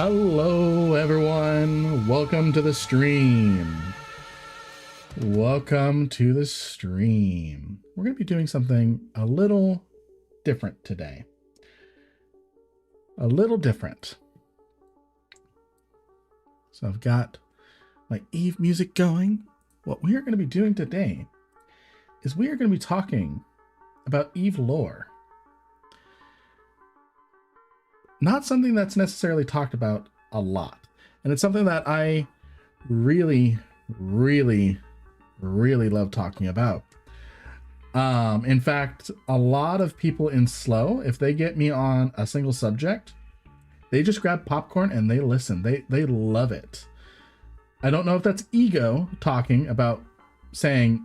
Hello everyone, welcome to the stream. Welcome to the stream. We're going to be doing something a little different today. A little different. So I've got my Eve music going. What we are going to be doing today is we are going to be talking about Eve lore. Not something that's necessarily talked about a lot. And it's something that I really love talking about. In fact, a lot of people in Slow, if they get me on a single subject, they just grab popcorn and they listen. They love it. I don't know if that's ego talking about saying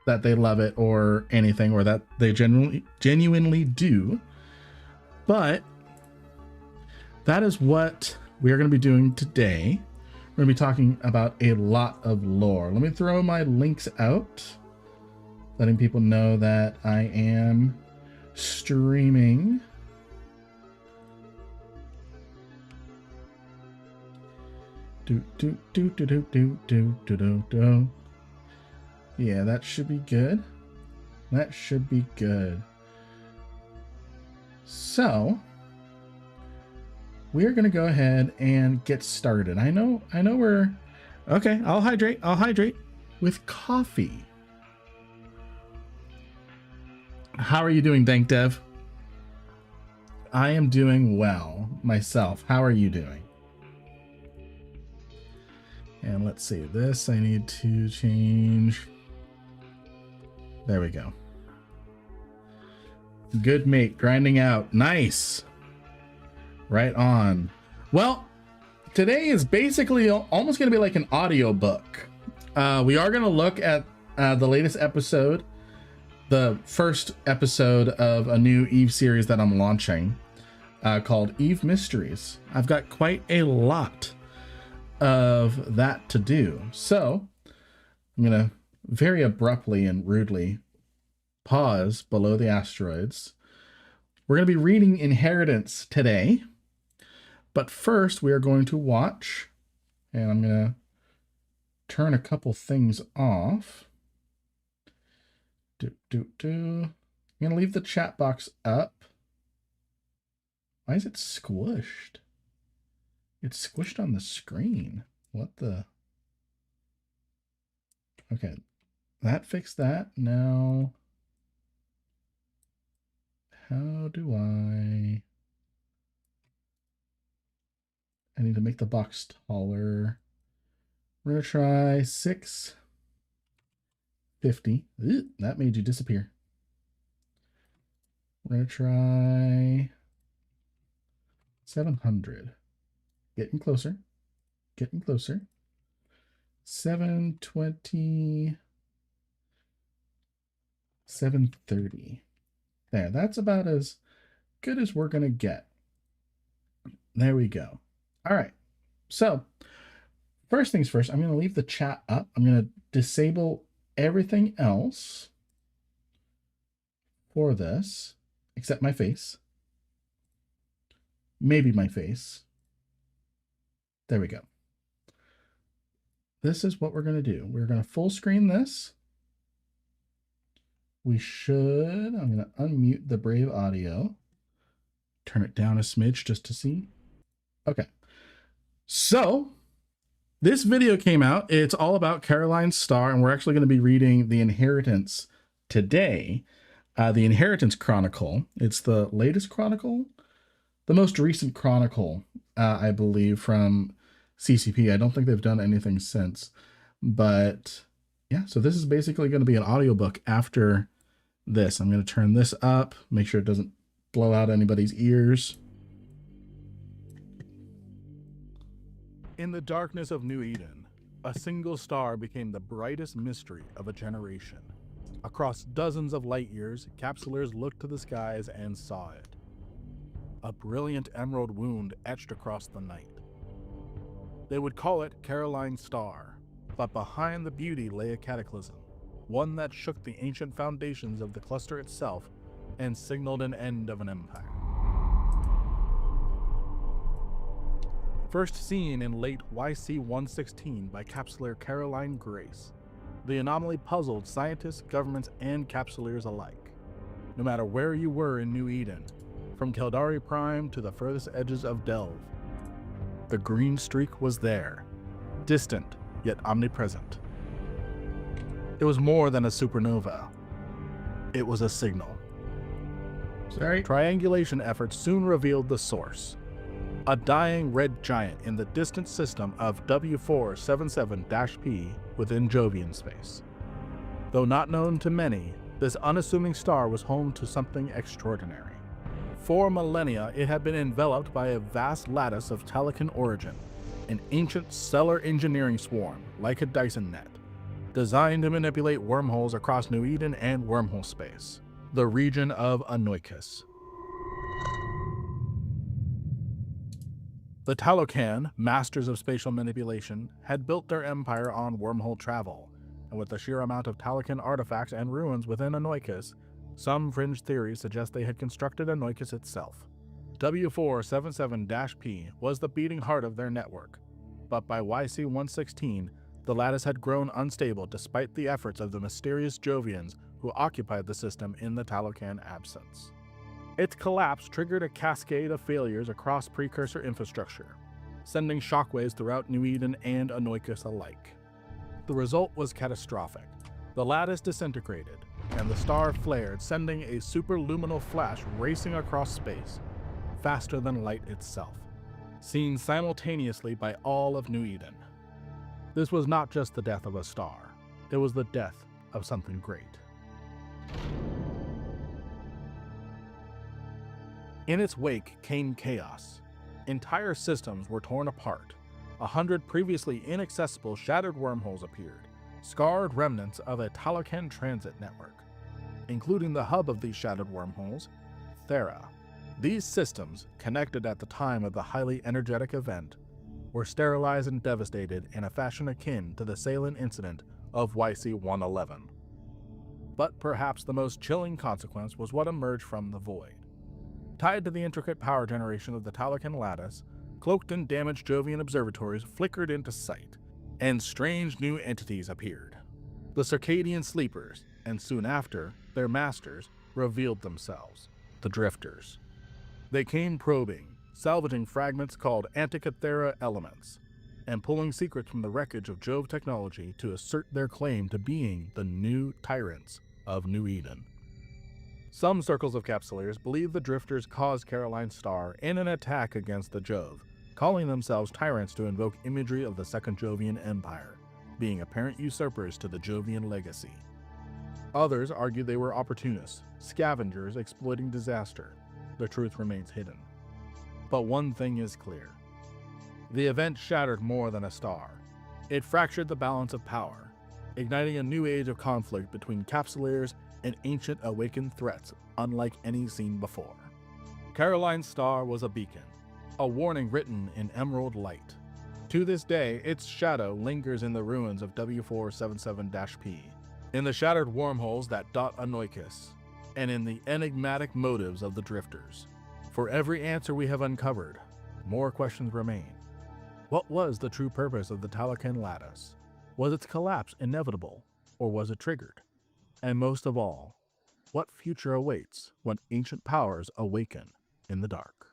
that they love it or anything, or that they genuinely do, but that is what we are going to be doing today. We're going to be talking about a lot of lore. Let me throw my links out, letting people know that I am streaming. Yeah, that should be good. That should be good. So we are going to go ahead and get started. I know we're okay. I'll hydrate with coffee. How are you doing, Dank Dev? I am doing well myself. How are you doing? And let's see this. I need to change. There we go. Good mate, grinding out. Nice. Right on. Well, today is basically almost going to be like an audio book. We are going to look at the latest episode, the first episode of a new Eve series that I'm launching called Eve Mysteries. I've got quite a lot of that to do. So I'm going to very abruptly and rudely pause below the asteroids. We're going to be reading Inheritance today. But first, we are going to watch, and I'm going to turn a couple things off. I'm going to leave the chat box up. Why is it squished? It's squished on the screen. What the? Okay, that fixed that. Now, how do I need to make the box taller. We're going to try 650. Ooh, that made you disappear. We're going to try 700. Getting closer. Getting closer. 720. 730. There, that's about as good as we're going to get. There we go. All right, so first things first, I'm going to leave the chat up. I'm going to disable everything else for this, except my face. Maybe my face. There we go. This is what we're going to do. We're going to full screen this. I'm going to unmute the Brave audio. Turn it down a smidge just to see. Okay. So this video came out. It's all about Caroline Starr, and we're actually going to be reading The Inheritance today. The Inheritance Chronicle. It's the latest chronicle, the most recent chronicle, I believe, from CCP. I don't think they've done anything since. But yeah, so this is basically going to be an audiobook after this. I'm going to turn this up, make sure it doesn't blow out anybody's ears. In the darkness of New Eden, a single star became the brightest mystery of a generation. Across dozens of light years, capsulers looked to the skies and saw it. A brilliant emerald wound etched across the night. They would call it Caroline Starr, but behind the beauty lay a cataclysm, one that shook the ancient foundations of the cluster itself and signaled an end of an empire. First seen in late YC-116 by Capsuleer Caroline Grace, the anomaly puzzled scientists, governments, and Capsuleers alike. No matter where you were in New Eden, from Keldari Prime to the furthest edges of Delve, the green streak was there, distant yet omnipresent. It was more than a supernova. It was a signal. Sorry. Triangulation efforts soon revealed the source. A dying red giant in the distant system of W477-P within Jovian space. Though not known to many, this unassuming star was home to something extraordinary. For millennia, it had been enveloped by a vast lattice of Talican origin, an ancient stellar engineering swarm like a Dyson net, designed to manipulate wormholes across New Eden and wormhole space, the region of Anoikis. The Talocan, masters of spatial manipulation, had built their empire on wormhole travel, and with the sheer amount of Talocan artifacts and ruins within Anoikis, some fringe theories suggest they had constructed Anoikis itself. W477-P was the beating heart of their network, but by YC-116, the lattice had grown unstable despite the efforts of the mysterious Jovians who occupied the system in the Talocan absence. Its collapse triggered a cascade of failures across precursor infrastructure, sending shockwaves throughout New Eden and Anoikis alike. The result was catastrophic. The lattice disintegrated, and the star flared, sending a superluminal flash racing across space, faster than light itself, seen simultaneously by all of New Eden. This was not just the death of a star, it was the death of something great. In its wake came chaos. Entire systems were torn apart. 100 previously inaccessible shattered wormholes appeared, scarred remnants of a Talocan transit network, including the hub of these shattered wormholes, Thera. These systems, connected at the time of the highly energetic event, were sterilized and devastated in a fashion akin to the Salin incident of YC-111. But perhaps the most chilling consequence was what emerged from the void. Tied to the intricate power generation of the Talocan lattice, cloaked and damaged Jovian observatories flickered into sight, and strange new entities appeared. The Circadian Sleepers, and soon after, their masters, revealed themselves, the Drifters. They came probing, salvaging fragments called Antikythera elements, and pulling secrets from the wreckage of Jove technology to assert their claim to being the new tyrants of New Eden. Some circles of Capsuleers believe the Drifters caused Caroline's star in an attack against the Jove, calling themselves tyrants to invoke imagery of the Second Jovian Empire, being apparent usurpers to the Jovian legacy. Others argue they were opportunists, scavengers exploiting disaster. The truth remains hidden. But one thing is clear. The event shattered more than a star. It fractured the balance of power, igniting a new age of conflict between Capsuleers and ancient awakened threats unlike any seen before. Caroline's star was a beacon, a warning written in emerald light. To this day, its shadow lingers in the ruins of W477-P, in the shattered wormholes that dot Anoikis, and in the enigmatic motives of the Drifters. For every answer we have uncovered, more questions remain. What was the true purpose of the Talocan lattice? Was its collapse inevitable, or was it triggered? And most of all, what future awaits when ancient powers awaken in the dark?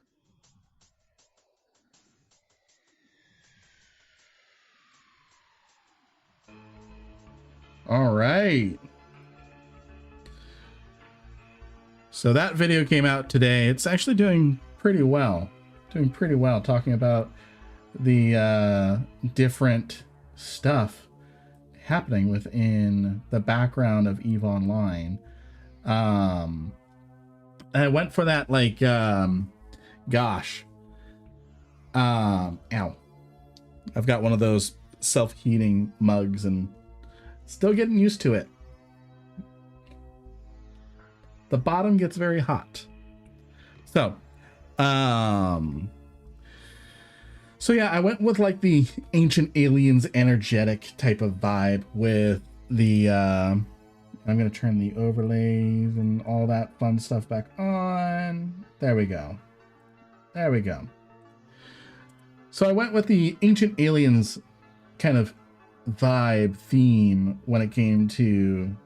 All right. So that video came out today. It's actually doing pretty well. Talking about the different stuff happening within the background of EVE Online. And I went for that, like, gosh. Ow. I've got one of those self-heating mugs and still getting used to it. The bottom gets very hot. So yeah, I went with like the Ancient Aliens energetic type of vibe with the, I'm going to turn the overlays and all that fun stuff back on. There we go. So I went with the Ancient Aliens kind of vibe theme when it came to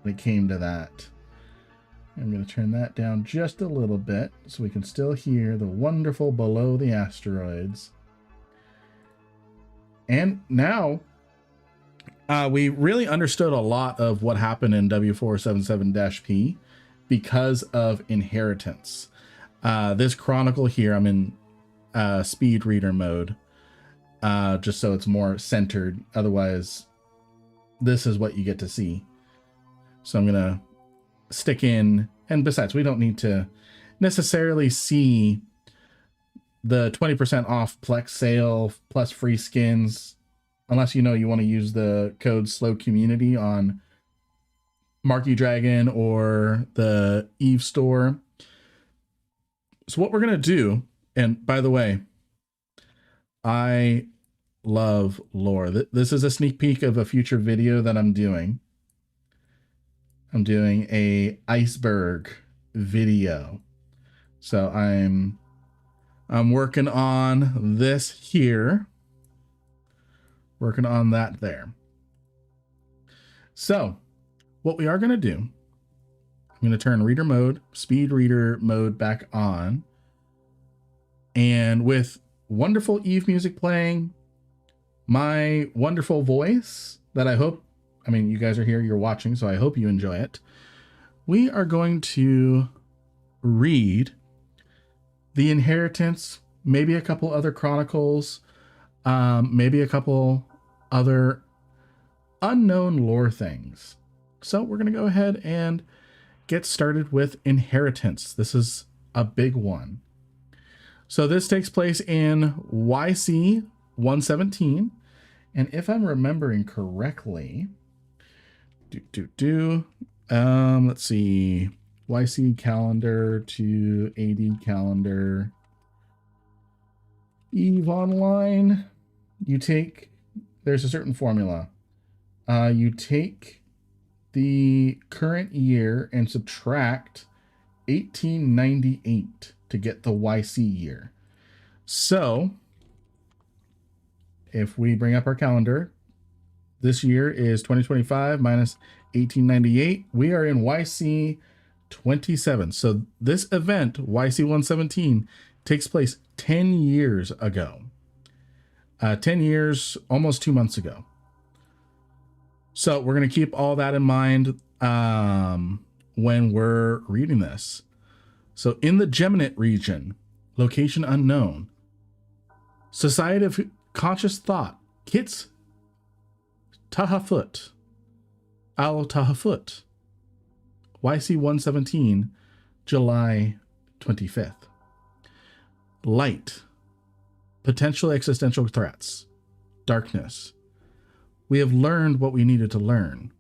that. I'm going to turn that down just a little bit so we can still hear the wonderful Below the Asteroids. And now we really understood a lot of what happened in W477-P because of inheritance. This chronicle here, I'm in speed reader mode, just so it's more centered. Otherwise, this is what you get to see. So I'm going to stick in, and besides, we don't need to necessarily see the 20% off Plex sale plus free skins, unless you want to use the code SLOW community on Marky Dragon or the Eve store. So what we're going to do, and by the way, I love lore. This is a sneak peek of a future video that I'm doing. I'm doing a iceberg video. So I'm working on this here. Working on that there. So what we are going to do, I'm going to turn reader mode, speed reader mode back on. And with wonderful Eve music playing, my wonderful voice that I hope, you guys are here, you're watching, so I hope you enjoy it. We are going to read The Inheritance, maybe a couple other chronicles, maybe a couple other unknown lore things. So we're going to go ahead and get started with Inheritance. This is a big one. So this takes place in YC 117. And if I'm remembering correctly, let's see, YC calendar to AD calendar, Eve Online, there's a certain formula. You take the current year and subtract 1898 to get the YC year. So if we bring up our calendar, this year is 2025 minus 1898. We are in YC 27. So this event, YC 117, takes place 10 years ago. 10 years, almost 2 months ago. So we're going to keep all that in mind when we're reading this. So in the Geminate region, location unknown, Society of Conscious Thought, Kits Tahafut, Al Tahafut, YC 117, July 25th. Light, potential existential threats, darkness. We have learned what we needed to learn.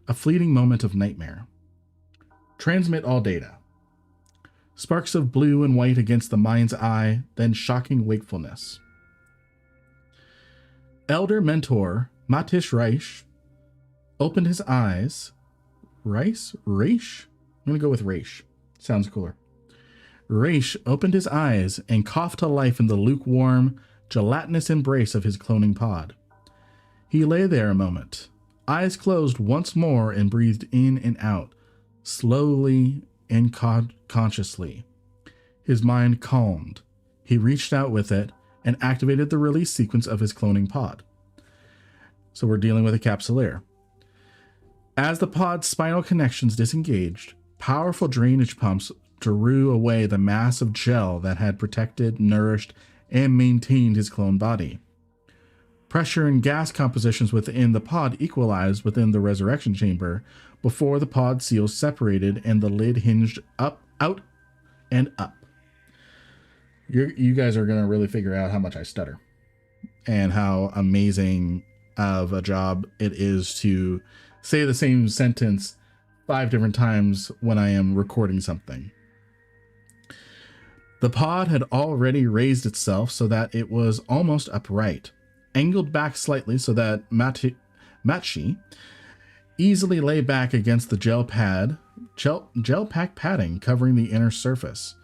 A fleeting moment of nightmare. Transmit all data. Sparks of blue and white against the mind's eye, then shocking wakefulness. Elder mentor Matish Reich opened his eyes. Reich? I'm going to go with Reich. Sounds cooler. Reich opened his eyes and coughed to life in the lukewarm, gelatinous embrace of his cloning pod. He lay there a moment, eyes closed once more, and breathed in and out, slowly and consciously. His mind calmed. He reached out with it and activated the release sequence of his cloning pod. So we're dealing with a capsuleer. As the pod's spinal connections disengaged, powerful drainage pumps drew away the mass of gel that had protected, nourished, and maintained his clone body. Pressure and gas compositions within the pod equalized within the resurrection chamber before the pod seals separated and the lid hinged up, out, and up. You guys are going to really figure out how much I stutter and how amazing of a job it is to say the same sentence 5 different times when I am recording something. The pod had already raised itself so that it was almost upright, angled back slightly so that Matshi easily lay back against the gel pack padding covering the inner surface.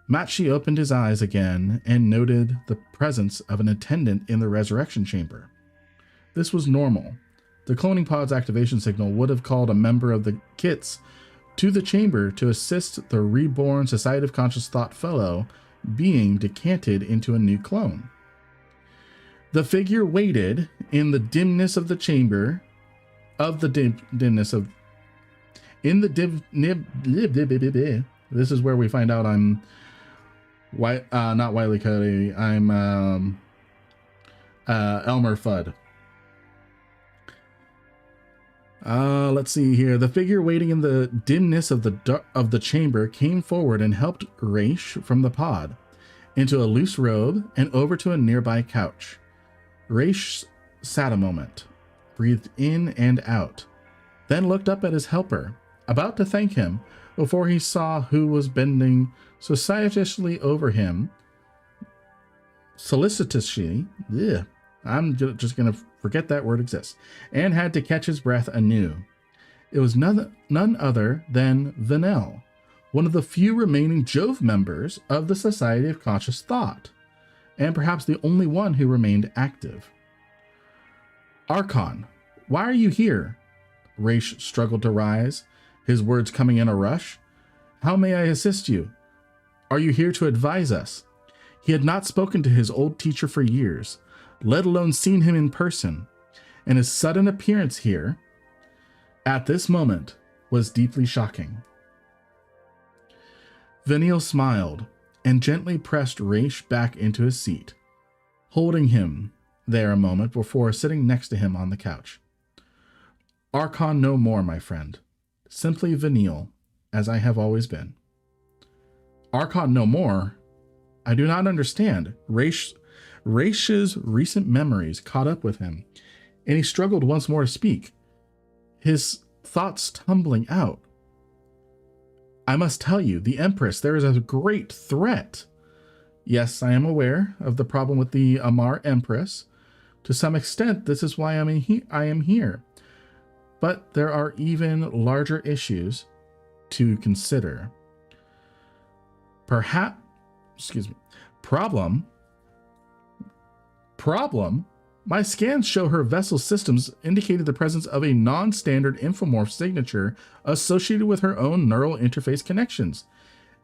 Matshi opened his eyes again and noted the presence of an attendant in the resurrection chamber. This was normal. The cloning pod's activation signal would have called a member of the kits to the chamber to assist the reborn Society of Conscious Thought fellow being decanted into a new clone. The figure waited in the dimness of the chamber, this is where we find out I'm not Wiley Cody, I'm Elmer Fudd. Let's see here. The figure waiting in the dimness of the chamber came forward and helped Raish from the pod into a loose robe and over to a nearby couch. Raish sat a moment, breathed in and out, then looked up at his helper, about to thank him, before he saw who was bending solicitously over him. Solicitously, I'm just going to forget that word exists, and had to catch his breath anew. It was none other than Vanel, one of the few remaining Jove members of the Society of Conscious Thought, and perhaps the only one who remained active. Archon, why are you here? Raish struggled to rise, his words coming in a rush. How may I assist you? Are you here to advise us? He had not spoken to his old teacher for years, let alone seen him in person, and his sudden appearance here, at this moment, was deeply shocking. Vanille smiled and gently pressed Raish back into his seat, holding him there a moment before sitting next to him on the couch. Archon no more, my friend. Simply Vanille, as I have always been. Archon no more? I do not understand. Raish's recent memories caught up with him, and he struggled once more to speak, his thoughts tumbling out. I must tell you, the Empress, there is a great threat. Yes, I am aware of the problem with the Amar Empress. To some extent, this is why I am here. But there are even larger issues to consider. Problem? My scans show her vessel systems indicated the presence of a non-standard infomorph signature associated with her own neural interface connections.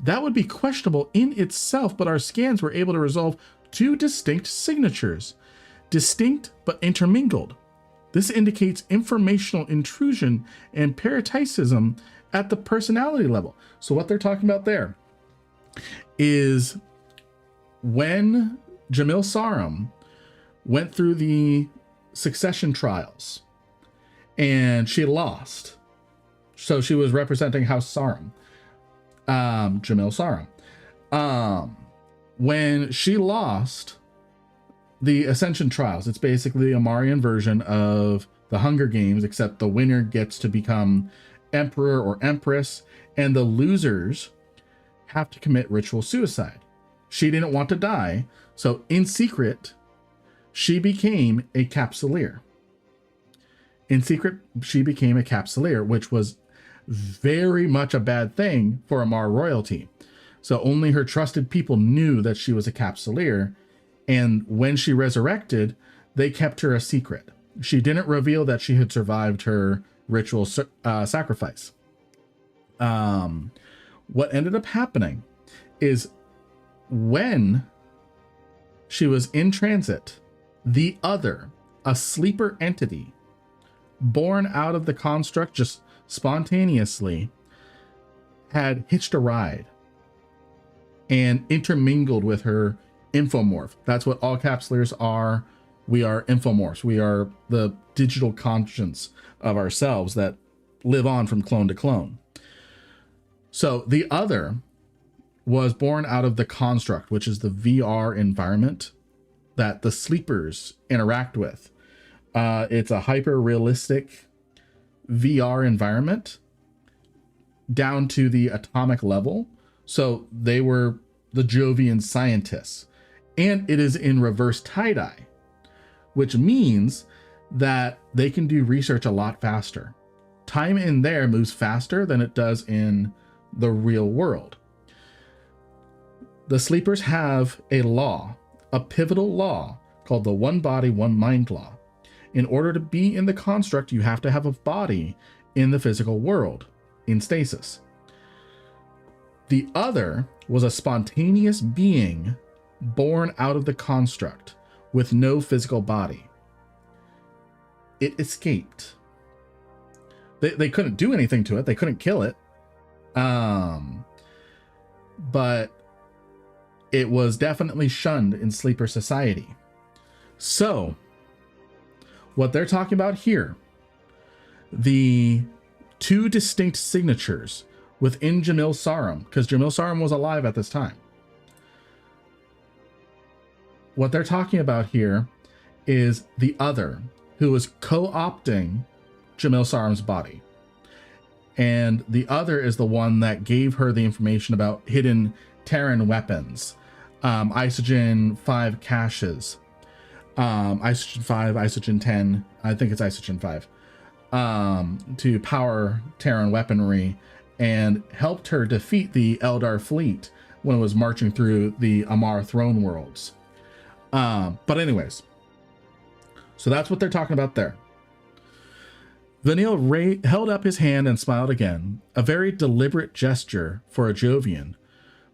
That would be questionable in itself, but our scans were able to resolve two distinct signatures. Distinct but intermingled. This indicates informational intrusion and parasitism at the personality level. So what they're talking about there is when Jamil Sarum went through the succession trials and she lost. So she was representing House Sarum, Jamil Sarum. When she lost the Ascension trials, it's basically a Marian version of the Hunger Games, except the winner gets to become Emperor or Empress, and the losers have to commit ritual suicide. She didn't want to die, so in secret, she became a capsuleer. Which was very much a bad thing for Amar royalty. So only her trusted people knew that she was a capsuleer, and when she resurrected, they kept her a secret. She didn't reveal that she had survived her ritual sacrifice. What ended up happening is when she was in transit, the other, a sleeper entity, born out of the construct just spontaneously, had hitched a ride and intermingled with her infomorph. That's what all capsuleers are. We are infomorphs. We are the digital conscience of ourselves that live on from clone to clone. So the other was born out of the construct, which is the VR environment that the sleepers interact with. It's a hyper-realistic VR environment down to the atomic level. So they were the Jovian scientists. And it is in reverse tie-dye, which means that they can do research a lot faster. Time in there moves faster than it does in the real world. The sleepers have a law, a pivotal law called the one body, one mind law. In order to be in the construct, you have to have a body in the physical world, in stasis. The other was a spontaneous being born out of the construct with no physical body. It escaped. They couldn't do anything to it. They couldn't kill it. But it was definitely shunned in sleeper society. So, what they're talking about here, the two distinct signatures within Jamil Sarum, because Jamil Sarum was alive at this time. What they're talking about here is the other, who was co-opting Jamil Sarum's body. And the other is the one that gave her the information about hidden Terran weapons, Isogen 5 caches, Isogen 5, Isogen 10, I think it's Isogen 5, to power Terran weaponry, and helped her defeat the Eldar fleet when it was marching through the Amar throne worlds. But anyways, so that's what they're talking about there. Vanille held up his hand and smiled again, a very deliberate gesture for a Jovian,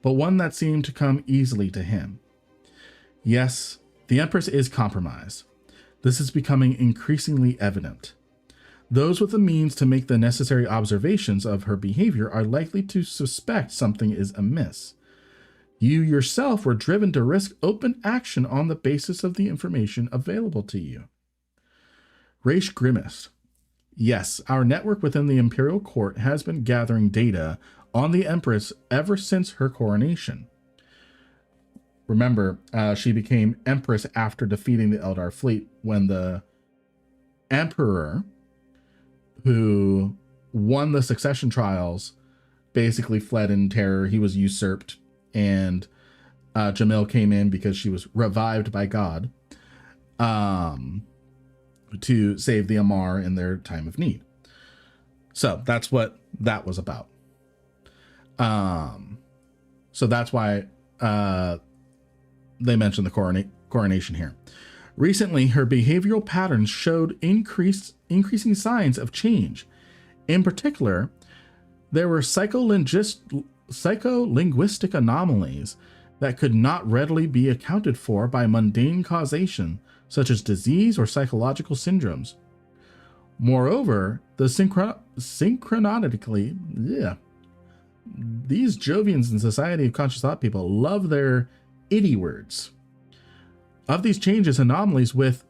but one that seemed to come easily to him. Yes, the Empress is compromised. This is becoming increasingly evident. Those with the means to make the necessary observations of her behavior are likely to suspect something is amiss. You yourself were driven to risk open action on the basis of the information available to you. Raish grimaced. Yes, our network within the Imperial Court has been gathering data on the Empress ever since her coronation. Remember, she became Empress after defeating the Eldar fleet, when the Emperor, who won the succession trials, basically fled in terror. He was usurped, and Jamil came in because she was revived by God to save the Amar in their time of need. So that's what that was about. So that's why they mentioned the coronation here. Recently, her behavioral patterns showed increasing signs of change. In particular, there were psycholinguistic anomalies that could not readily be accounted for by mundane causation, such as disease or psychological syndromes. Moreover, the synchronically, these Jovians in Society of Conscious Thought people love their itty words. Of these changes, anomalies with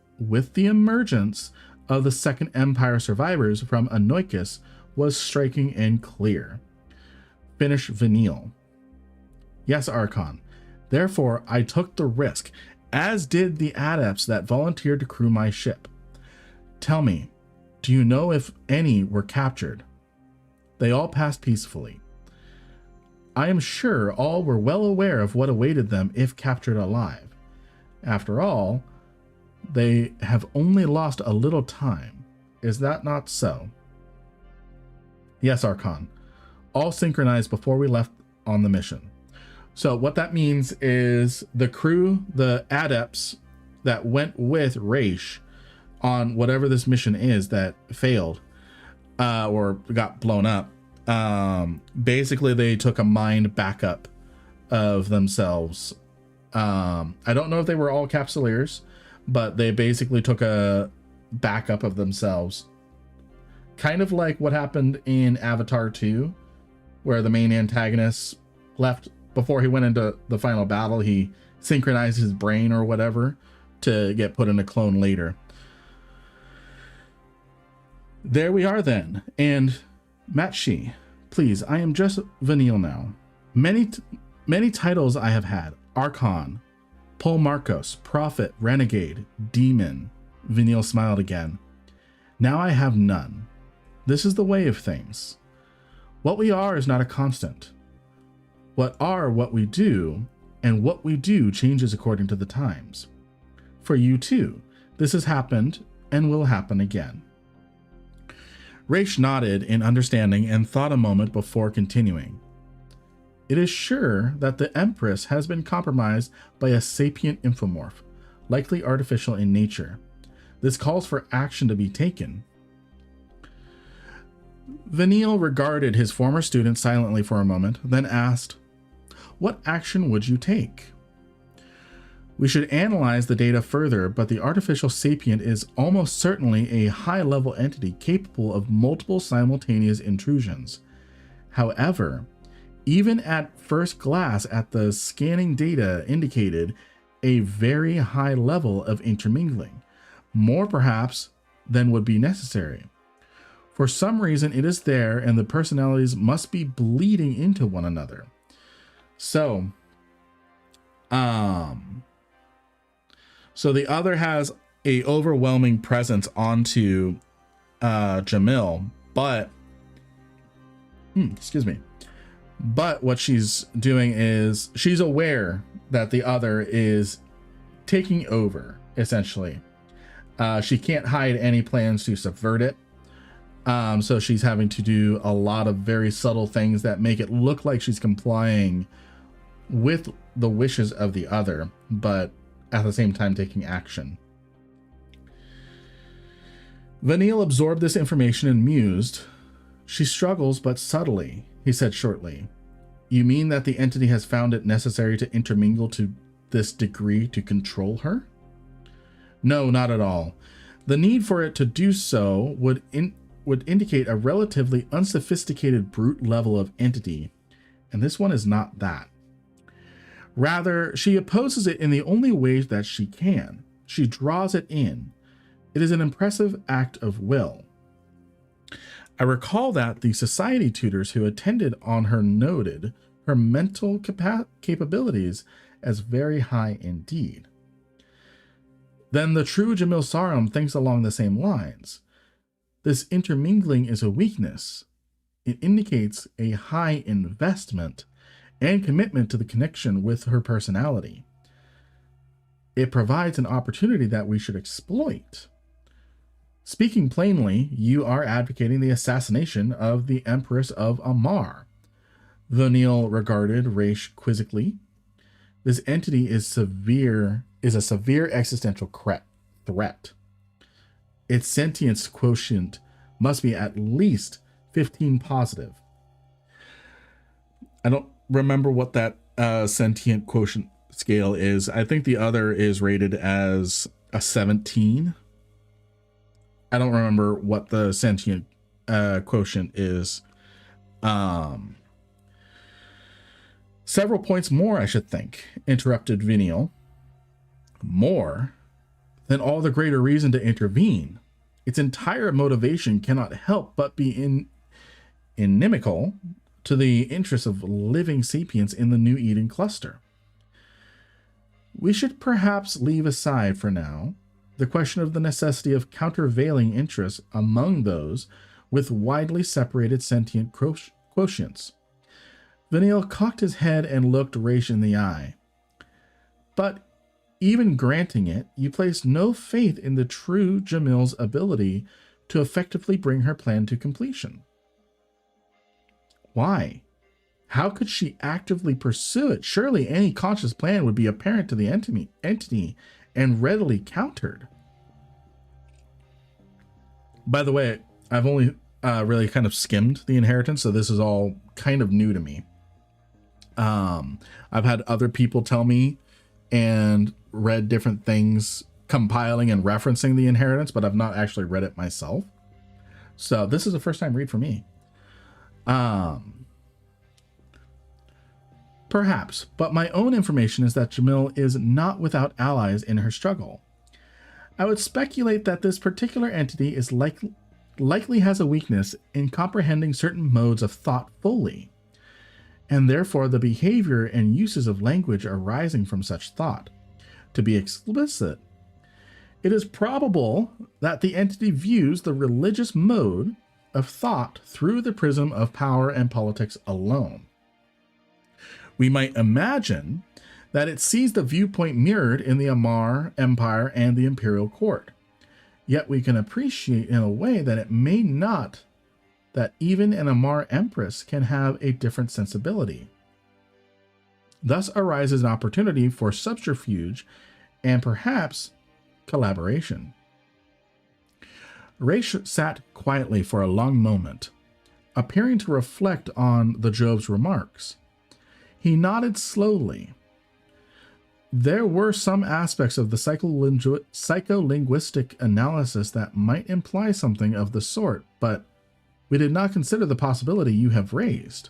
the emergence of the Second Empire survivors from Anoikis was striking and clear. Finish Vanille. Yes, Archon. Therefore, I took the risk, as did the adepts that volunteered to crew my ship. Tell me, do you know if any were captured? They all passed peacefully. I am sure all were well aware of what awaited them if captured alive. After all, they have only lost a little time. Is that not so? Yes, Archon. All synchronized before we left on the mission. So what that means is the crew, the adepts that went with Raish on whatever this mission is that failed or got blown up, basically they took a mind backup of themselves. I don't know if they were all Capsuleers, but they basically took a backup of themselves. Kind of like what happened in Avatar 2, where the main antagonist left before he went into the final battle. He synchronized his brain or whatever to get put in a clone later. There we are then. And Matshi, please, I am just Vanille now. Many titles I have had. Archon, Pol Marcos, Prophet, Renegade, Demon. Vanille smiled again. Now I have none. This is the way of things. What we are is not a constant. What we do, and what we do changes according to the times. For you too, this has happened and will happen again. Raish nodded in understanding and thought a moment before continuing. It is sure that the Empress has been compromised by a sapient infomorph, likely artificial in nature. This calls for action to be taken. Vanille regarded his former student silently for a moment, then asked, "What action would you take?" "We should analyze the data further, but the artificial sapient is almost certainly a high-level entity capable of multiple simultaneous intrusions. However, even at first glance at the scanning data indicated a very high level of intermingling, more perhaps than would be necessary. For some reason it is there, and the personalities must be bleeding into one another." So the other has a overwhelming presence onto Jamil, but excuse me. But what she's doing is she's aware that the other is taking over, essentially. She can't hide any plans to subvert it. So she's having to do a lot of very subtle things that make it look like she's complying with the wishes of the other, but at the same time taking action. Vanille absorbed this information and mused. "She struggles, but subtly," he said shortly. "You mean that the entity has found it necessary to intermingle to this degree to control her?" "No, not at all. The need for it to do so would indicate a relatively unsophisticated brute level of entity, and this one is not that. Rather, she opposes it in the only way that she can. She draws it in. It is an impressive act of will. I recall that the society tutors who attended on her noted her mental capabilities as very high indeed." Then the true Jamil Sarum thinks along the same lines. "This intermingling is a weakness. It indicates a high investment and commitment to the connection with her personality. It provides an opportunity that we should exploit. Speaking plainly, you are advocating the assassination of the Empress of Amar." Vanille regarded Raish quizzically. "This entity is a severe existential threat. Its sentience quotient must be at least 15 positive." I don't remember what that sentient quotient scale is. I think the other is rated as a 17. I don't remember what the sentient quotient is. "Several points more, I should think," interrupted Vinial. "More? Then all the greater reason to intervene. Its entire motivation cannot help but be inimical to the interests of living sapients in the New Eden cluster. We should perhaps leave aside for now the question of the necessity of countervailing interests among those with widely separated sentient quotients." Vanille cocked his head and looked Raish in the eye. "But even granting it, you place no faith in the true Jamil's ability to effectively bring her plan to completion." "Why? How could she actively pursue it? Surely any conscious plan would be apparent to the entity and readily countered." By the way, I've only really kind of skimmed the inheritance, so this is all kind of new to me. I've had other people tell me and read different things compiling and referencing the inheritance, but I've not actually read it myself. So this is a first time read for me. Perhaps, but my own information is that Jamil is not without allies in her struggle. I would speculate that this particular entity is likely has a weakness in comprehending certain modes of thought fully, and therefore the behavior and uses of language arising from such thought. To be explicit, it is probable that the entity views the religious mode of thought through the prism of power and politics alone. We might imagine that it sees the viewpoint mirrored in the Amar Empire and the Imperial Court. Yet we can appreciate in a way that it may not, that even an Amar Empress can have a different sensibility. Thus arises an opportunity for subterfuge and perhaps collaboration. Raish sat quietly for a long moment, appearing to reflect on the Jove's remarks. He nodded slowly. There were some aspects of the psycholinguistic analysis that might imply something of the sort, but we did not consider the possibility you have raised.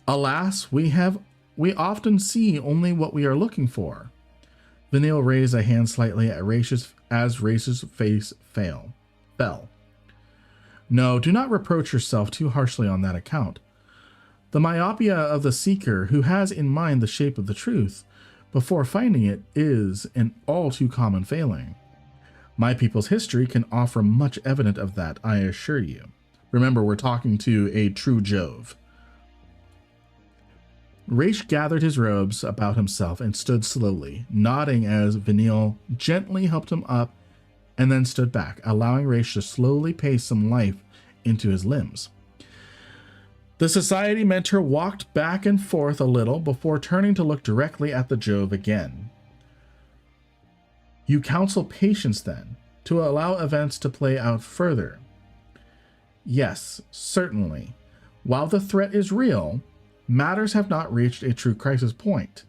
Alas, we often see only what we are looking for. Vanille raised a hand slightly at Raish's face fell. No, do not reproach yourself too harshly on that account. The myopia of the seeker who has in mind the shape of the truth before finding it is an all too common failing. My people's history can offer much evidence of that, I assure you. Remember, we're talking to a true Jove. Raish gathered his robes about himself and stood slowly, nodding as Vanille gently helped him up and then stood back, allowing Raish to slowly pace some life into his limbs. The society mentor walked back and forth a little before turning to look directly at the Jove again. You counsel patience, then, to allow events to play out further. Yes, certainly. While the threat is real, matters have not reached a true crisis point,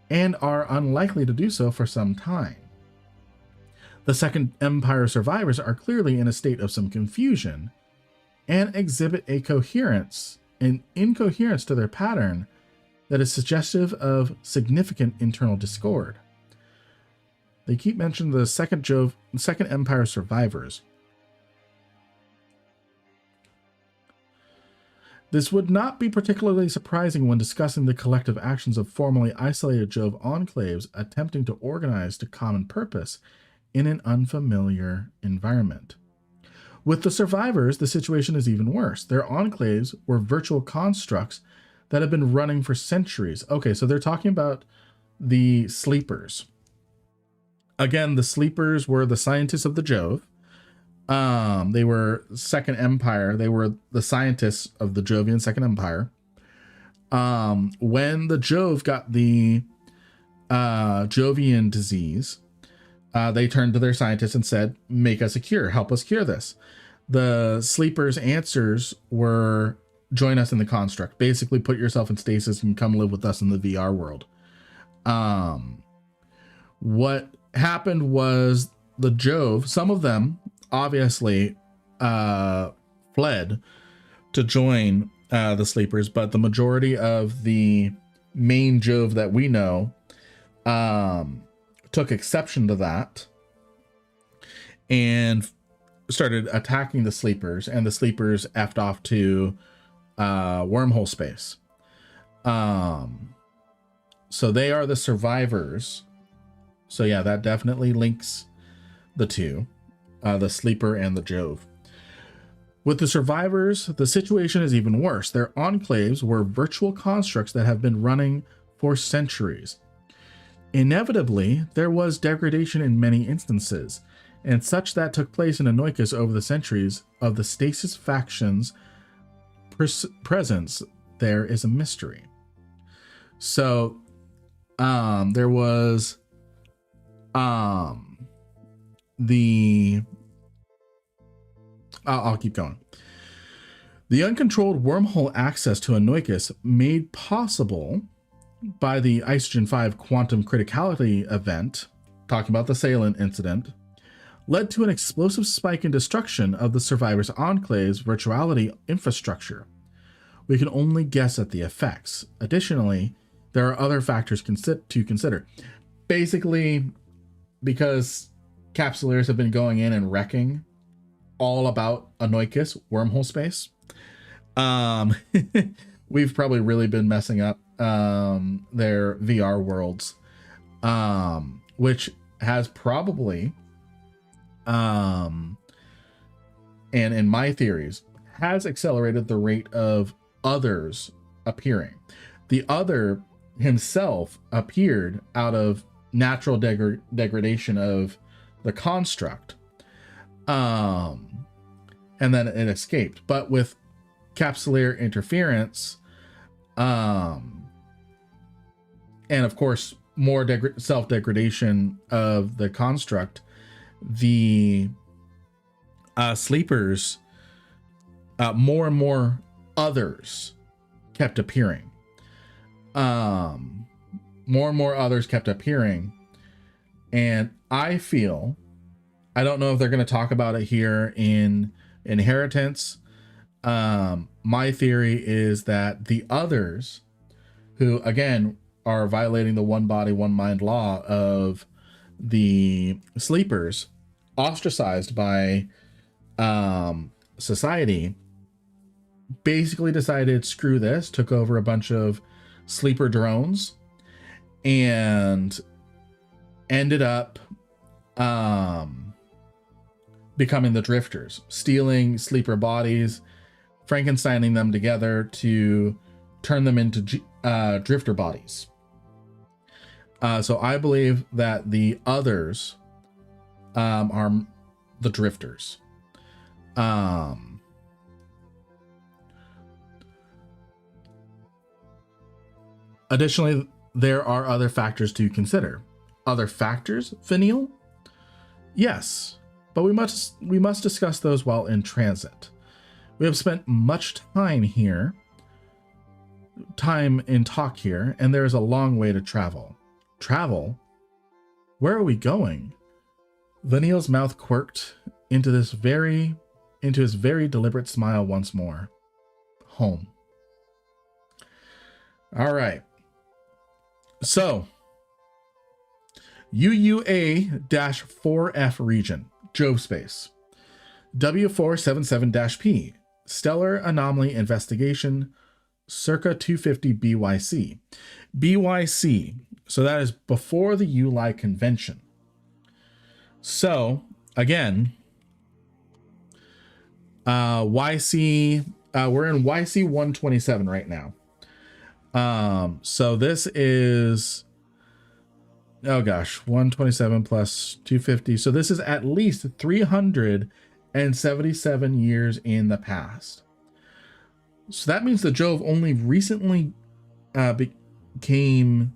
and are unlikely to do so for some time. The Second Empire survivors are clearly in a state of some confusion, and exhibit a coherence and incoherence to their pattern that is suggestive of significant internal discord. They keep mentioning the Second Empire survivors. This would not be particularly surprising when discussing the collective actions of formerly isolated Jove enclaves attempting to organize to common purpose in an unfamiliar environment. With the survivors, the situation is even worse. Their enclaves were virtual constructs that have been running for centuries. Okay, so they're talking about the sleepers. Again, the sleepers were the scientists of the Jove. They were Second Empire. They were the scientists of the Jovian Second Empire. When the Jove got the Jovian disease, they turned to their scientists and said, make us a cure, help us cure this. The sleepers' answers were, join us in the construct. Basically, put yourself in stasis and come live with us in the VR world. What happened was the Jove, some of them obviously fled to join the sleepers, but the majority of the main Jove that we know took exception to that and started attacking the sleepers, and the sleepers effed off to wormhole space. So they are the survivors. So yeah, that definitely links the two, the sleeper and the Jove. With the survivors, the situation is even worse. Their enclaves were virtual constructs that have been running for centuries. Inevitably, there was degradation in many instances, and such that took place in Anoikis over the centuries of the Stasis faction's presence there is a mystery. So, there was I'll keep going. The uncontrolled wormhole access to Anoikis, made possible by the Isogen 5 quantum criticality event, talking about the Salient incident, led to an explosive spike in destruction of the survivors' enclave's virtuality infrastructure. We can only guess at the effects. Additionally, there are other factors to consider. Basically, because Capsuleers have been going in and wrecking all about Anoikis wormhole space, we've probably really been messing up their VR worlds, which has probably, and in my theories, has accelerated the rate of others appearing. The other himself appeared out of natural degradation of the construct, and then it escaped. But with Capsuleer interference, and of course, more self-degradation of the construct, the sleepers, more and more others kept appearing. More and more others kept appearing. And I feel, I don't know if they're going to talk about it here in Inheritance. My theory is that the others, who again are violating the one body, one mind law of the sleepers, ostracized by society, basically decided, screw this, took over a bunch of sleeper drones and ended up becoming the drifters, stealing sleeper bodies, Frankensteining them together to turn them into drifter bodies. So I believe that the others are the drifters. Additionally, there are other factors to consider. Other factors, Finial? Yes, but we must discuss those while in transit. We have spent much time in talk here, and there is a long way to travel. Travel? Where are we going? Veniel's mouth quirked into his very deliberate smile once more. Home. All right. So, UUA-4F region, Jove space. W477-P, Stellar Anomaly Investigation, circa 250 BYC. BYC, so that is before the ULI convention. So, again, YC, we're in YC 127 right now. So this is, oh gosh, 127 plus 250. So this is at least 377 years in the past. So that means the Jove only recently became,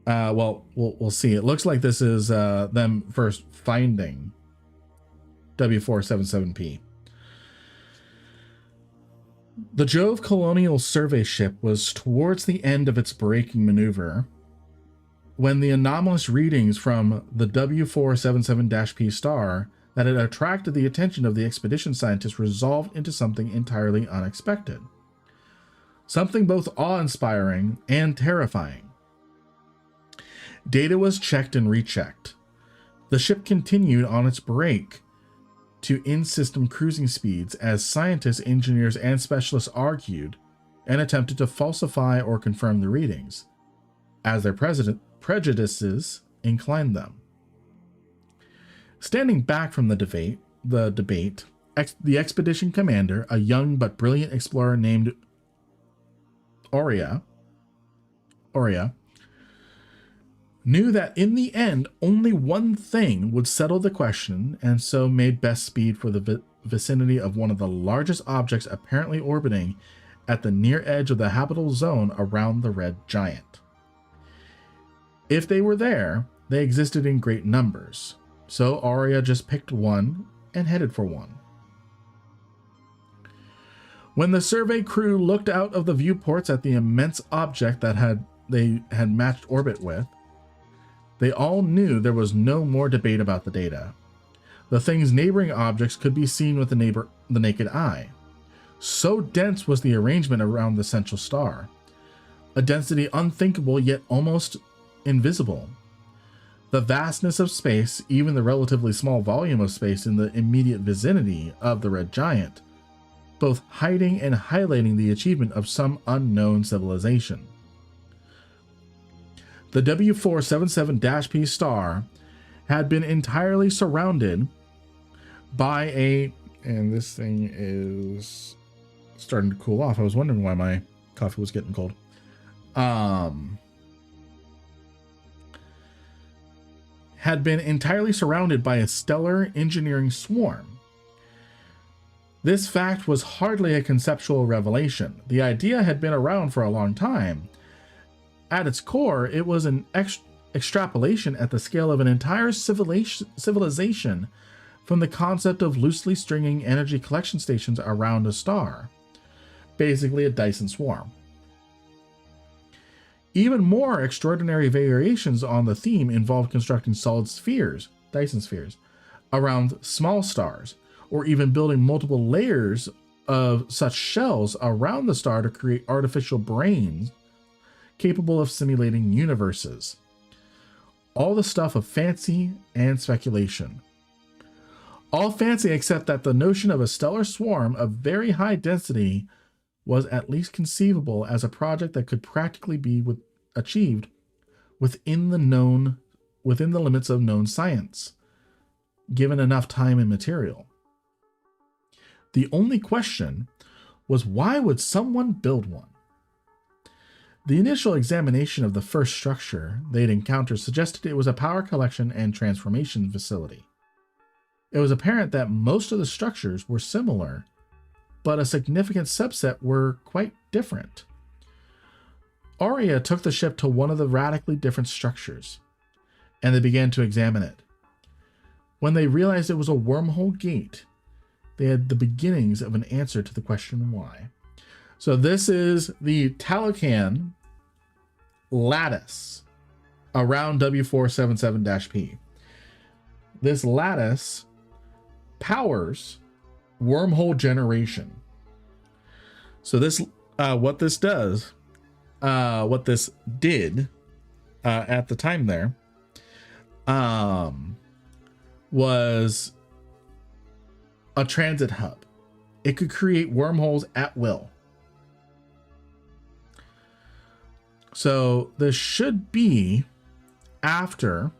well, we'll see. It looks like this is them first finding W477P. The Jove Colonial Survey ship was towards the end of its braking maneuver when the anomalous readings from the W477-P star that had attracted the attention of the expedition scientists resolved into something entirely unexpected. Something both awe-inspiring and terrifying. Data was checked and rechecked. The ship continued on its brake to in-system cruising speeds as scientists, engineers, and specialists argued and attempted to falsify or confirm the readings, as their prejudices inclined them. Standing back from the debate, the expedition commander, a young but brilliant explorer named Aurea, knew that in the end only one thing would settle the question, and so made best speed for the vicinity of one of the largest objects apparently orbiting at the near edge of the habitable zone around the red giant. If they were there, they existed in great numbers, so Aurea just picked one and headed for one. When the survey crew looked out of the viewports at the immense object that they had matched orbit with, they all knew there was no more debate about the data. The thing's neighboring objects could be seen with the naked eye. So dense was the arrangement around the central star, a density unthinkable yet almost invisible. The vastness of space, even the relatively small volume of space in the immediate vicinity of the red giant, both hiding and highlighting the achievement of some unknown civilization. The W477-P star had been entirely surrounded by and this thing is starting to cool off. I was wondering why my coffee was getting cold. Had been entirely surrounded by a stellar engineering swarm. This fact was hardly a conceptual revelation. The idea had been around for a long time, At its core, it was an extrapolation at the scale of an entire civilization from the concept of loosely stringing energy collection stations around a star, basically a Dyson swarm. Even more extraordinary variations on the theme involve constructing solid spheres, Dyson spheres, around small stars, or even building multiple layers of such shells around the star to create artificial brains capable of simulating universes. All the stuff of fancy and speculation. All fancy except that the notion of a stellar swarm of very high density was at least conceivable as a project that could practically be achieved within the limits of known science, given enough time and material. The only question was, why would someone build one? The initial examination of the first structure they'd encountered suggested it was a power collection and transformation facility. It was apparent that most of the structures were similar, but a significant subset were quite different. Aria took the ship to one of the radically different structures, and they began to examine it. When they realized it was a wormhole gate, they had the beginnings of an answer to the question why. So this is the Talocan lattice around W477-P. This lattice powers wormhole generation. So this, what this did at the time there, was a transit hub. It could create wormholes at will. So this should be after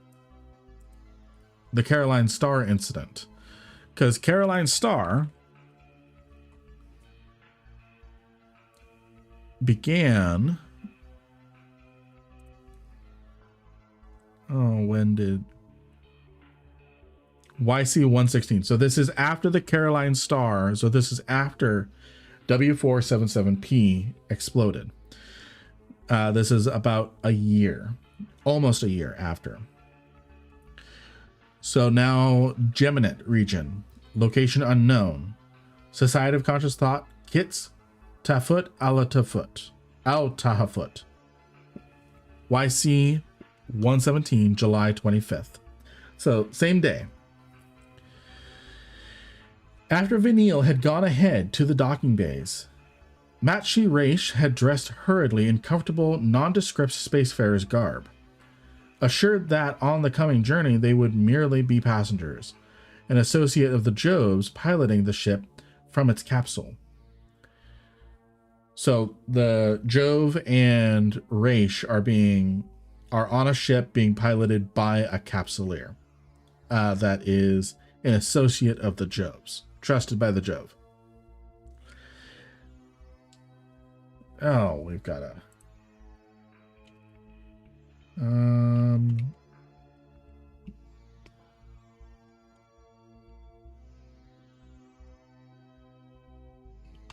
the Caroline Star incident, because Caroline Star began, when did YC-116? So this is after the Caroline Star. So this is after W477P exploded. This is about a year, almost a year after. So now Geminate region, location unknown, Society of Conscious Thought, Kits, Tafut, Al-Tahafut, YC 117, July 25th. So same day. After Vanille had gone ahead to the docking bays, Matshi Raish had dressed hurriedly in comfortable, nondescript spacefarer's garb, assured that on the coming journey they would merely be passengers, an associate of the Joves piloting the ship from its capsule. So the Jove and Raish are on a ship being piloted by a capsuleer that is an associate of the Joves, trusted by the Jove. Oh, we've got a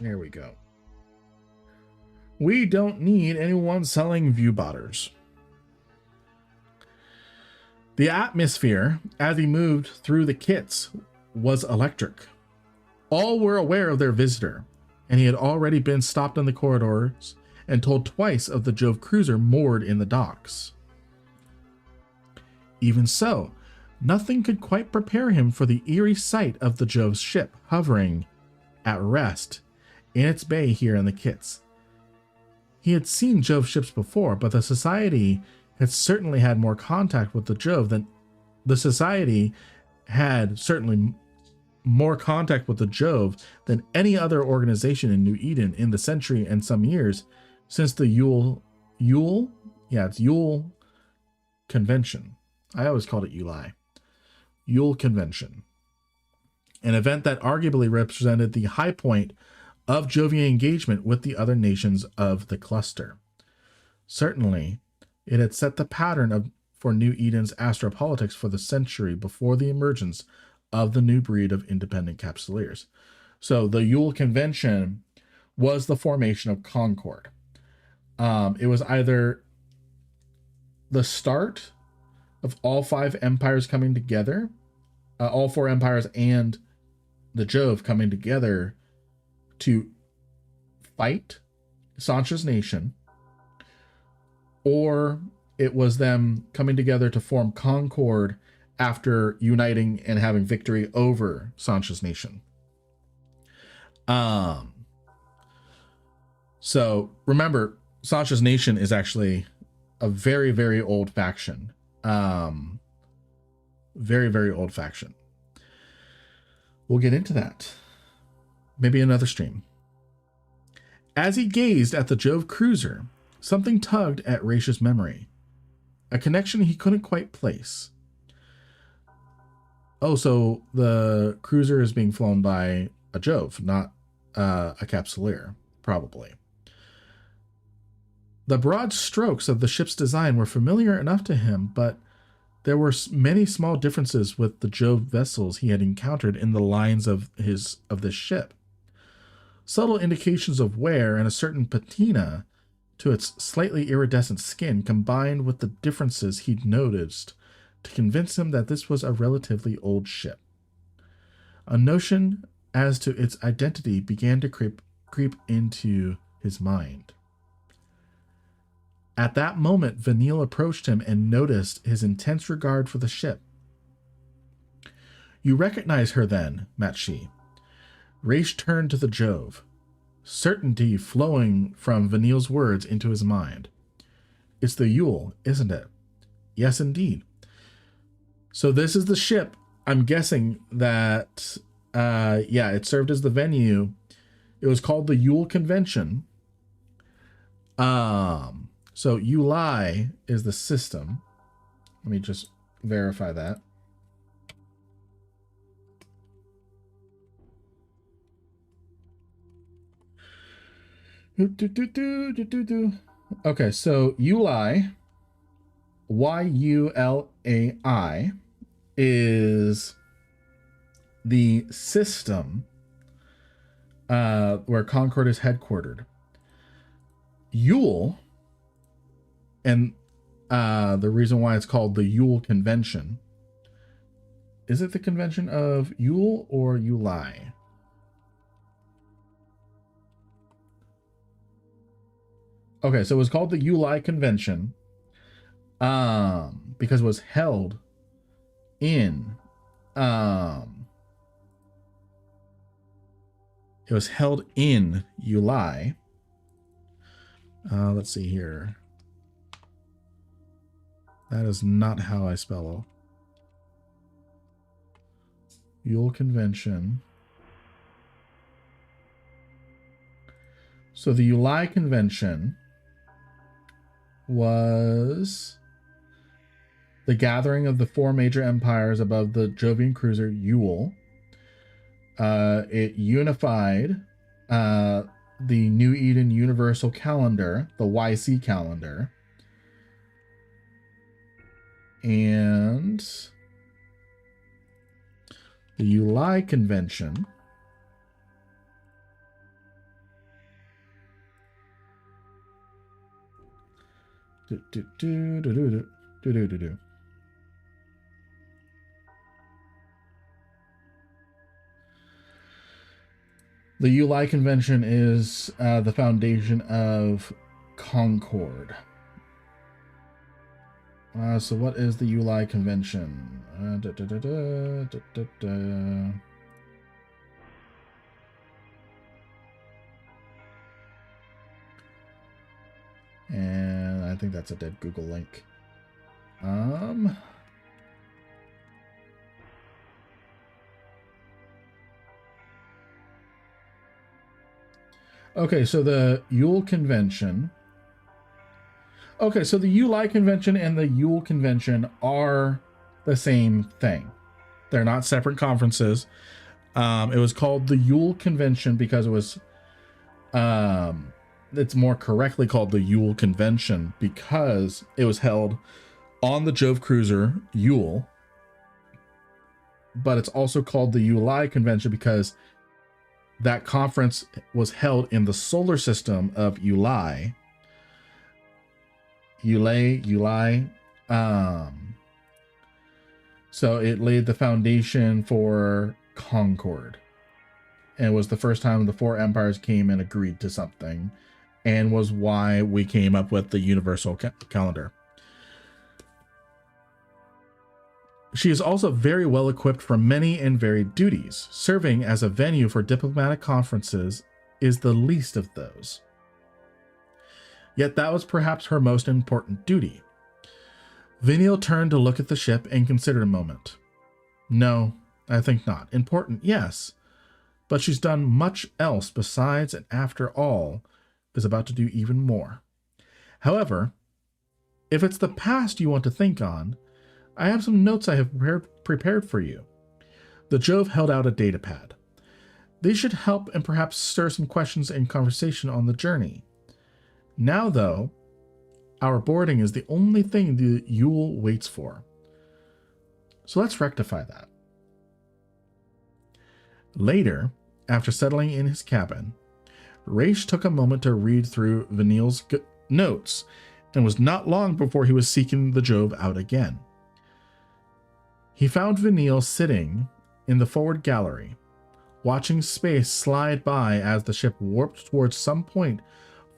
there we go. We don't need anyone selling viewbotters. The atmosphere, as he moved through the kits, was electric. All were aware of their visitor, and he had already been stopped in the corridors and told twice of the Jove cruiser moored in the docks. Even so, nothing could quite prepare him for the eerie sight of the Jove's ship hovering at rest in its bay here in the kits. He had seen Jove ships before, but the Society had certainly had more contact with the Jove than any other organization in New Eden in the century and some years since the Yule Convention. I always called it Yuli. Yule Convention. An event that arguably represented the high point of Jovian engagement with the other nations of the cluster. Certainly, it had set the pattern for New Eden's astropolitics for the century before the emergence of the new breed of independent capsuleers. So the Yule Convention was the formation of Concord. It was either the start of all five empires coming together, all four empires and the Jove coming together to fight Sancha's nation, or it was them coming together to form Concord after uniting and having victory over Sancha's nation. So remember, Sancha's nation is actually a very, very old faction. Very, very old faction. We'll get into that. Maybe another stream. As he gazed at the Jove cruiser, something tugged at Raish's memory. A connection he couldn't quite place. Oh, so the cruiser is being flown by a Jove, not a Capsuleer, probably. The broad strokes of the ship's design were familiar enough to him, but there were many small differences with the Jove vessels he had encountered in the lines of this ship. Subtle indications of wear and a certain patina to its slightly iridescent skin combined with the differences he'd noticed to convince him that this was a relatively old ship. A notion as to its identity began to creep into his mind. At that moment, Vanille approached him and noticed his intense regard for the ship. "You recognize her then, Matshi?" Raish turned to the Jove, certainty flowing from Vanille's words into his mind. "It's the Yule, isn't it?" "Yes, indeed." So this is the ship. I'm guessing that, it served as the venue. It was called the Yule Convention. So Yulai is the system. Let me just verify that. Okay, so Yulai, Yulai, is the system where Concord is headquartered. Yule, and the reason why it's called the Yule Convention. Is it the convention of Yule or Yulai? Okay, so it was called the Yulai Convention because it was held in Yulai. Let's see here. That is not how I spell Yule Convention. So the Yulai Convention was the gathering of the four major empires above the Jovian cruiser Yule. It unified the New Eden Universal Calendar, the YC calendar, and the Yulai Convention The Yulai Convention is the foundation of Concord. So what is the Yulai Convention? And I think that's a dead Google link. Okay, so the Yule Convention. Okay, so the Yulai Convention and the Yule Convention are the same thing. They're not separate conferences. It was called the Yule Convention because it was, it's more correctly called the Yule Convention because it was held on the Jove cruiser Yule. But it's also called the Yulai Convention because that conference was held in the solar system of Yulai. Yulai, So it laid the foundation for Concord. And it was the first time the four empires came and agreed to something, and was why we came up with the universal calendar. She is also very well equipped for many and varied duties. Serving as a venue for diplomatic conferences is the least of those. Yet that was perhaps her most important duty. Veniel turned to look at the ship and considered a moment. No, I think not. Important, yes. But she's done much else besides, and after all, is about to do even more. However, if it's the past you want to think on, I have some notes I have prepared for you. The Jove held out a datapad. They should help and perhaps stir some questions and conversation on the journey. Now, though, our boarding is the only thing the Yule waits for. So let's rectify that. Later, after settling in his cabin, Raish took a moment to read through Veniel's notes, and was not long before he was seeking the Jove out again. He found Veniel sitting in the forward gallery, watching space slide by as the ship warped towards some point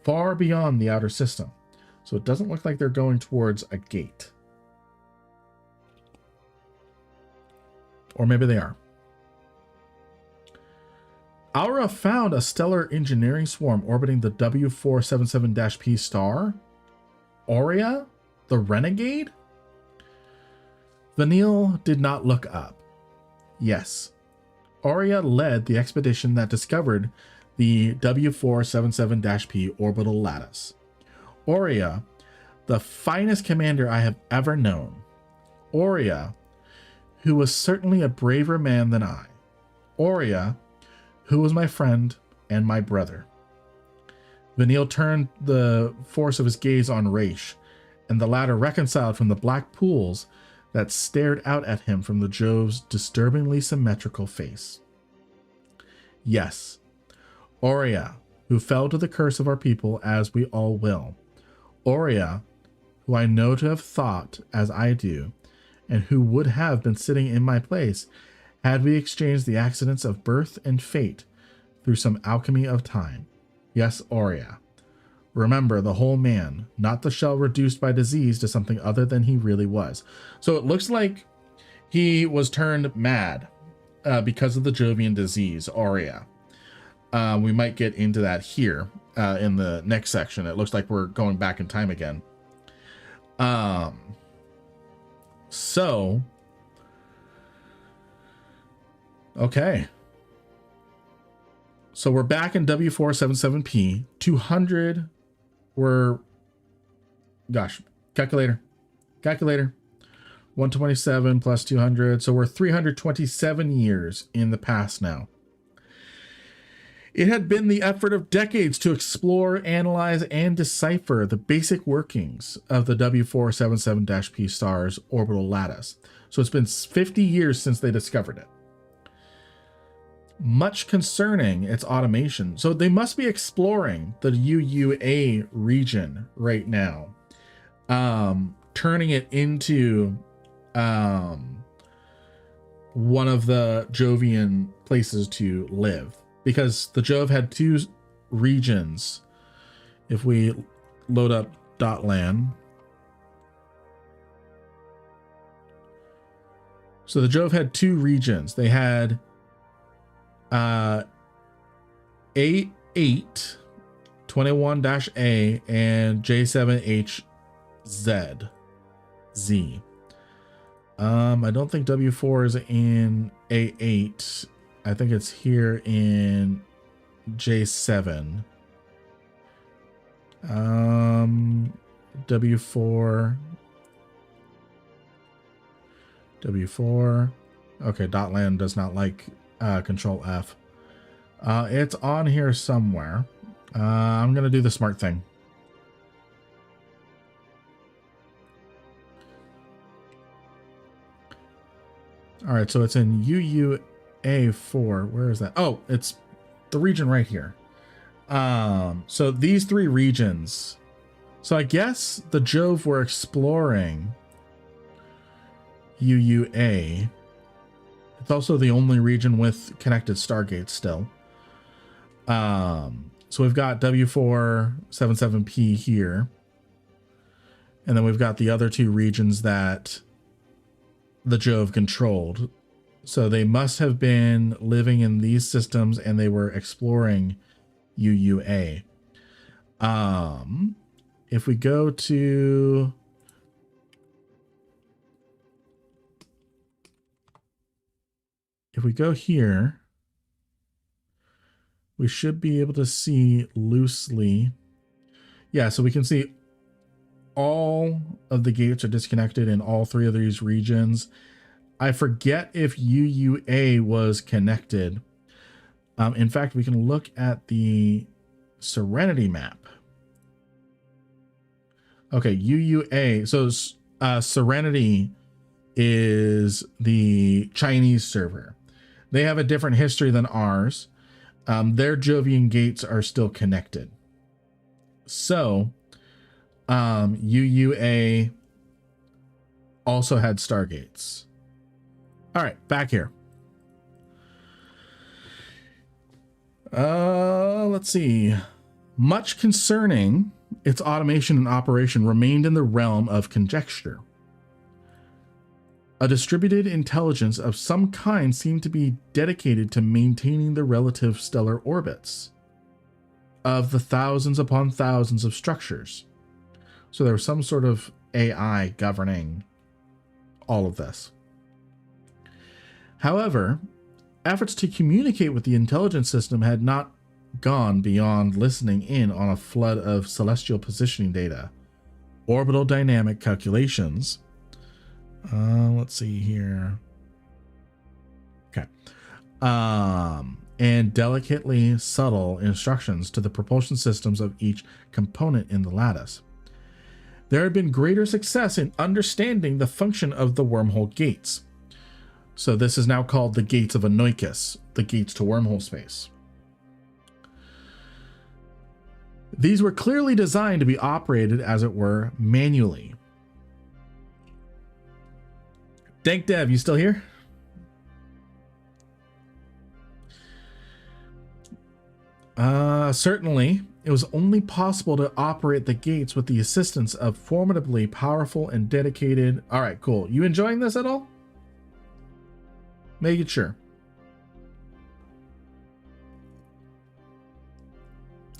far beyond the outer system. So it doesn't look like they're going towards a gate. Or maybe they are. Aura found a stellar engineering swarm orbiting the W477-P star. Aurea, the renegade? Veniel did not look up. Yes, Aurea led the expedition that discovered the W477-P orbital lattice. Aurea, the finest commander I have ever known. Aurea, who was certainly a braver man than I. Aurea, who was my friend and my brother. Veniel turned the force of his gaze on Raish, and the latter reconciled from the black pools that stared out at him from the Jove's disturbingly symmetrical face. Yes, Aurea, who fell to the curse of our people, as we all will. Aurea, who I know to have thought as I do, and who would have been sitting in my place had we exchanged the accidents of birth and fate through some alchemy of time. Yes, Aurea. Remember the whole man, not the shell reduced by disease to something other than he really was. So it looks like he was turned mad because of the Jovian disease, Aurea. We might get into that here in the next section. It looks like we're going back in time again. Okay. So we're back in W477P. 200 were, gosh, calculator. 127 plus 200. So we're 327 years in the past now. It had been the effort of decades to explore, analyze, and decipher the basic workings of the W477-P star's orbital lattice. So it's been 50 years since they discovered it. Much concerning its automation. So they must be exploring the UUA region right now, turning it into one of the Jovian places to live. Because the Jove had two regions. If we load up .land. So the Jove had two regions. They had A8 21-A and J7HZ Z. I don't think W4 is in A8. I think it's here in J7. W4. Okay, .land does not like Control F. It's on here somewhere. I'm gonna do the smart thing. All right, so it's in UUA4. Where is that? Oh, it's the region right here. So these three regions. So I guess the Jove were exploring UUA. It's also the only region with connected stargates still. So we've got W477P here. And then we've got the other two regions that the Jove controlled. So they must have been living in these systems and they were exploring UUA. If we go to... If we go here, we should be able to see loosely. Yeah, so we can see all of the gates are disconnected in all three of these regions. I forget if UUA was connected. In fact, we can look at the Serenity map. Okay, UUA. So Serenity is the Chinese server. They have a different history than ours. Their Jovian gates are still connected. So UUA also had stargates. All right, back here. Let's see. Much concerning its automation and operation remained in the realm of conjecture. A distributed intelligence of some kind seemed to be dedicated to maintaining the relative stellar orbits of the thousands upon thousands of structures. So there was some sort of AI governing all of this. However, efforts to communicate with the intelligence system had not gone beyond listening in on a flood of celestial positioning data, orbital dynamic calculations. Let's see here. Okay. And delicately subtle instructions to the propulsion systems of each component in the lattice. There had been greater success in understanding the function of the wormhole gates. So this is now called the gates of Anoikis, the gates to wormhole space. These were clearly designed to be operated, as it were, manually. Dank Dev, you still here? Certainly, it was only possible to operate the gates with the assistance of formidably powerful and dedicated... All right, cool. You enjoying this at all? Make it sure.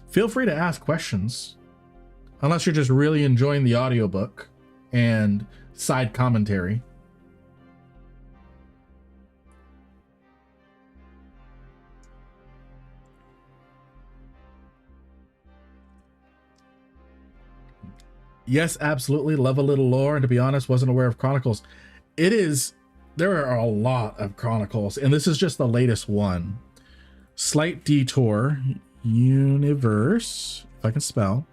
Feel free to ask questions, unless you're just really enjoying the audiobook and side commentary. Yes, absolutely. Love a little lore. And to be honest, wasn't aware of Chronicles. There are a lot of Chronicles, and this is just the latest one. Slight Detour Universe, if I can spell,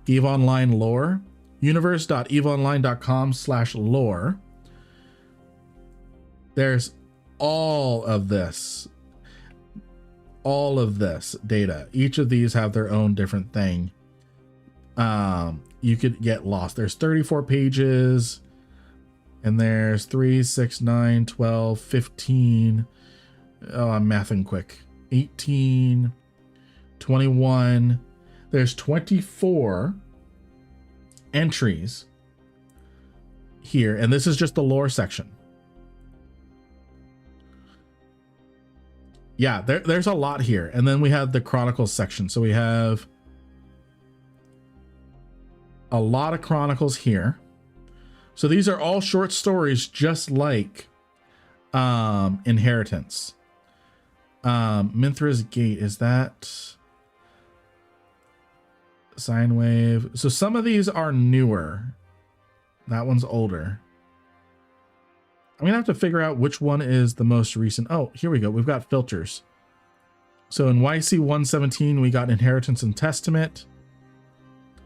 EVE Online Lore, universe.eveonline.com/lore. There's all of this data. Each of these have their own different thing. You could get lost. There's 34 pages, and there's 3, 6, 9, 12, 15. Oh, I'm mathing quick. 18, 21. There's 24 entries here, and this is just the lore section. Yeah, there's a lot here. And then we have the Chronicles section. So we have a lot of Chronicles here. So these are all short stories, just like Inheritance. Minthra's Gate, is that Sine Wave? So some of these are newer. That one's older. I'm gonna have to figure out which one is the most recent. Oh, here we go. We've got filters. So in YC 117, we got Inheritance and Testament.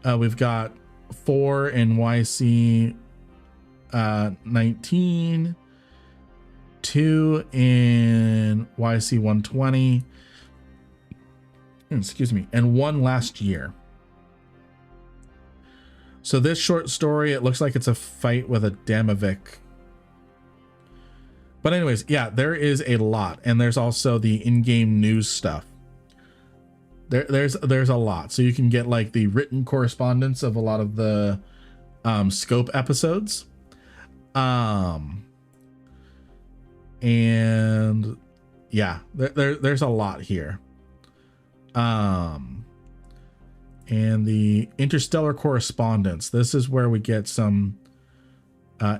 We've got 4 in YC 19, 2 in YC 120, excuse me, and 1 last year. So this short story, it looks like it's a fight with a Damavik But anyways, yeah, there is a lot, and there's also the in-game news stuff. There's a lot, so you can get like the written correspondence of a lot of the scope episodes, and yeah, there's a lot here. And the interstellar correspondence. This is where we get some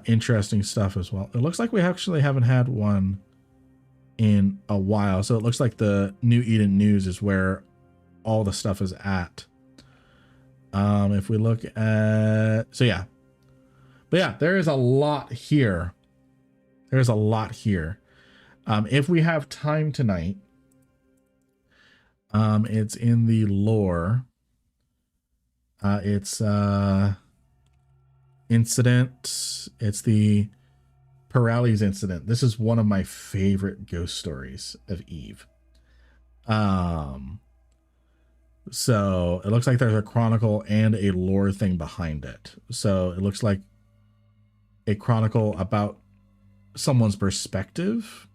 interesting stuff as well. It looks like we actually haven't had one in a while, so it looks like the New Eden News is where all the stuff is at. If we look at, so yeah, but yeah, there is a lot here. There's a lot here. If we have time tonight, it's in the lore. It's incident. It's the Paraly's incident. This is one of my favorite ghost stories of Eve. So it looks like there's a chronicle and a lore thing behind it. So it looks like a chronicle about someone's perspective,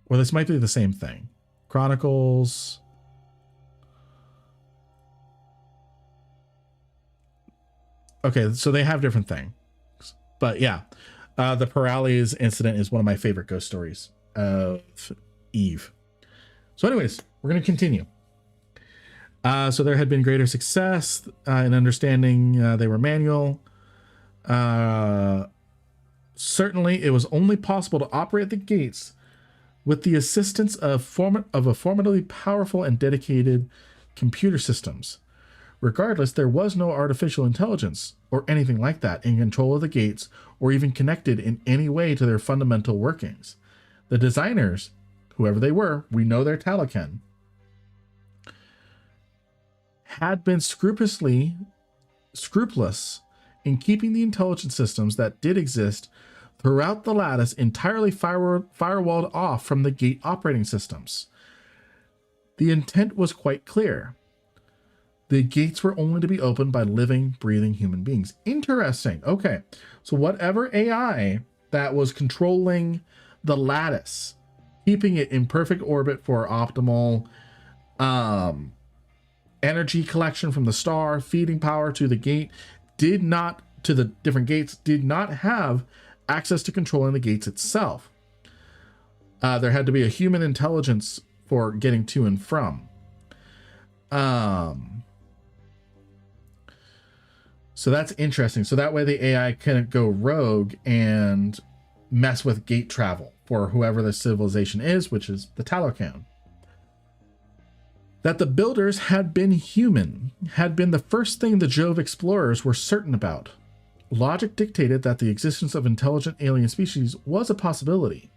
or this might be the same thing. Chronicles. Okay, so they have different things, but yeah, the Paraly's incident is one of my favorite ghost stories of Eve. So anyways, we're going to continue. So there had been greater success in understanding they were manual. Certainly, it was only possible to operate the gates with the assistance of a formidably powerful and dedicated computer systems. Regardless, there was no artificial intelligence or anything like that in control of the gates or even connected in any way to their fundamental workings. The designers, whoever they were, we know they're Talocan, had been scrupulously scrupulous in keeping the intelligence systems that did exist throughout the lattice entirely firewalled off from the gate operating systems. The intent was quite clear. The gates were only to be opened by living, breathing human beings. Interesting. Okay. So whatever AI that was controlling the lattice, keeping it in perfect orbit for optimal energy collection from the star, feeding power to the gate, to the different gates, did not have access to controlling the gates itself. There had to be a human intelligence for getting to and from. So that's interesting. So that way the AI couldn't go rogue and mess with gate travel for whoever the civilization is, which is the Talocan. That the builders had been human had been the first thing the Jove explorers were certain about. Logic dictated that the existence of intelligent alien species was a possibility.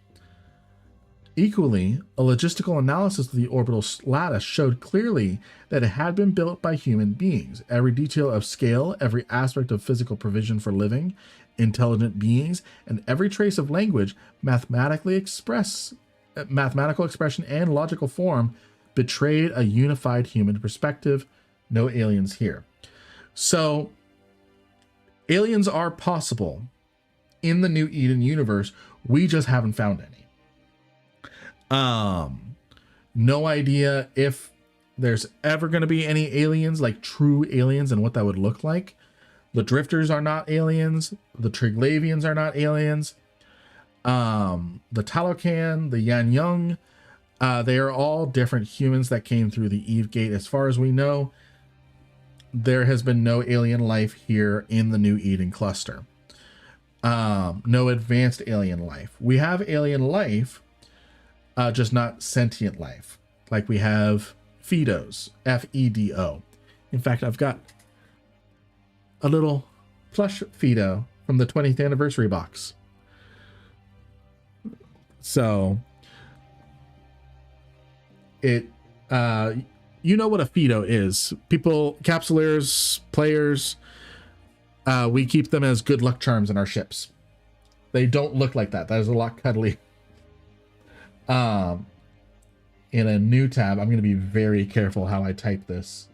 Equally, a logistical analysis of the orbital lattice showed clearly that it had been built by human beings. Every detail of scale, every aspect of physical provision for living, intelligent beings, and every trace of language, mathematical expression, and logical form betrayed a unified human perspective. No aliens here. So, aliens are possible in the New Eden universe. We just haven't found any. No idea if there's ever going to be any aliens, like true aliens, and what that would look like. The Drifters are not aliens. The Triglavians are not aliens. The Talocan, the Yan Young, they are all different humans that came through the Eve Gate. As far as we know, there has been no alien life here in the New Eden cluster. No advanced alien life. We have alien life, just not sentient life. Like we have Fedos, Fedo. In fact, I've got a little plush Fedo from the 20th anniversary box. So it, you know what a Fedo is. People, capsuleers, players, we keep them as good luck charms in our ships. They don't look like that. That is a lot cuddly. In a new tab, I'm going to be very careful how I type this.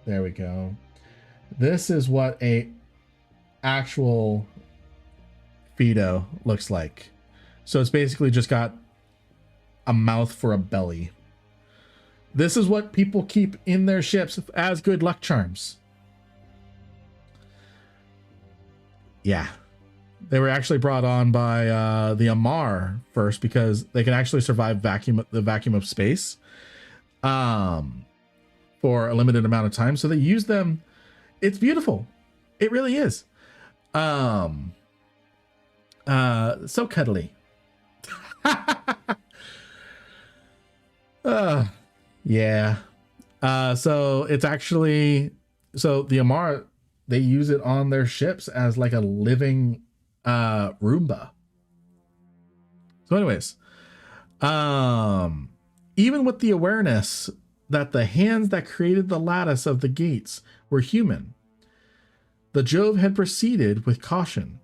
There we go. This is what a actual Fido looks like. So it's basically just got a mouth for a belly. This is what people keep in their ships as good luck charms. Yeah. They were actually brought on by the Amar first because they can actually survive the vacuum of space for a limited amount of time. So they use them. It's beautiful. It really is. So cuddly. Yeah. So it's actually, so the Amar, they use it on their ships as like a living Roomba. So anyways, even with the awareness that the hands that created the lattice of the gates were human, the Jove had proceeded with caution.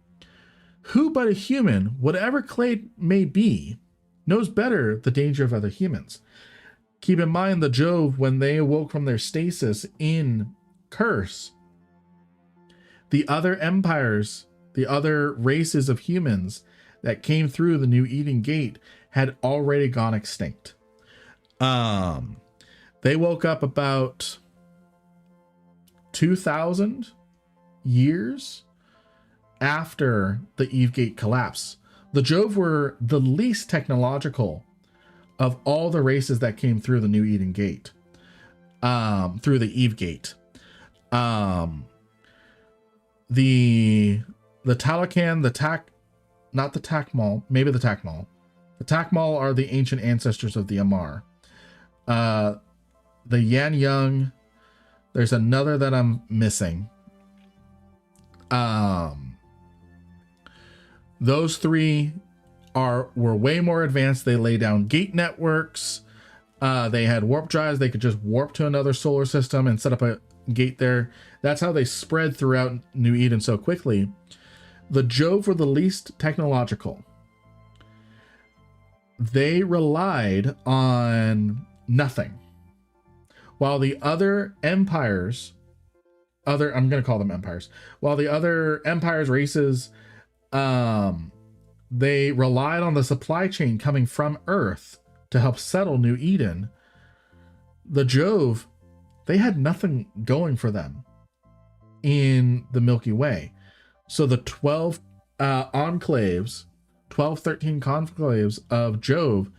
Who but a human, whatever clade may be, knows better the danger of other humans? Keep in mind the Jove, when they awoke from their stasis in Curse, the other empires, the other races of humans that came through the New Eden Gate had already gone extinct. They woke up about 2,000 years after the Eve Gate collapse. The Jove were the least technological of all the races that came through the New Eden Gate, through the Eve Gate. The Talocan, not the Takmal, maybe the Takmal. The Takmal are the ancient ancestors of the Amar. The Yan Young, there's another that I'm missing. Those three were way more advanced. They lay down gate networks. They had warp drives. They could just warp to another solar system and set up a gate there. That's how they spread throughout New Eden so quickly. The Jove were the least technological. They relied on nothing. While the other empires, I'm going to call them empires. While the other empires, races, they relied on the supply chain coming from Earth to help settle New Eden. The Jove, they had nothing going for them in the Milky Way. So the 12 enclaves, 13 conclaves of Jove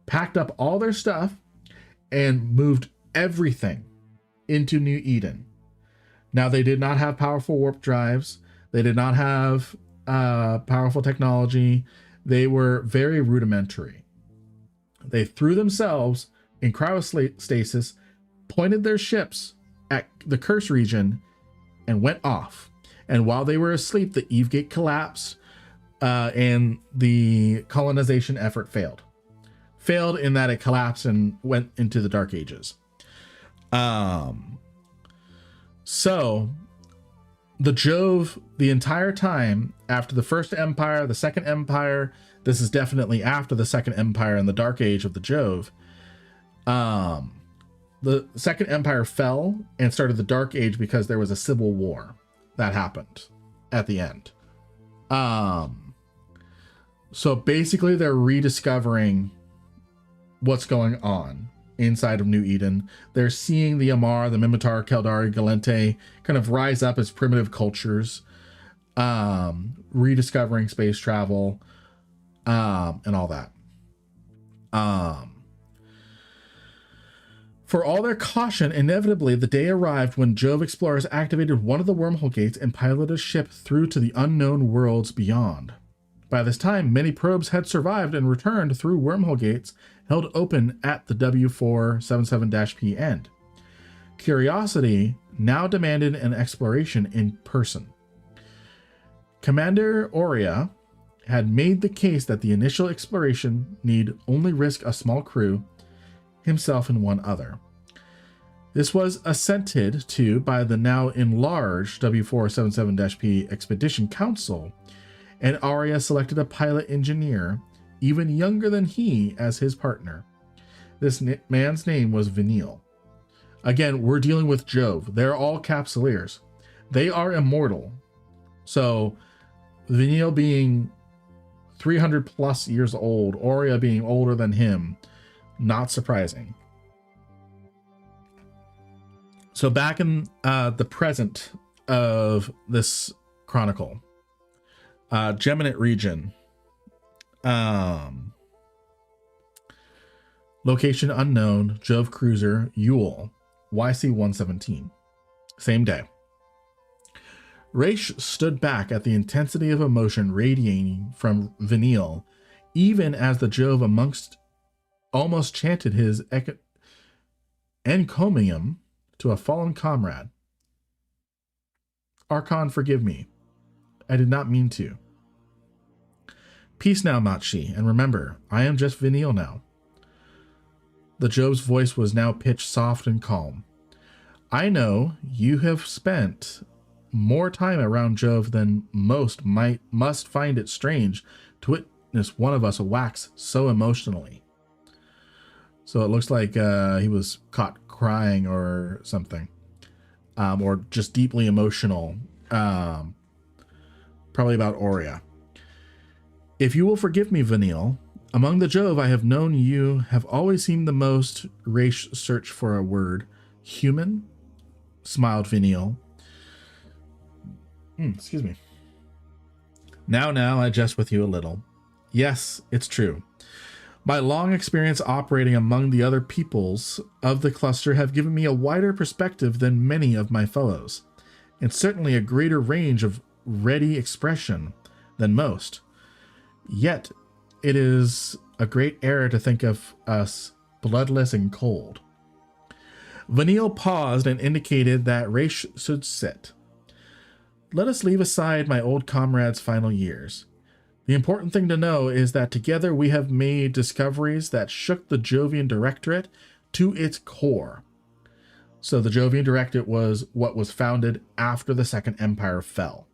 packed up all their stuff and moved everything into New Eden. Now, they did not have powerful warp drives. They did not have powerful technology. They were very rudimentary. They threw themselves in cryostasis, pointed their ships at the Curse region, and went off. And while they were asleep, the Eve Gate collapsed, and the colonization effort failed. Failed in that it collapsed and went into the Dark Ages. So the Jove, the entire time after the First Empire, the Second Empire, this is definitely after the Second Empire and the Dark Age of the Jove. The Second Empire fell and started the Dark Age because there was a civil war that happened at the end. So basically they're rediscovering what's going on inside of New Eden. They're seeing the Amar, the Mimitar, Keldari, Galente kind of rise up as primitive cultures, rediscovering space travel, and all that. For all their caution, inevitably the day arrived when Jove explorers activated one of the wormhole gates and piloted a ship through to the unknown worlds beyond. By this time, many probes had survived and returned through wormhole gates held open at the W477-P end. Curiosity now demanded an exploration in person. Commander Aurea had made the case that the initial exploration need only risk a small crew, himself and one other. This was assented to by the now enlarged W477-P Expedition Council, and Aurea selected a pilot engineer, even younger than he, as his partner. This man's name was Vanille. Again, we're dealing with Jove. They're all Capsuleers. They are immortal. So Vanille being 300 plus years old, Aurea being older than him, not surprising. So back in the present of this chronicle, Geminate region, location unknown, Jove cruiser Yule, YC-117, same day. Raish stood back at the intensity of emotion radiating from Vanille, even as the Jove amongst almost chanted his encomium to a fallen comrade. Archon, forgive me. I did not mean to. Peace now, Machi, and remember, I am just Vanille now. The Jove's voice was now pitched soft and calm. I know you have spent more time around Jove than most must find it strange to witness one of us wax so emotionally. So it looks like he was caught crying or something, or just deeply emotional, probably about Aurea. If you will forgive me, Vanille, among the Jove I have known, you have always seemed the most, Raish search for a word, human, smiled Vanille. Excuse me. Now, I jest with you a little. Yes, it's true. My long experience operating among the other peoples of the cluster have given me a wider perspective than many of my fellows, and certainly a greater range of ready expression than most. Yet, it is a great error to think of us bloodless and cold. Vanille paused and indicated that Raish should sit. Let us leave aside my old comrade's final years. The important thing to know is that together we have made discoveries that shook the Jovian Directorate to its core. So the Jovian Directorate was what was founded after the Second Empire fell.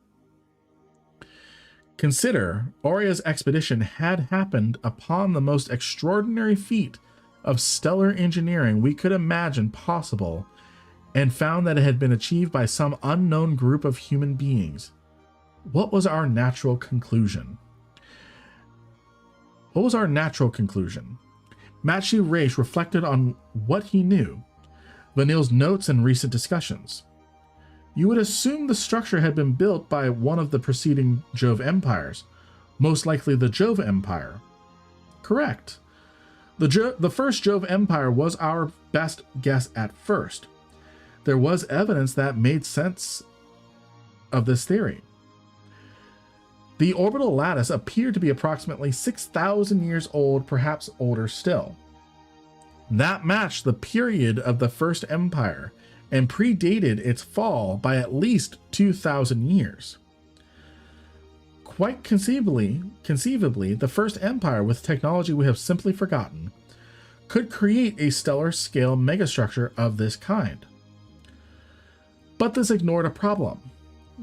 Consider, Aurea's expedition had happened upon the most extraordinary feat of stellar engineering we could imagine possible, and found that it had been achieved by some unknown group of human beings. What was our natural conclusion? Machi Raish reflected on what he knew, Vanille's notes and recent discussions. You would assume the structure had been built by one of the preceding Jove empires, most likely the Jove Empire. Correct. The first Jove Empire was our best guess at first. There was evidence that made sense of this theory. The orbital lattice appeared to be approximately 6,000 years old, perhaps older still. That matched the period of the First Empire and predated its fall by at least 2,000 years. Quite conceivably, the First Empire, with technology we have simply forgotten, could create a stellar scale megastructure of this kind. But this ignored a problem.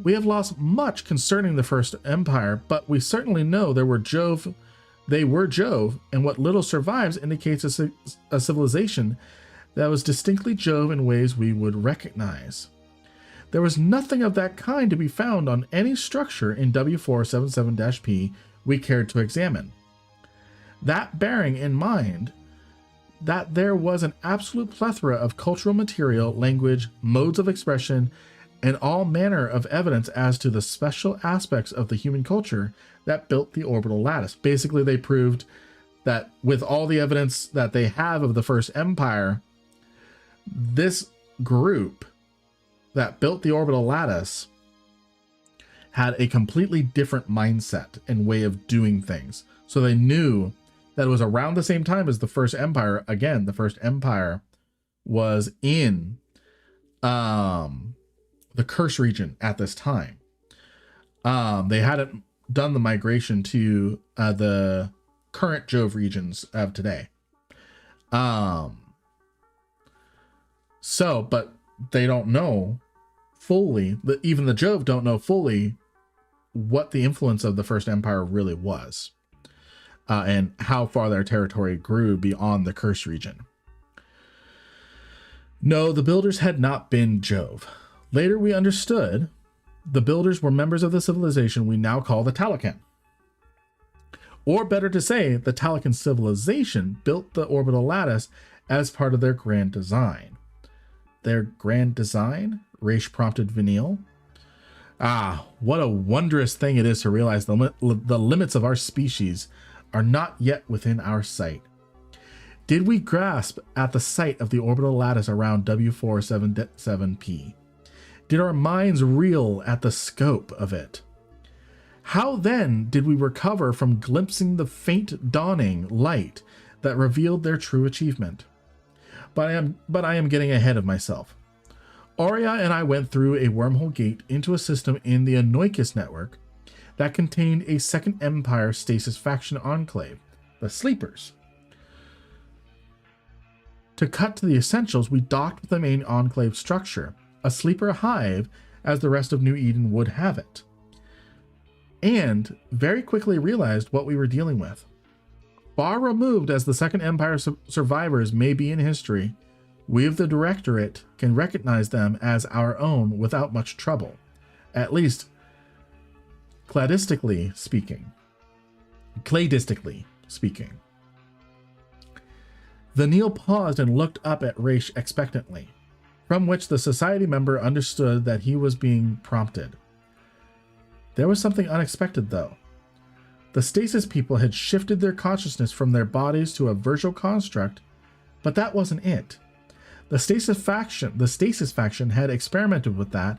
We have lost much concerning the First Empire, but we certainly know they were Jove, and what little survives indicates a civilization that was distinctly Jove in ways we would recognize. There was nothing of that kind to be found on any structure in W477-P we cared to examine. That bearing in mind that there was an absolute plethora of cultural material, language, modes of expression, and all manner of evidence as to the special aspects of the human culture that built the orbital lattice. Basically, they proved that with all the evidence that they have of the First Empire, this group that built the orbital lattice had a completely different mindset and way of doing things. So they knew that it was around the same time as the First Empire. Again, the First Empire was in the Curse region at this time. They hadn't done the migration to the current Jove regions of today. But they don't know fully, even the Jove don't know fully what the influence of the First Empire really was, and how far their territory grew beyond the Curse region. No, the builders had not been Jove. Later we understood The builders were members of the civilization we now call the Talocan. Or better to say, the Talocan civilization built the orbital lattice as part of their grand design. Their grand design? Raish prompted Vanille. Ah, what a wondrous thing it is to realize the limits of our species are not yet within our sight. Did we grasp at the sight of the orbital lattice around W477P? Did our minds reel at the scope of it? How then did we recover from glimpsing the faint dawning light that revealed their true achievement? But I am getting ahead of myself. Aurea and I went through a wormhole gate into a system in the Anoikis network that contained a Second Empire stasis faction enclave, the Sleepers. To cut to the essentials, we docked with the main enclave structure, a sleeper hive as the rest of New Eden would have it, and very quickly realized what we were dealing with. Far removed as the Second Empire survivors may be in history, we of the Directorate can recognize them as our own without much trouble, at least cladistically speaking. Vanille paused and looked up at Raish expectantly, from which the society member understood that he was being prompted. There was something unexpected, though. The stasis people had shifted their consciousness from their bodies to a virtual construct, but that wasn't it. The stasis faction had experimented with that,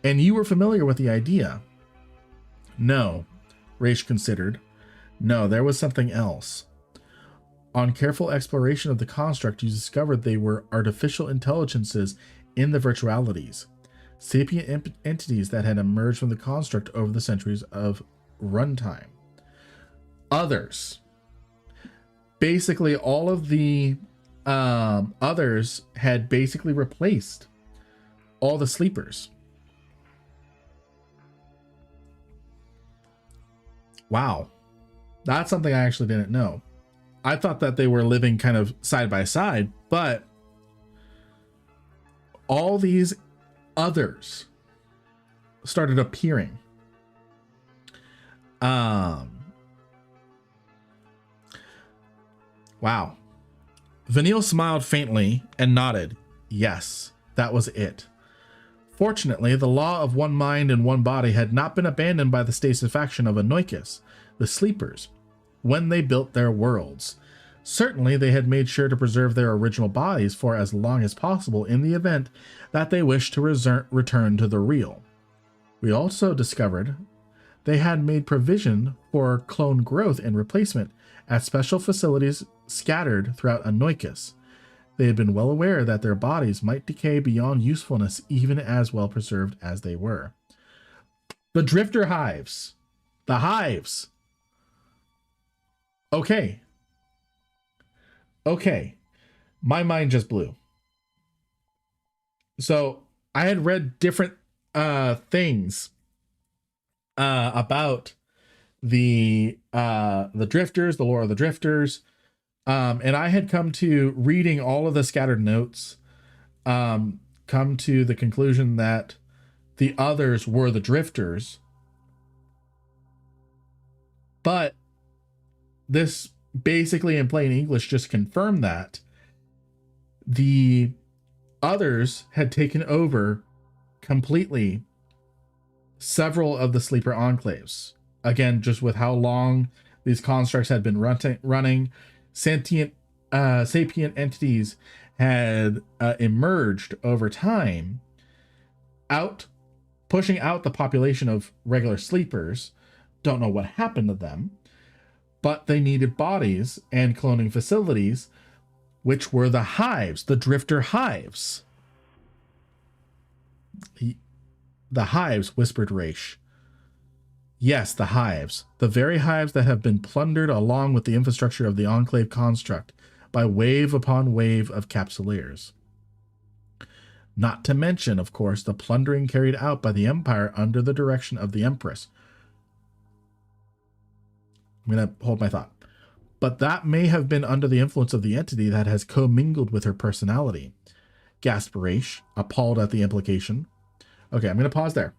and you were familiar with the idea. No, Raish considered. No, there was something else. On careful exploration of the construct, you discovered they were artificial intelligences in the virtualities, sapient entities that had emerged from the construct over the centuries of runtime. Others. Basically, all of the others had basically replaced all the sleepers. Wow. That's something I actually didn't know. I thought that they were living kind of side by side, but all these others started appearing. Wow. Vanille smiled faintly and nodded. Yes, that was it. Fortunately, the law of one mind and one body had not been abandoned by the stasis faction of Anoikis, the Sleepers, when they built their worlds. Certainly, they had made sure to preserve their original bodies for as long as possible in the event that they wished to return to the real. We also discovered they had made provision for clone growth and replacement at special facilities scattered throughout Anoikis. They had been well aware that their bodies might decay beyond usefulness even as well preserved as they were. The Drifter Hives. The Hives. Okay. My mind just blew. So I had read different things about the drifters, the lore of the drifters, and I had come to reading all of the scattered notes, come to the conclusion that the others were the drifters, but this basically in plain English just confirmed that the others had taken over completely several of the sleeper enclaves. Again, just with how long these constructs had been running, sapient entities had emerged over time, pushing out the population of regular sleepers. Don't know what happened to them, but they needed bodies and cloning facilities, which were the hives, the drifter hives. The hives, whispered Raish. Yes, the hives. The very hives that have been plundered along with the infrastructure of the Enclave construct by wave upon wave of capsuleers. Not to mention, of course, the plundering carried out by the Empire under the direction of the Empress. I'm going to hold my thought. But that may have been under the influence of the entity that has commingled with her personality. Gasped Raish, appalled at the implication. Okay, I'm going to pause there.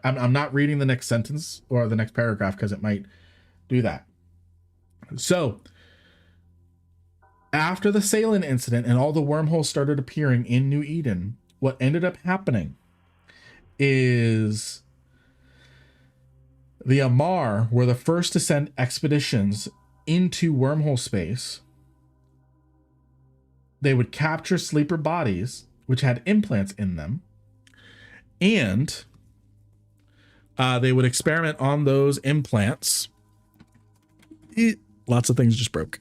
I'm not reading the next sentence or the next paragraph because it might do that. So, after the Salem incident and all the wormholes started appearing in New Eden, what ended up happening is the Amar were the first to send expeditions into wormhole space. They would capture sleeper bodies, which had implants in them, and they would experiment on those implants. Lots of things just broke.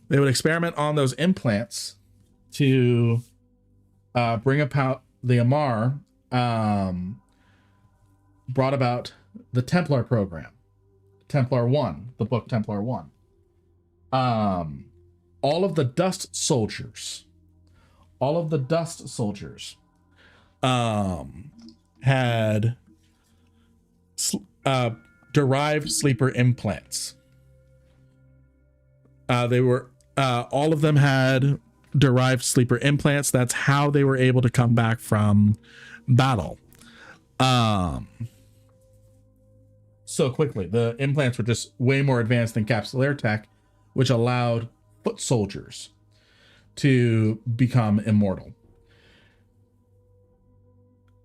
They would experiment on those implants to bring about the Amar, brought about the Templar program, Templar 1, the book Templar 1. All of the dust soldiers had derived sleeper implants. All of them had derived sleeper implants. That's how they were able to come back from battle. So quickly, the implants were just way more advanced than capsular tech, which allowed foot soldiers to become immortal.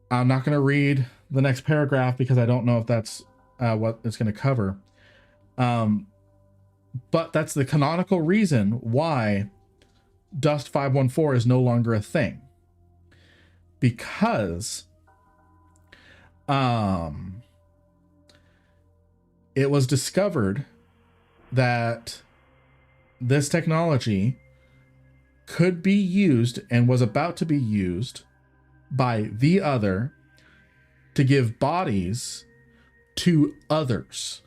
I'm not going to read the next paragraph because I don't know if that's what it's going to cover. But that's the canonical reason why Dust 514 is no longer a thing. Because it was discovered that this technology could be used and was about to be used by the other to give bodies to others.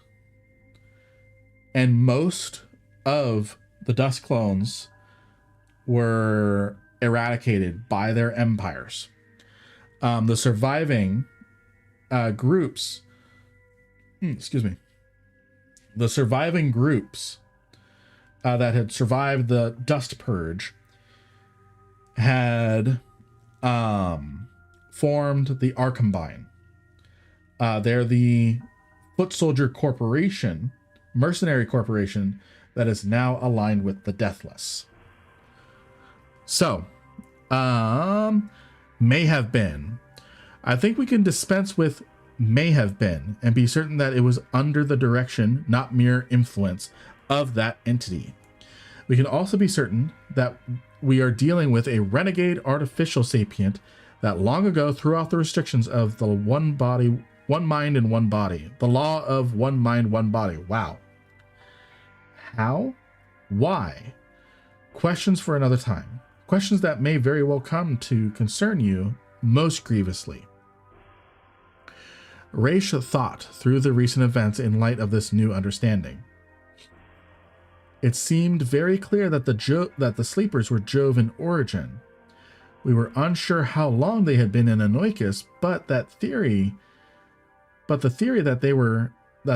And most of the dust clones were eradicated by their empires. The surviving groups, the surviving groups that had survived the dust purge had formed the Arcombine. They're the foot soldier corporation, mercenary corporation, that is now aligned with the Deathless. So, may have been. I think we can dispense with may have been and be certain that it was under the direction, not mere influence, of that entity. We can also be certain that we are dealing with a renegade artificial sapient that long ago threw off the restrictions of the one body, one mind and one body. The law of one mind, one body. Wow. How? Why? Questions for another time. Questions that may very well come to concern you most grievously. Raish thought through the recent events in light of this new understanding. It seemed very clear that the sleepers were Jove in origin. We were unsure how long they had been in Anoikis, but the theory that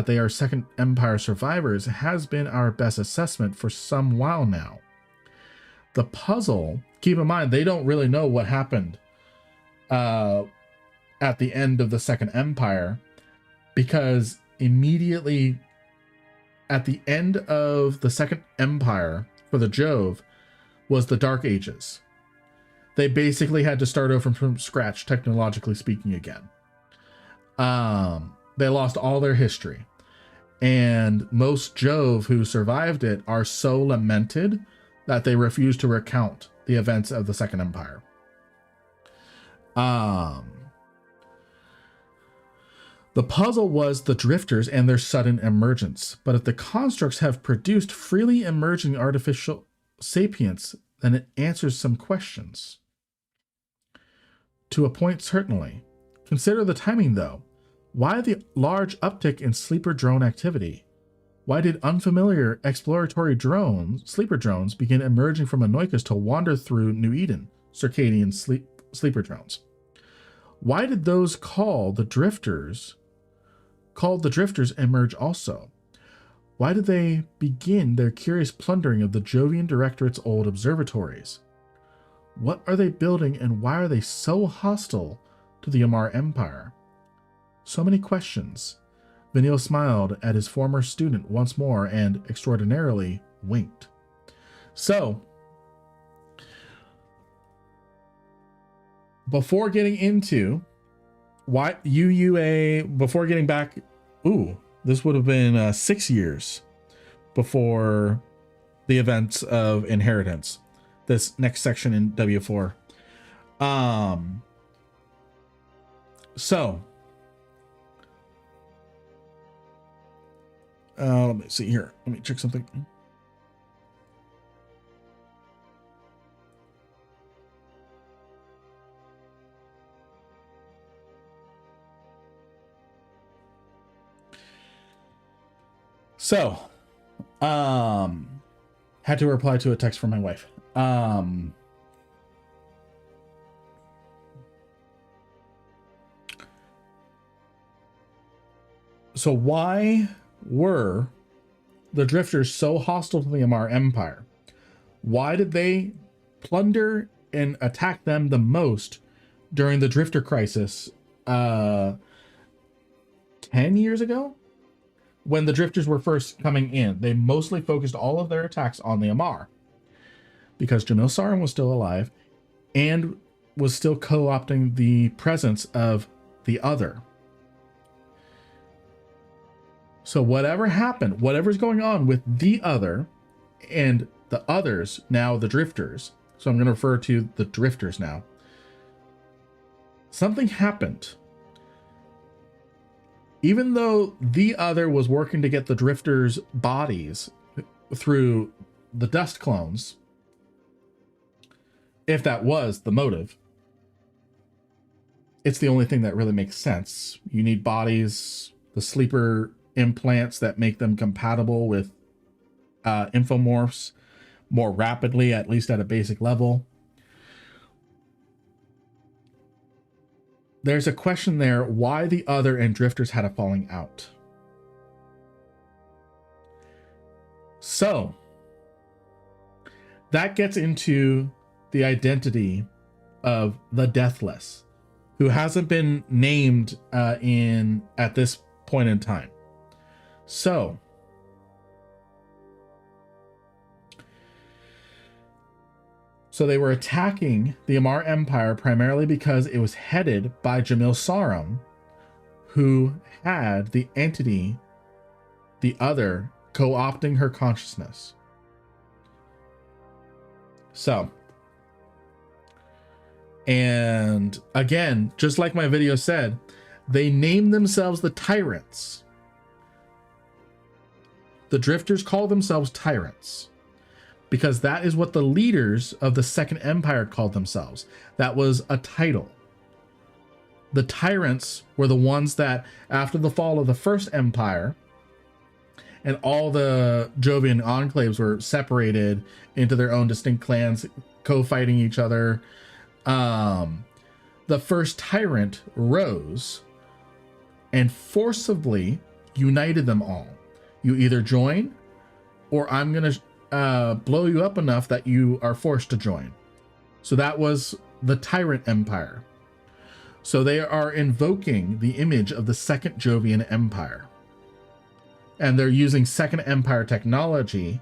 they are Second Empire survivors has been our best assessment for some while now. The puzzle, keep in mind, they don't really know what happened at the end of the Second Empire, because immediately at the end of the Second Empire for the Jove was the Dark Ages. They basically had to start over from scratch, technologically speaking, again. They lost all their history. And most Jove who survived it are so lamented that they refuse to recount the events of the Second Empire. The puzzle was the drifters and their sudden emergence. But if the constructs have produced freely emerging artificial sapients, then it answers some questions. To a point, certainly. Consider the timing, though. Why the large uptick in sleeper drone activity? Why did unfamiliar exploratory sleeper drones, begin emerging from Anoikis to wander through New Eden, circadian sleeper drones? Why did those called the drifters emerge also? Why did they begin their curious plundering of the Jovian Directorate's old observatories? What are they building, and why are they so hostile to the Amar Empire? So many questions. Vanille smiled at his former student once more and extraordinarily winked. So, before getting into why UUA, before getting back, this would have been 6 years before the events of Inheritance. This next section in W4. Let me see here. Let me check something. So, had to reply to a text from my wife. So why were the Drifters so hostile to the Amar Empire? Why did they plunder and attack them the most during the Drifter crisis 10 years ago? When the Drifters were first coming in, they mostly focused all of their attacks on the Amar because Jamil Sarum was still alive and was still co-opting the presence of the Other. So whatever happened, whatever's going on with the Other and the Others, now the Drifters, so I'm going to refer to the Drifters now, something happened. Even though the Other was working to get the Drifters' bodies through the dust clones, if that was the motive, it's the only thing that really makes sense. You need bodies, the sleeper implants that make them compatible with infomorphs more rapidly, at least at a basic level. There's a question there why the Other and Drifters had a falling out. So that gets into the identity of the Deathless, who hasn't been named at this point in time. So they were attacking the Amar Empire primarily because it was headed by Jamil Sarum, who had the entity, the Other, co-opting her consciousness. So, and again, just like my video said, they named themselves the Tyrants. The Drifters call themselves Tyrants because that is what the leaders of the Second Empire called themselves. That was a title. The Tyrants were the ones that, after the fall of the First Empire, and all the Jovian enclaves were separated into their own distinct clans, co-fighting each other, the first Tyrant rose and forcibly united them all. You either join, or I'm going to blow you up enough that you are forced to join. So that was the Tyrant Empire. So they are invoking the image of the Second Jovian Empire. And they're using Second Empire technology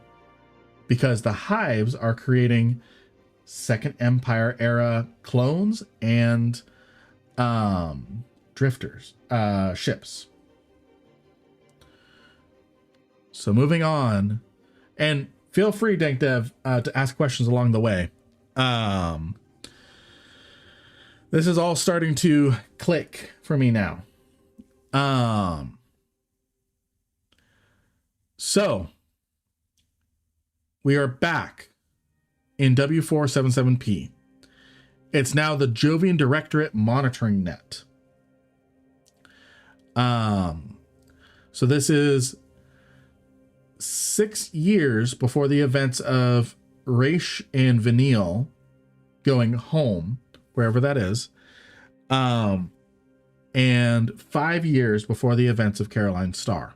because the Hives are creating Second Empire era clones and drifters, ships. So moving on, and feel free, DankDev, to ask questions along the way. This is all starting to click for me now. So we are back in W477P. It's now the Jovian Directorate Monitoring Net. So this is 6 years before the events of Raish and Vanille going home, wherever that is, and 5 years before the events of Caroline Starr.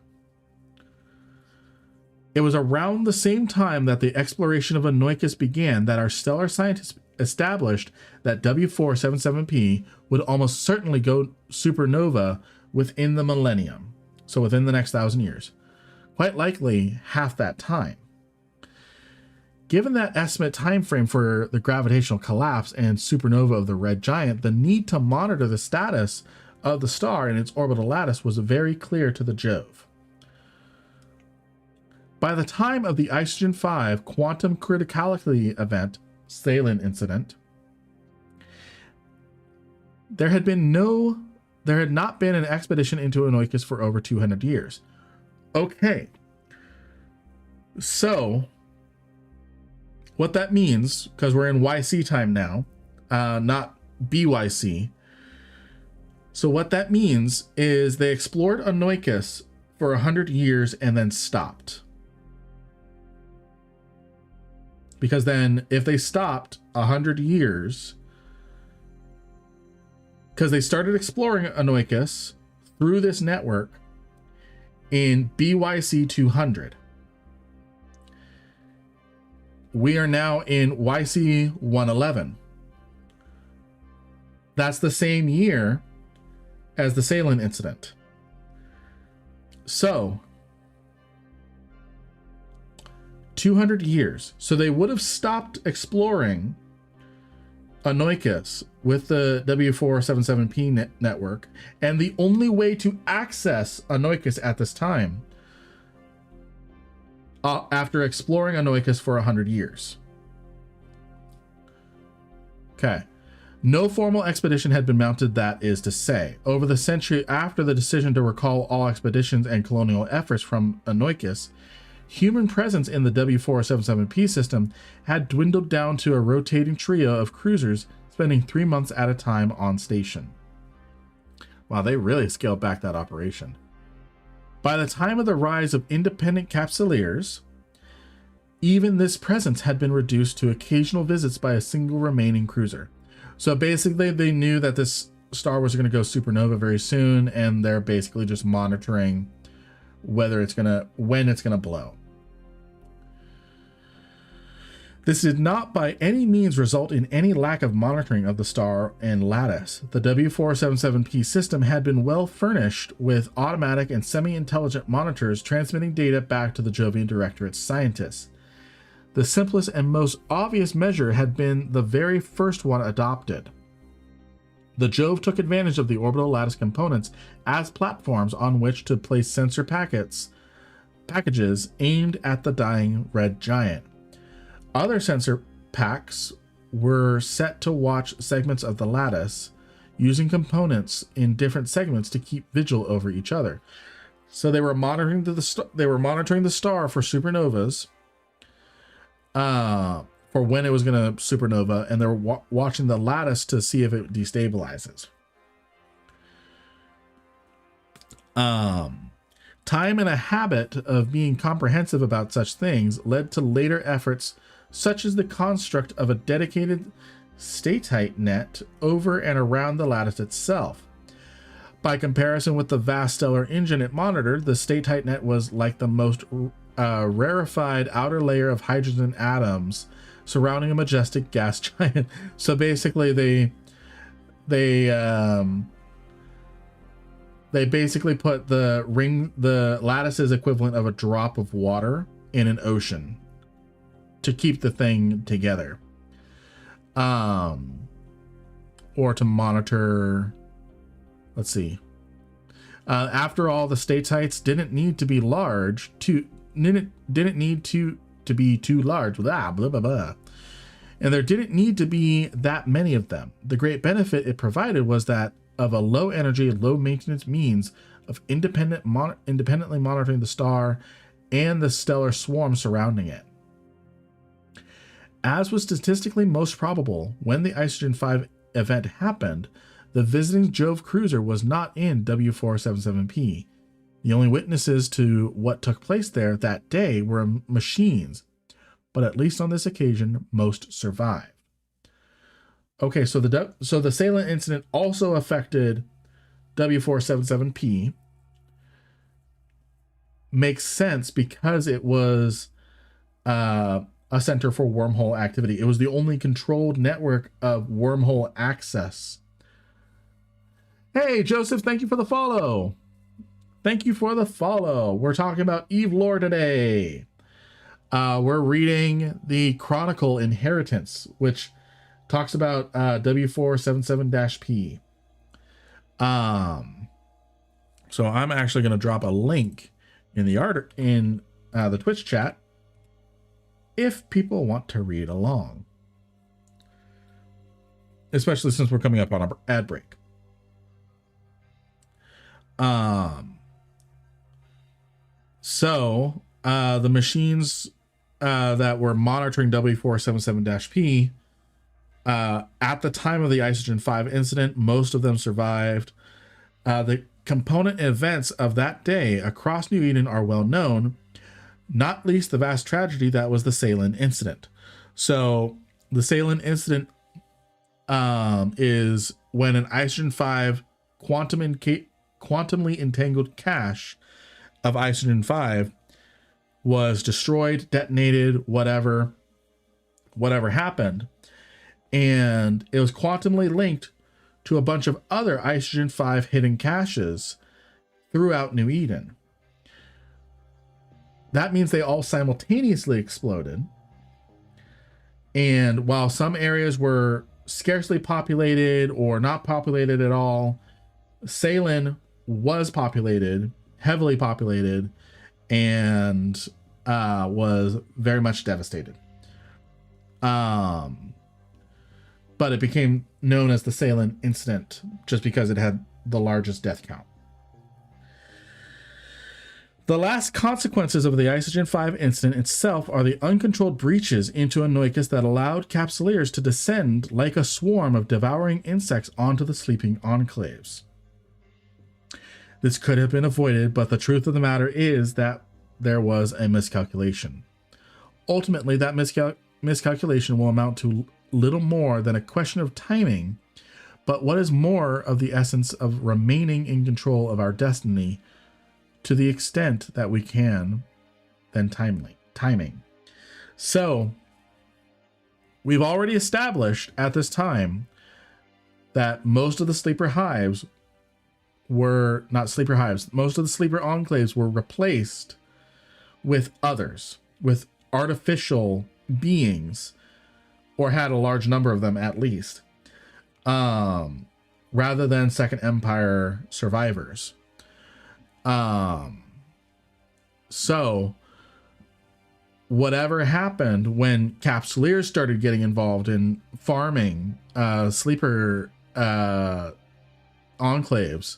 It was around the same time that the exploration of Anoikis began that our stellar scientists established that W477P would almost certainly go supernova within the millennium, so within the next 1,000 years, quite likely half that time. Given that estimate time frame for the gravitational collapse and supernova of the red giant, the need to monitor the status of the star and its orbital lattice was very clear to the Jove. By the time of the Isogen 5 quantum criticality event, Salin incident, there had not been an expedition into Anoikis for over 200 years. Okay. So, what that means, because we're in YC time now, not BYC. So what that means is they explored Anoikis for 100 years and then stopped. Because then if they stopped 100 years, because they started exploring Anoikis through this network in BYC 200. We are now in YC 111. That's the same year as the Salin incident. So, 200 years. So they would have stopped exploring Anoikis with the W477P network, and the only way to access Anoikis at this time, after exploring Anoikis for 100 years. Okay. No formal expedition had been mounted, that is to say. Over the century after the decision to recall all expeditions and colonial efforts from Anoikis, human presence in the W477P system had dwindled down to a rotating trio of cruisers spending 3 months at a time on station. Wow, they really scaled back that operation. By the time of the rise of independent capsuleers, even this presence had been reduced to occasional visits by a single remaining cruiser. So basically they knew that this star was going to go supernova very soon, and they're basically just monitoring when it's going to blow. This did not by any means result in any lack of monitoring of the star and lattice. The W477P system had been well furnished with automatic and semi-intelligent monitors transmitting data back to the Jovian Directorate's scientists. The simplest and most obvious measure had been the very first one adopted. The Jove took advantage of the orbital lattice components as platforms on which to place sensor packages aimed at the dying red giant. Other sensor packs were set to watch segments of the lattice, using components in different segments to keep vigil over each other. So they were monitoring the star for supernovas, for when it was going to supernova, and they're watching the lattice to see if it destabilizes. Time and a habit of being comprehensive about such things led to later efforts such as the construct of a dedicated statite net over and around the lattice itself. By comparison with the vast stellar engine it monitored, the statite net was like the most rarefied outer layer of hydrogen atoms surrounding a majestic gas giant. So basically they basically put the lattice's equivalent of a drop of water in an ocean to keep the thing together, or to monitor. Let's see. After all, the statites didn't need to be large didn't need to be too large. Blah, blah, blah, blah. And there didn't need to be that many of them. The great benefit it provided was that of a low energy, low maintenance means of independently monitoring the star and the stellar swarm surrounding it. As was statistically most probable, when the Isogen 5 event happened, the visiting Jove cruiser was not in W477P. The only witnesses to what took place there that day were machines, but at least on this occasion, most survived. Okay, so the Salin incident also affected W477P. Makes sense because it was a center for wormhole activity. It was the only controlled network of wormhole access. Hey, Joseph, thank you for the follow. Thank you for the follow. We're talking about Eve lore today. We're reading the Chronicle Inheritance, which talks about W477-P. So I'm actually going to drop a link in the Twitch chat if people want to read along, especially since we're coming up on our ad break. So the machines that were monitoring W477-P at the time of the Isogen 5 incident, most of them survived. The component events of that day across New Eden are well known, not least the vast tragedy that was the Salin incident. So the Salin incident is when an Isogen 5 quantumly entangled cache of Isogen 5 was destroyed, detonated, whatever happened, and it was quantumly linked to a bunch of other Isogen 5 hidden caches throughout New Eden. That means they all simultaneously exploded, and while some areas were scarcely populated or not populated at all, Salin was populated, heavily populated, and was very much devastated. But it became known as the Salin incident just because it had the largest death count. The last consequences of the Isogen 5 incident itself are the uncontrolled breaches into Anoikis that allowed Capsuleers to descend like a swarm of devouring insects onto the sleeping enclaves. This could have been avoided, but the truth of the matter is that there was a miscalculation. Ultimately, that miscalculation will amount to little more than a question of timing, but what is more of the essence of remaining in control of our destiny to the extent that we can than timing. So, we've already established at this time that most of the sleeper hives were not sleeper hives. Most of the sleeper enclaves were replaced with others, with artificial beings, or had a large number of them at least, rather than Second Empire survivors. So whatever happened when Capsuleers started getting involved in farming sleeper enclaves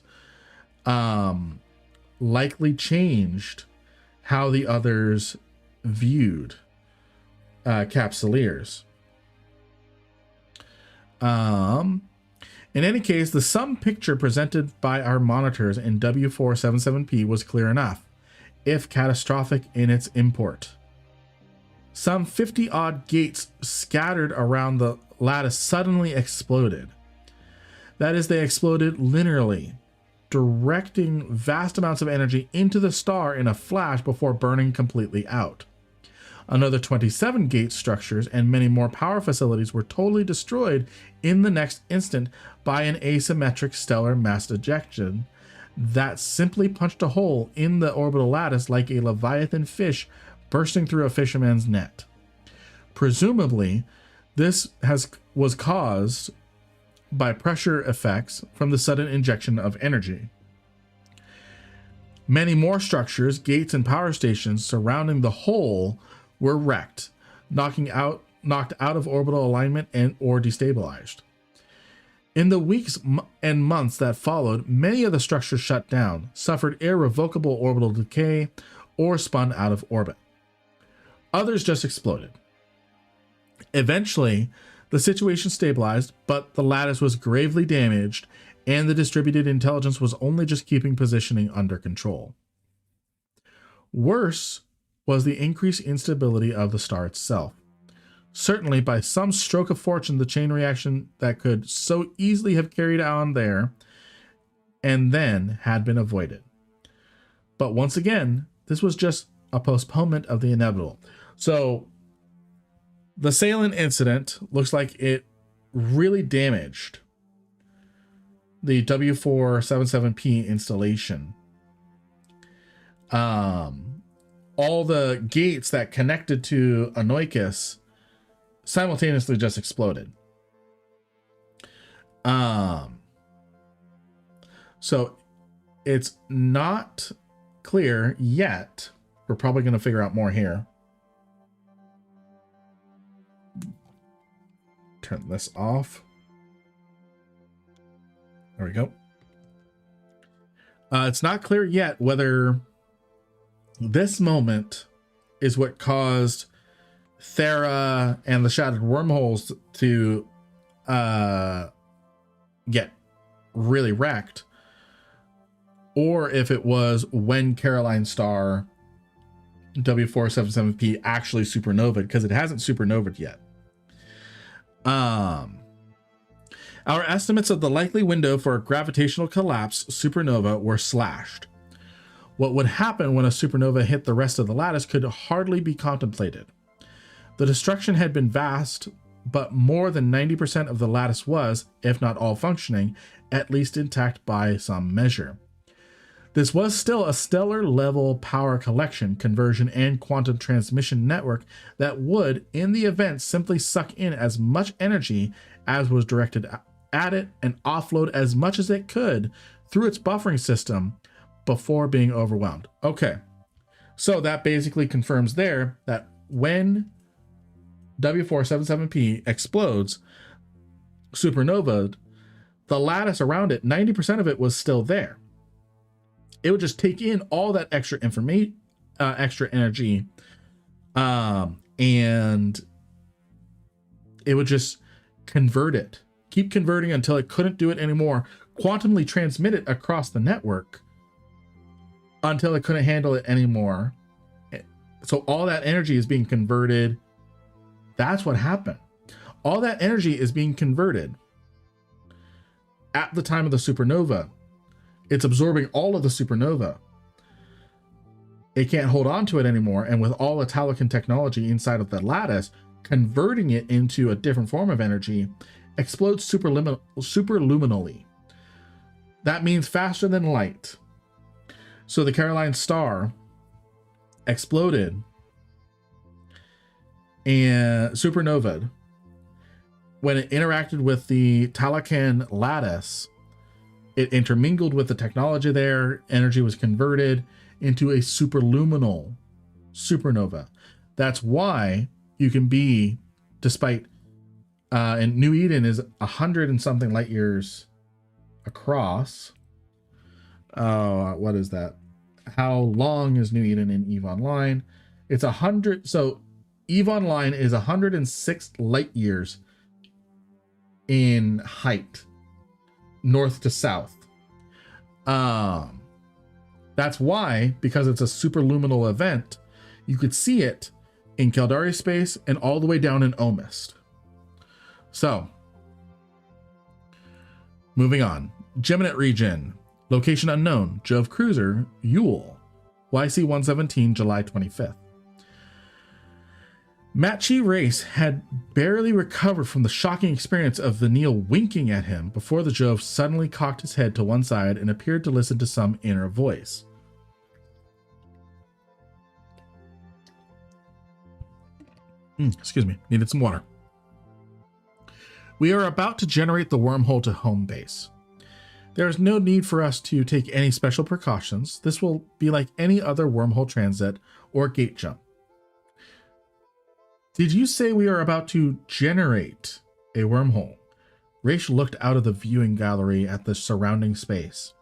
likely changed how the others viewed Capsuleers. In any case, the sum picture presented by our monitors in W477P was clear enough, if catastrophic in its import. Some 50-odd gates scattered around the lattice suddenly exploded. That is, they exploded linearly, directing vast amounts of energy into the star in a flash before burning completely out. Another 27 gate structures and many more power facilities were totally destroyed in the next instant by an asymmetric stellar mass ejection that simply punched a hole in the orbital lattice like a leviathan fish bursting through a fisherman's net. Presumably, this was caused by pressure effects from the sudden injection of energy. Many more structures, gates, and power stations surrounding the hole were wrecked, knocked out of orbital alignment or destabilized. In the weeks and months that followed, many of the structures shut down, suffered irrevocable orbital decay, or spun out of orbit. Others just exploded. Eventually, the situation stabilized, but the lattice was gravely damaged, and the distributed intelligence was only just keeping positioning under control. Worse was the increased instability of the star itself. Certainly, by some stroke of fortune, the chain reaction that could so easily have carried on there and then had been avoided. But once again, this was just a postponement of the inevitable. So, the Salin incident looks like it really damaged the W477P installation, all the gates that connected to Anoikis simultaneously just exploded. So it's not clear yet. We're probably going to figure out more here. Turn this off. There we go. It's not clear yet whether this moment is what caused Thera and the shattered wormholes to get really wrecked, or if it was when Caroline Star W477P actually supernovaed, because it hasn't supernovaed yet. Our estimates of the likely window for a gravitational collapse supernova were slashed. What would happen when a supernova hit the rest of the lattice could hardly be contemplated. The destruction had been vast, but more than 90% of the lattice was, if not all functioning, at least intact by some measure. This was still a stellar level power collection, conversion, and quantum transmission network that would, in the event, simply suck in as much energy as was directed at it and offload as much as it could through its buffering system before being overwhelmed. Okay, so that basically confirms there that when W477P explodes, supernova, the lattice around it, 90% of it was still there. It would just take in all that extra information, extra energy, and it would just convert it, keep converting until it couldn't do it anymore, quantumly transmit it across the network until it couldn't handle it anymore. So all that energy is being converted. That's what happened. All that energy is being converted at the time of the supernova. It's absorbing all of the supernova. It can't hold on to it anymore. And with all the Talocan technology inside of the lattice, converting it into a different form of energy, explodes superluminally. That means faster than light. So the Caroline Star exploded and supernovaed. When it interacted with the Talocan lattice, it intermingled with the technology there. Energy was converted into a superluminal supernova. That's why you can be, despite, and New Eden is 100 and something light years across. What is that? How long is New Eden in EVE Online? It's 100. So EVE Online is 106 light years in height, north to south. That's why, because it's a superluminal event, you could see it in Caldari space and all the way down in Omist. So, moving on. Geminate region. Location unknown. Jove cruiser, Yule. YC-117, July 25th. Matchi Race had barely recovered from the shocking experience of Vanille winking at him before the Jove suddenly cocked his head to one side and appeared to listen to some inner voice. Excuse me, needed some water. We are about to generate the wormhole to home base. There is no need for us to take any special precautions. This will be like any other wormhole transit or gate jump. Did you say we are about to generate a wormhole? Raish looked out of the viewing gallery at the surrounding space.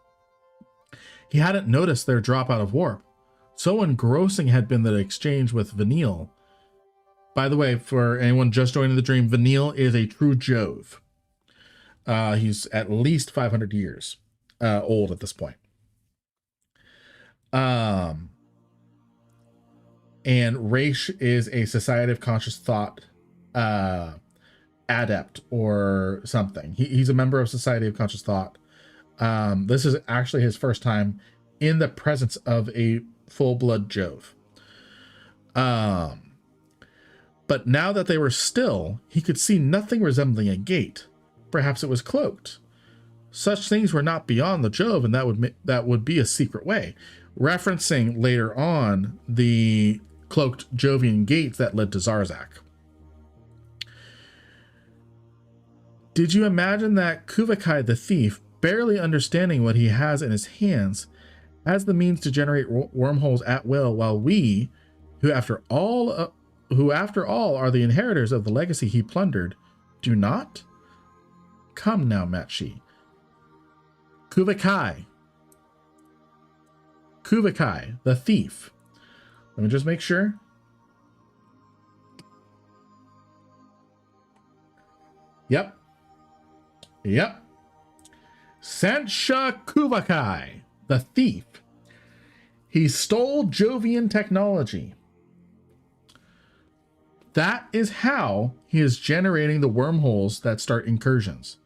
He hadn't noticed their drop out of warp. So engrossing had been the exchange with Vanille. By the way, for anyone just joining the dream, Vanille is a true Jove. He's at least 500 years old at this point. And Raish is a Society of Conscious Thought adept or something. He's a member of Society of Conscious Thought. This is actually his first time in the presence of a full-blood Jove. But now that they were still, he could see nothing resembling a gate. Perhaps it was cloaked. Such things were not beyond the Jove, and that would be a secret way, referencing later on the cloaked Jovian gates that led to Zarzak. Did you imagine that Kuvakai the thief, barely understanding what he has in his hands, has the means to generate wormholes at will, while we, who after all are the inheritors of the legacy he plundered, do not? Come now, Matshi. Kuvakai the thief. Let me just make sure. Yep. Sancha Kuvakai the thief. He stole Jovian technology. That is how he is generating the wormholes that start incursions.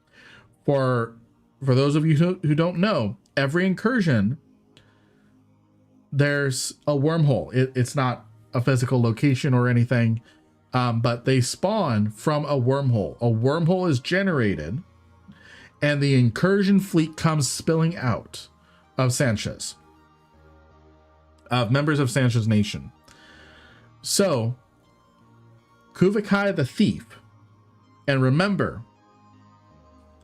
For those of you who don't know, every incursion, there's a wormhole. It's not a physical location or anything, but they spawn from a wormhole. A wormhole is generated, and the incursion fleet comes spilling out of Sancha's, of members of Sancha's nation. So, Kuvakai the thief, and remember,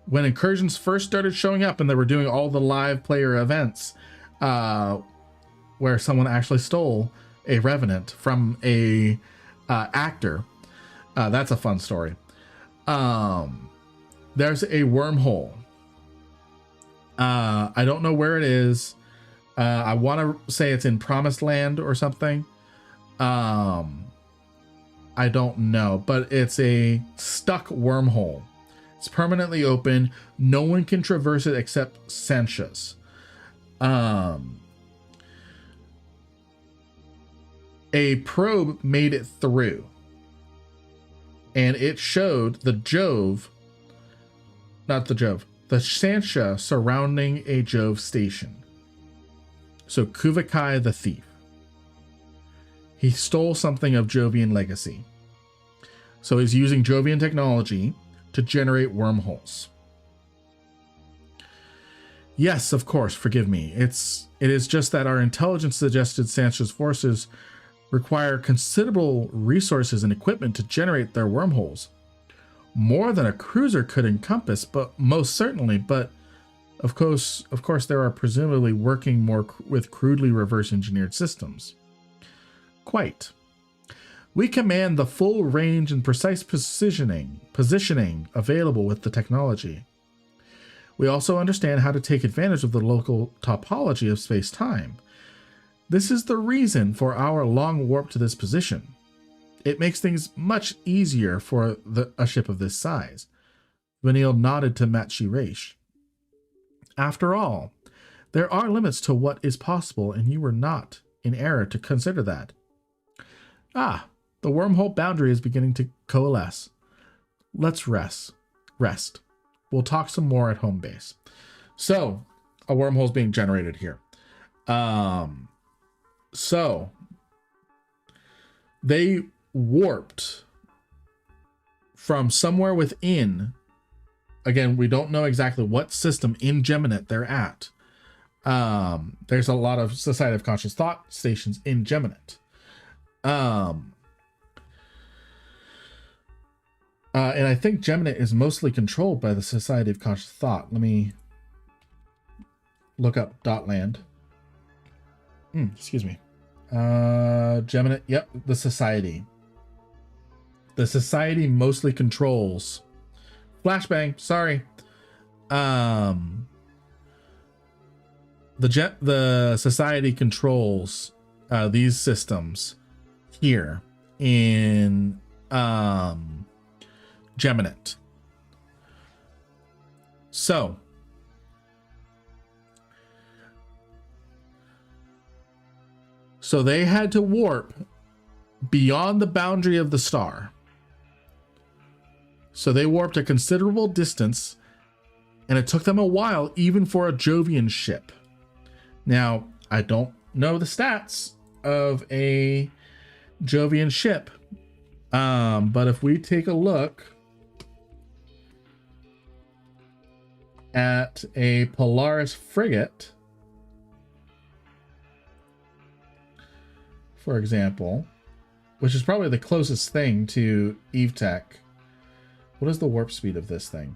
when incursions first started showing up and they were doing all the live player events, where someone actually stole a revenant from a actor, that's a fun story. There's a wormhole. I don't know where it is. I want to say it's in Promised Land or something. I don't know, but it's a stuck wormhole. It's permanently open. No one can traverse it except Sancha's. A probe made it through, and it showed the Sancha surrounding a Jove station. So Kuvakai the thief. He stole something of Jovian legacy. So he's using Jovian technology to generate wormholes. Yes, of course, forgive me. It is just that our intelligence suggested Sancha's forces require considerable resources and equipment to generate their wormholes. More than a cruiser could encompass, but most certainly, but of course there are presumably working more with crudely reverse engineered systems. Quite. We command the full range and precise positioning available with the technology. We also understand how to take advantage of the local topology of space-time. This is the reason for our long warp to this position. It makes things much easier for a ship of this size. Vanille nodded to Matshi Raish. After all, there are limits to what is possible, and you were not in error to consider that. Ah, the wormhole boundary is beginning to coalesce. Let's rest. We'll talk some more at home base. So, a wormhole is being generated here. So, they warped from somewhere within. Again, we don't know exactly what system in Geminet they're at. There's a lot of Society of Conscious Thought stations in Geminet. And I think Geminet is mostly controlled by the Society of Conscious Thought. Let me look up Dotland. Excuse me. Geminet, yep, the Society. The Society mostly controls. Flashbang, sorry. The Society controls these systems here in Geminet. So they had to warp beyond the boundary of the star. So they warped a considerable distance, and it took them a while even for a Jovian ship. Now, I don't know the stats of a Jovian ship, but if we take a look at a Polaris frigate, for example, which is probably the closest thing to Eve Tech. What is the warp speed of this thing?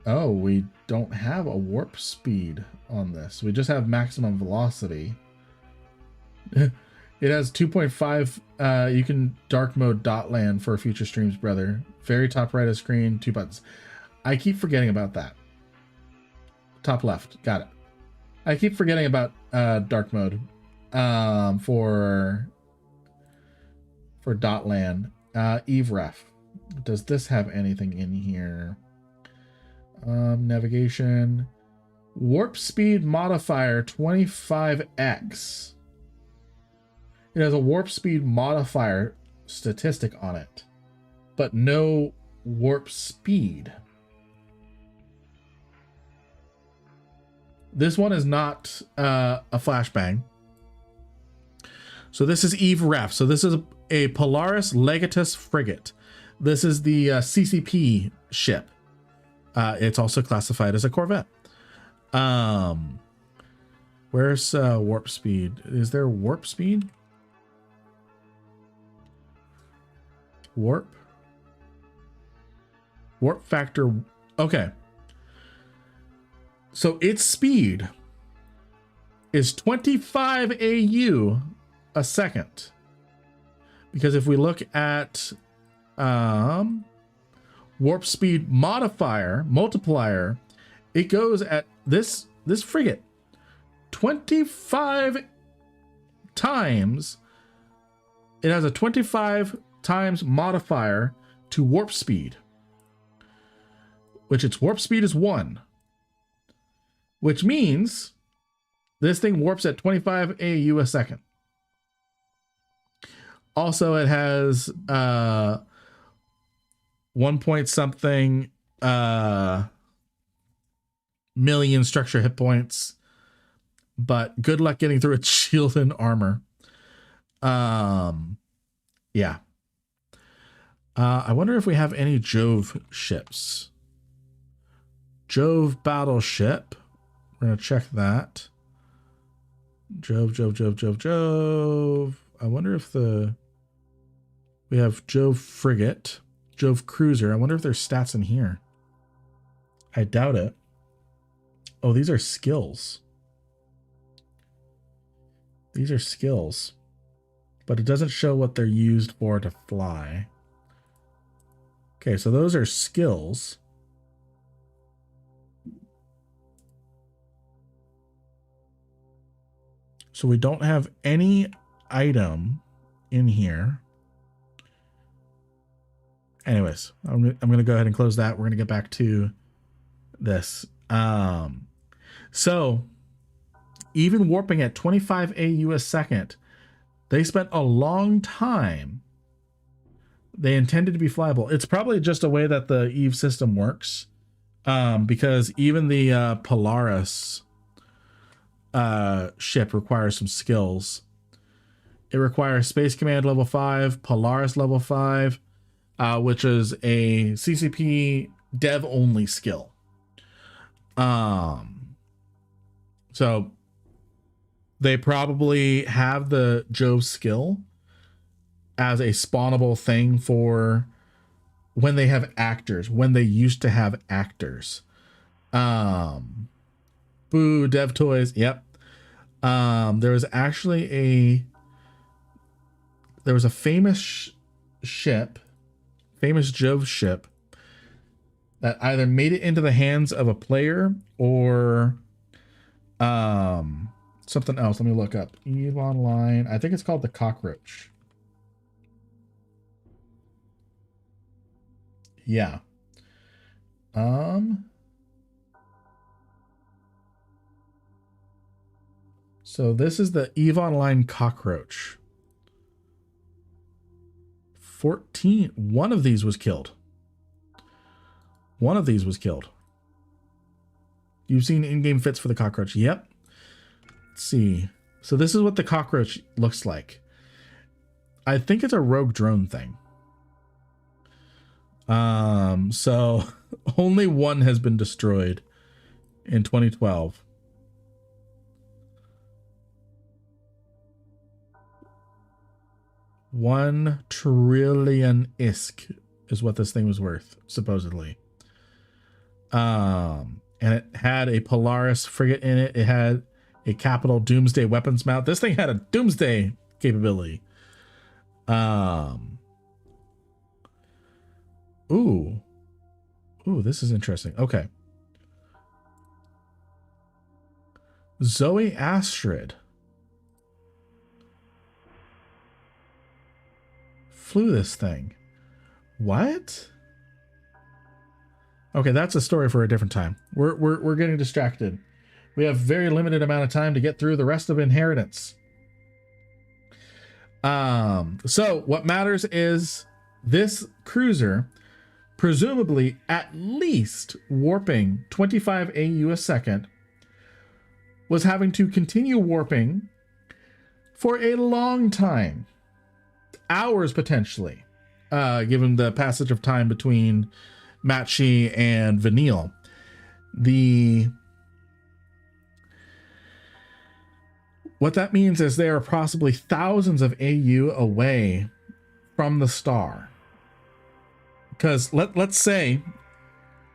Oh, we don't have a warp speed on this. We just have maximum velocity. It has 2.5. You can dark mode dot land for future streams, brother. Very top right of screen, 2 buttons. I keep forgetting about that. Top left, got it. I keep forgetting about dark mode for dot land. Eve Ref. Does this have anything in here? Navigation. Warp speed modifier 25x. It has a warp speed modifier statistic on it, but no warp speed. This one is not a flashbang. So this is Eve Ref. So this is a Polaris Legatus frigate. This is the CCP ship. It's also classified as a corvette. Where's warp speed? Is there warp speed? Warp factor. Okay. So its speed is 25 AU a second. Because if we look at warp speed multiplier, it goes at this frigate 25 times. It has a 25 times modifier to warp speed, which its warp speed is 1, which means this thing warps at 25 AU a second. Also, it has 1 point something million structure hit points, but good luck getting through its shield and armor. Yeah. I wonder if we have any Jove ships. Jove battleship. We're gonna check that. Jove. I wonder if we have Jove frigate, Jove cruiser. I wonder if there's stats in here. I doubt it. Oh, these are skills. These are skills, but it doesn't show what they're used for to fly. Okay, so those are skills. So we don't have any item in here. Anyways, I'm going to go ahead and close that. We're going to get back to this. So even warping at 25 AU a second, they spent a long time. They intended to be flyable. It's probably just a way that the Eve system works, because even the Polaris ship requires some skills. It requires Space Command level 5, Polaris level 5, which is a CCP dev only skill. So they probably have the Jove skill as a spawnable thing for when they have actors, when they used to have actors. Boo, dev toys. Yep. There was actually a famous ship, famous Jove ship, that either made it into the hands of a player or something else. Let me look up Eve Online. I think it's called the Cockroach. Yeah. So this is the Eve Online Cockroach. 14. One of these was killed. One of these was killed. You've seen in-game fits for the Cockroach. Yep. Let's see. So this is what the Cockroach looks like. I think it's a rogue drone thing. So only one has been destroyed in 2012. $1 trillion ISK is what this thing was worth, supposedly. And it had a Polaris frigate in it. It had a capital Doomsday weapons mount. This thing had a Doomsday capability. Ooh, this is interesting. Okay. Zoe Astrid flew this thing. What? Okay, that's a story for a different time. We're getting distracted. We have very limited amount of time to get through the rest of Inheritance. So what matters is this cruiser, presumably at least warping 25 AU a second, was having to continue warping for a long time. Hours potentially, given the passage of time between Matchi and Vanille. What that means is they are possibly thousands of AU away from the star. Because let's say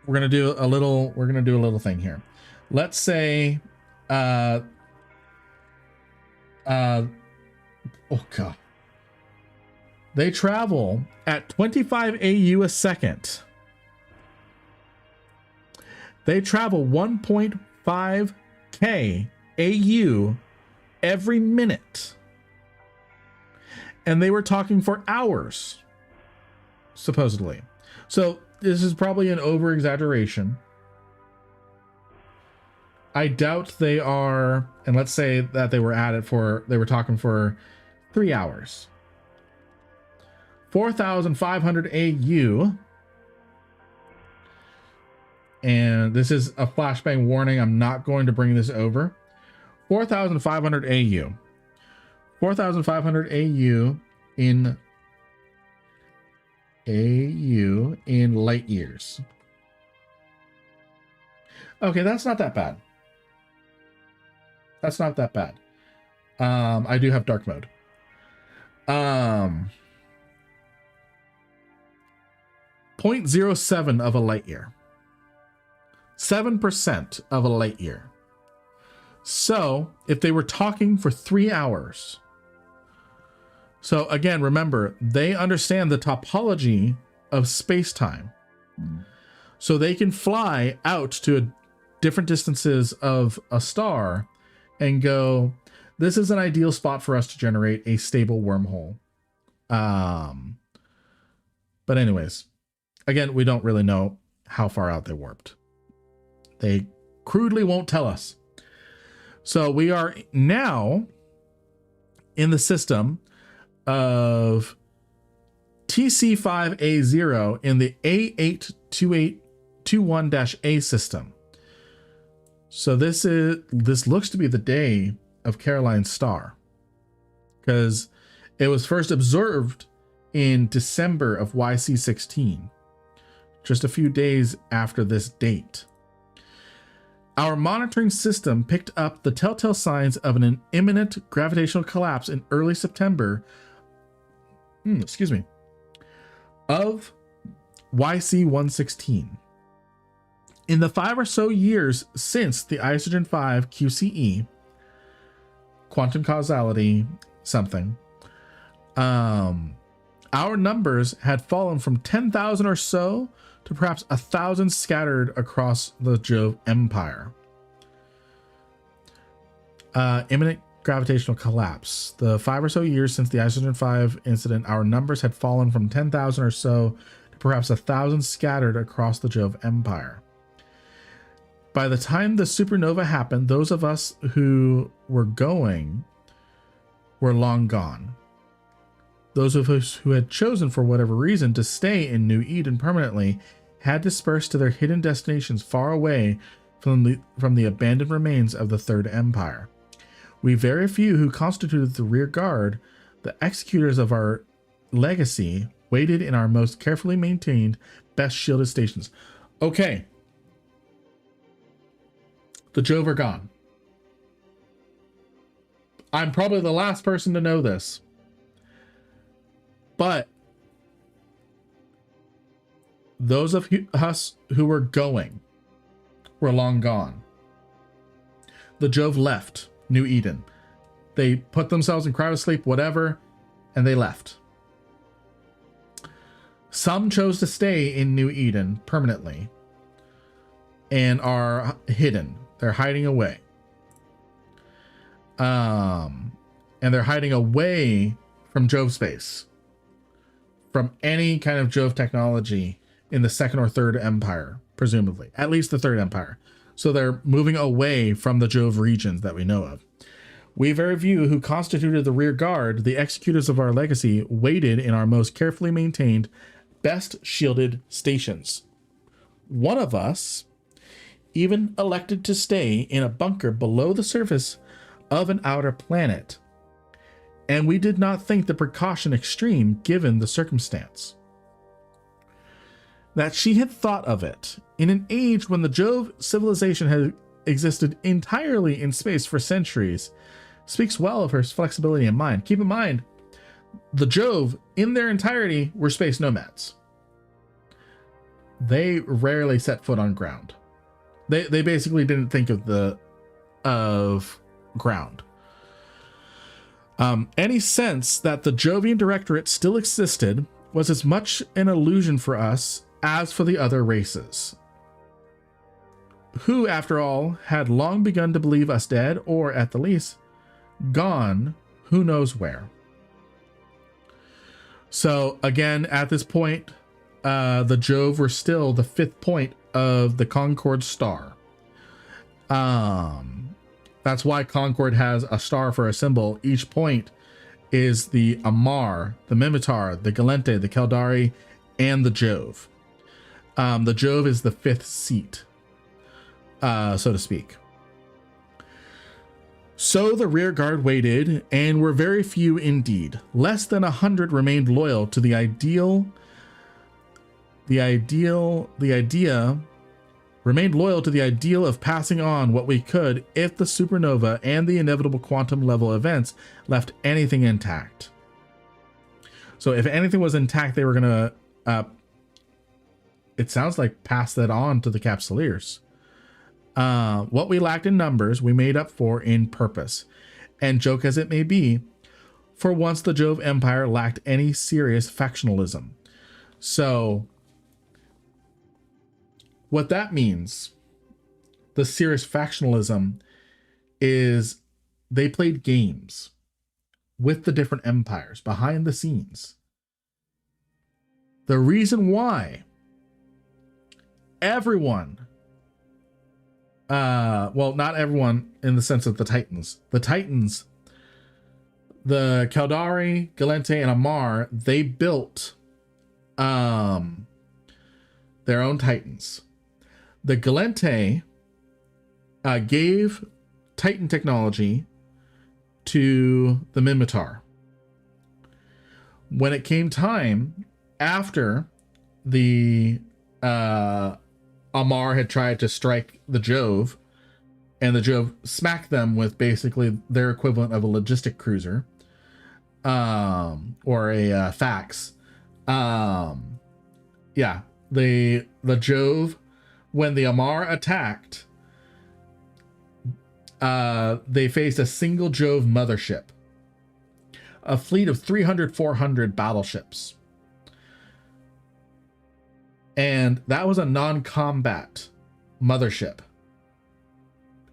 we're gonna do a little thing here. Let's say oh god. They travel at 25 AU a second. They travel 1.5K AU every minute. And they were talking for hours, supposedly. So this is probably an over-exaggeration. I doubt they are, and let's say that they were talking for 3 hours. 4,500 AU. And this is a flashbang warning. I'm not going to bring this over. 4,500 AU. 4,500 AU in light years. Okay, that's not that bad. That's not that bad. I do have dark mode. 0.07 of a light year. 7% of a light year. So if they were talking for 3 hours. So again, remember, they understand the topology of space-time. So they can fly out to different distances of a star and go, this is an ideal spot for us to generate a stable wormhole. But anyways, again, we don't really know how far out they warped. They crudely won't tell us. So we are now in the system of TC5A0 in the A82821-A system. So this looks to be the day of Caroline's star, because it was first observed in December of YC16, just a few days after this date. Our monitoring system picked up the telltale signs of an imminent gravitational collapse in early September, of YC116. In the 5 or so years since the Isogen 5 QCE, quantum causality something, our numbers had fallen from 10,000 or so to perhaps 1,000 scattered across the Jove Empire. Imminent gravitational collapse. The 5 or so years since the Isogen 5 incident, our numbers had fallen from 10,000 or so to perhaps 1,000 scattered across the Jove Empire. By the time the supernova happened, those of us who were going were long gone. Those of us who had chosen, for whatever reason, to stay in New Eden permanently had dispersed to their hidden destinations far away from the abandoned remains of the Third Empire. We very few who constituted the rear guard, the executors of our legacy, waited in our most carefully maintained, best shielded stations. Okay. The Jove are gone. I'm probably the last person to know this. But those of us who were going were long gone. The Jove left New Eden. They put themselves in cryosleep, whatever, and they left. Some chose to stay in New Eden permanently and are hidden. They're hiding away. And they're hiding away from Jove space, from any kind of Jove technology in the second or third empire, presumably, at least the third empire. So they're moving away from the Jove regions that we know of. We very few who constituted the rear guard, the executors of our legacy, waited in our most carefully maintained, best shielded stations. One of us even elected to stay in a bunker below the surface of an outer planet, and we did not think the precaution extreme given the circumstance. That she had thought of it in an age when the Jove civilization had existed entirely in space for centuries speaks well of her flexibility in mind. Keep in mind, the Jove in their entirety were space nomads. They rarely set foot on ground. They basically didn't think of ground. Any sense that the Jovian Directorate still existed was as much an illusion for us as for the other races, who, after all, had long begun to believe us dead, or at the least, gone who knows where. So again, at this point, the Jove were still the fifth point of the Concord star. That's why Concord has a star for a symbol. Each point is the Amar, the Mimitar, the Galente, the Caldari, and the Jove. The Jove is the fifth seat, so to speak. So the rear guard waited, and were very few indeed. Less than 100 remained loyal to the idea remained loyal to the ideal of passing on what we could if the supernova and the inevitable quantum level events left anything intact. So if anything was intact, they were going to, it sounds like, pass that on to the Capsuleers. What we lacked in numbers, we made up for in purpose. And joke as it may be, for once the Jove Empire lacked any serious factionalism. So what that means, the serious factionalism, is they played games with the different empires behind the scenes. The reason why everyone, well, not everyone in the sense of the Titans, the Caldari, Galente, and Amar, they built their own Titans. The Galente gave Titan technology to the Mimitar. When it came time, after the Amar had tried to strike the Jove, and the Jove smacked them with basically their equivalent of a logistic cruiser, or a fax. Yeah, the Jove, when the Amar attacked, they faced a single Jove mothership, a fleet of 300, 400 battleships. And that was a non-combat mothership.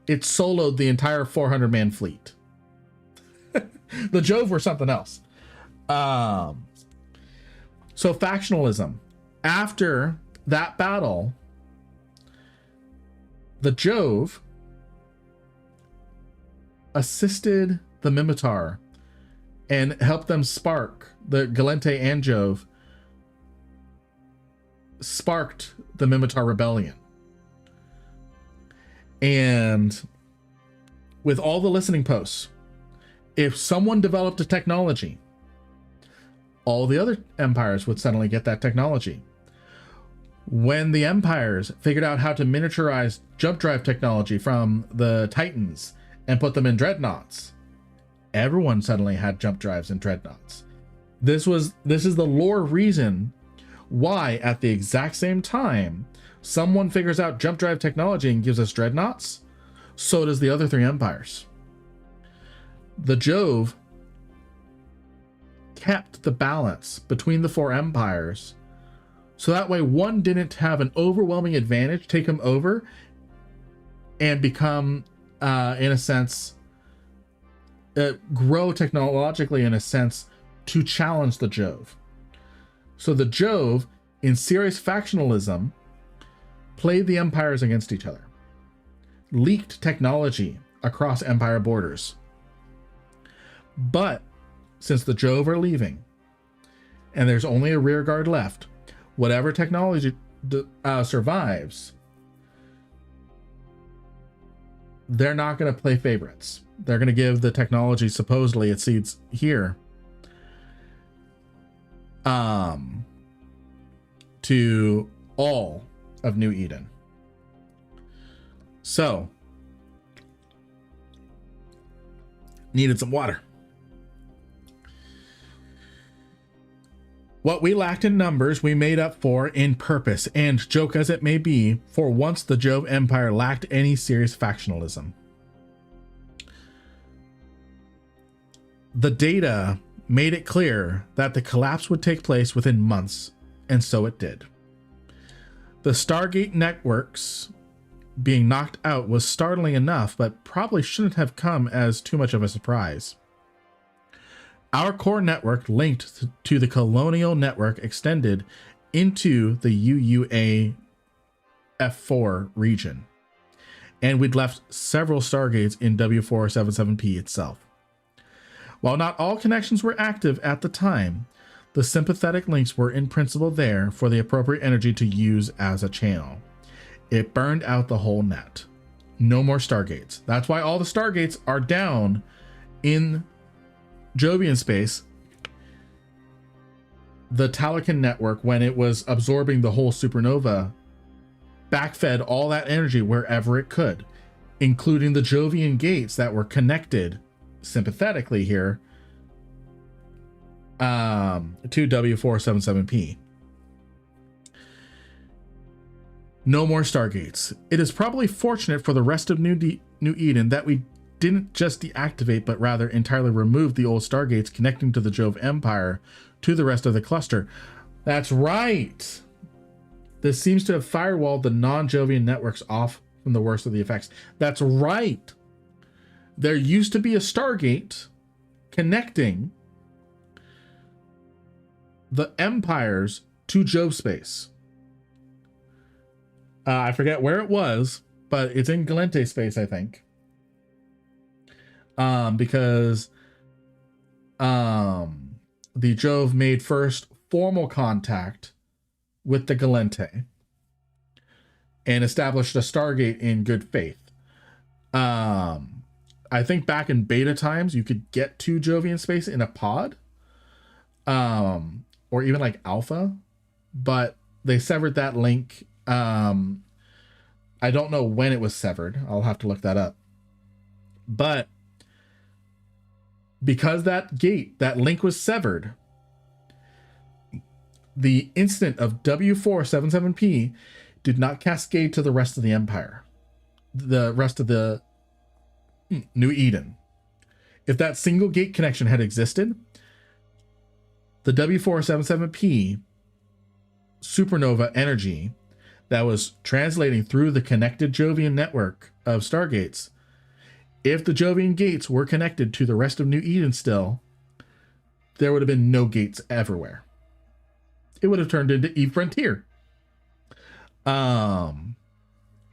It soloed the entire 400-man fleet. The Jove were something else. So factionalism. After that battle, the Jove assisted the Mimitar and helped them spark, the Galente and Jove sparked the Mimitar rebellion. And with all the listening posts, if someone developed a technology all the other empires would suddenly get that technology. When the empires figured out how to miniaturize jump drive technology from the Titans and put them in dreadnoughts, everyone suddenly had jump drives and dreadnoughts. This is the lore reason why at the exact same time someone figures out jump drive technology and gives us dreadnoughts, so does the other three empires. The Jove kept the balance between the four empires, so that way one didn't have an overwhelming advantage take them over and become, in a sense, grow technologically in a sense to challenge the Jove. So the Jove, in serious factionalism, played the empires against each other, leaked technology across empire borders. But since the Jove are leaving and there's only a rear guard left, whatever technology survives, they're not going to play favorites. They're going to give the technology, supposedly it seeds here, to all of New Eden. So, needed some water. What we lacked in numbers, we made up for in purpose, and joke as it may be, for once the Jove Empire lacked any serious factionalism. The data made it clear that the collapse would take place within months, and so it did. The Stargate networks being knocked out was startling enough, but probably shouldn't have come as too much of a surprise. Our core network linked to the colonial network extended into the UUA F4 region, and we'd left several Stargates in W477P itself. While not all connections were active at the time, the sympathetic links were in principle there for the appropriate energy to use as a channel. It burned out the whole net. No more Stargates. That's why all the Stargates are down in Jovian space. The Talakan network, when it was absorbing the whole supernova, backfed all that energy wherever it could, including the Jovian gates that were connected sympathetically here to W477P. No more Stargates. It is probably fortunate for the rest of New Eden that we didn't just deactivate, but rather entirely remove the old Stargates connecting to the Jove Empire to the rest of the cluster. That's right. This seems to have firewalled the non-Jovian networks off from the worst of the effects. That's right. There used to be a Stargate connecting the empires to Jove space. I forget where it was, but it's in Galente space, I think. Because the Jove made first formal contact with the Galente and established a Stargate in good faith. I think back in beta times, you could get to Jovian space in a pod, or even like alpha, but they severed that link. I don't know when it was severed. I'll have to look that up. But because that link was severed, the incident of W477P did not cascade to the rest of the Empire, the rest of the New Eden. If that single gate connection had existed, the W477P supernova energy that was translating through the connected Jovian network of Stargates, if the Jovian gates were connected to the rest of New Eden still, there would have been no gates everywhere. It would have turned into Eve Frontier. Because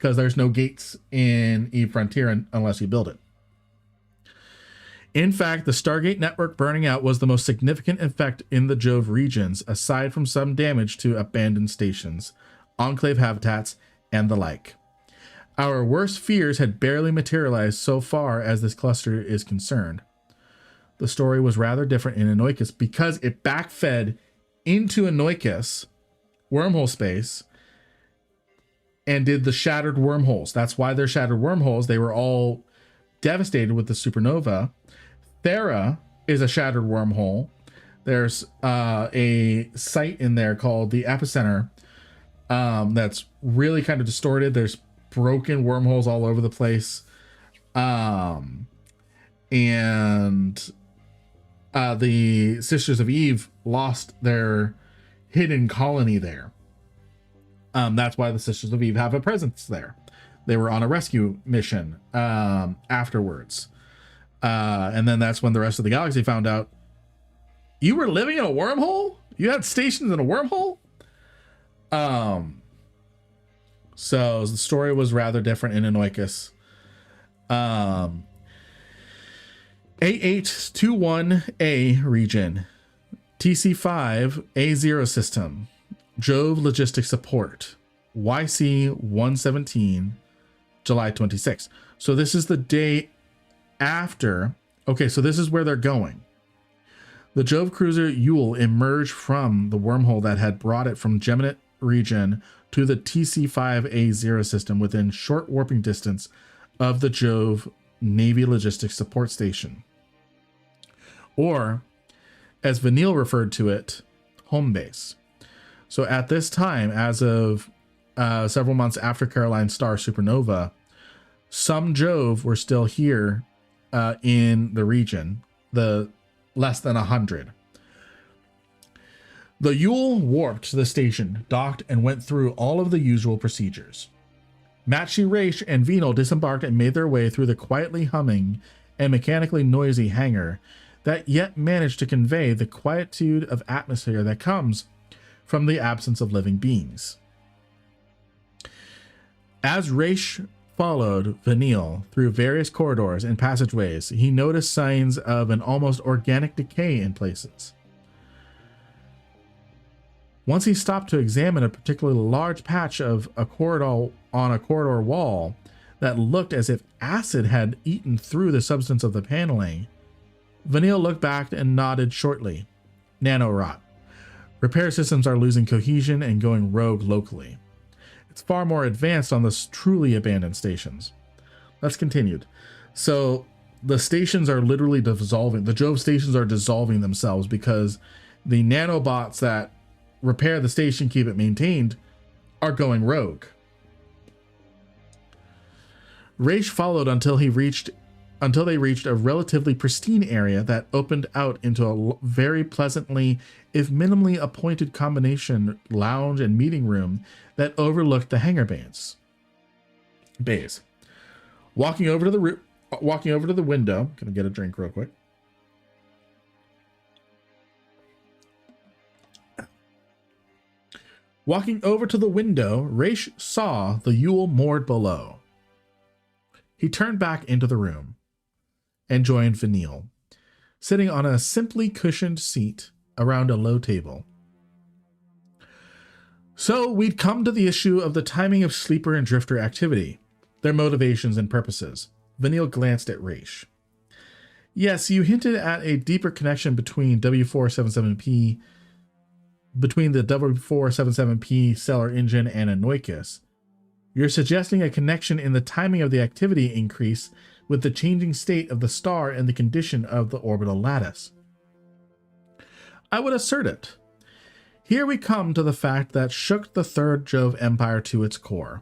there's no gates in Eve Frontier unless you build it. In fact, the Stargate network burning out was the most significant effect in the Jove regions, aside from some damage to abandoned stations, enclave habitats, and the like. Our worst fears had barely materialized so far as this cluster is concerned. the story was rather different in Anoikis because it backfed into Anoikis wormhole space and did the shattered wormholes. That's why they're shattered wormholes. They were all devastated with the supernova. Thera is a shattered wormhole. There's a site in there called the epicenter that's really kind of distorted. There's broken wormholes all over the place. And the Sisters of Eve lost their hidden colony there. That's why the Sisters of Eve have a presence there. They were on a rescue mission afterwards. And then that's when the rest of the galaxy found out you were living in a wormhole? You had stations in a wormhole? So the story was rather different in Anoikis. A821A region, TC5A0 system, Jove Logistics Support, YC117, July 26. So this is the day after. Okay, so this is where they're going. The Jove cruiser Yule emerged from the wormhole that had brought it from Geminate region to the TC5A0 system within short warping distance of the Jove Navy Logistics Support Station. Or, as Vanille referred to it, home base. So at this time, as of several months after Caroline's star supernova, some Jove were still here in the region, the less than 100. The Yule warped to the station, docked, and went through all of the usual procedures. Matchy, Raish, and Venal disembarked and made their way through the quietly humming and mechanically noisy hangar that yet managed to convey the quietude of atmosphere that comes from the absence of living beings. As Raish followed Vanille through various corridors and passageways, he noticed signs of an almost organic decay in places. Once he stopped to examine a particularly large patch of a corridor on a corridor wall that looked as if acid had eaten through the substance of the paneling, Vanille looked back and nodded shortly. Nanorot. Repair systems are losing cohesion and going rogue locally. It's far more advanced on the truly abandoned stations. Let's continue. So the stations are literally dissolving. The Jove stations are dissolving themselves because the nanobots that repair the station, keep it maintained, are going rogue. Raish followed until they reached a relatively pristine area that opened out into a very pleasantly, if minimally appointed combination lounge and meeting room that overlooked the hangar bays. Walking over to the window, gonna get a drink real quick. Walking over to the window, Raish saw the Yule moored below. He turned back into the room and joined Vanille, sitting on a simply cushioned seat around a low table. So we'd come to the issue of the timing of sleeper and drifter activity, their motivations and purposes. Vanille glanced at Raish. Yes, you hinted at a deeper connection between the W477P stellar engine and Anoikis. You're suggesting a connection in the timing of the activity increase with the changing state of the star and the condition of the orbital lattice. I would assert it. Here we come to the fact that shook the Third Jove Empire to its core.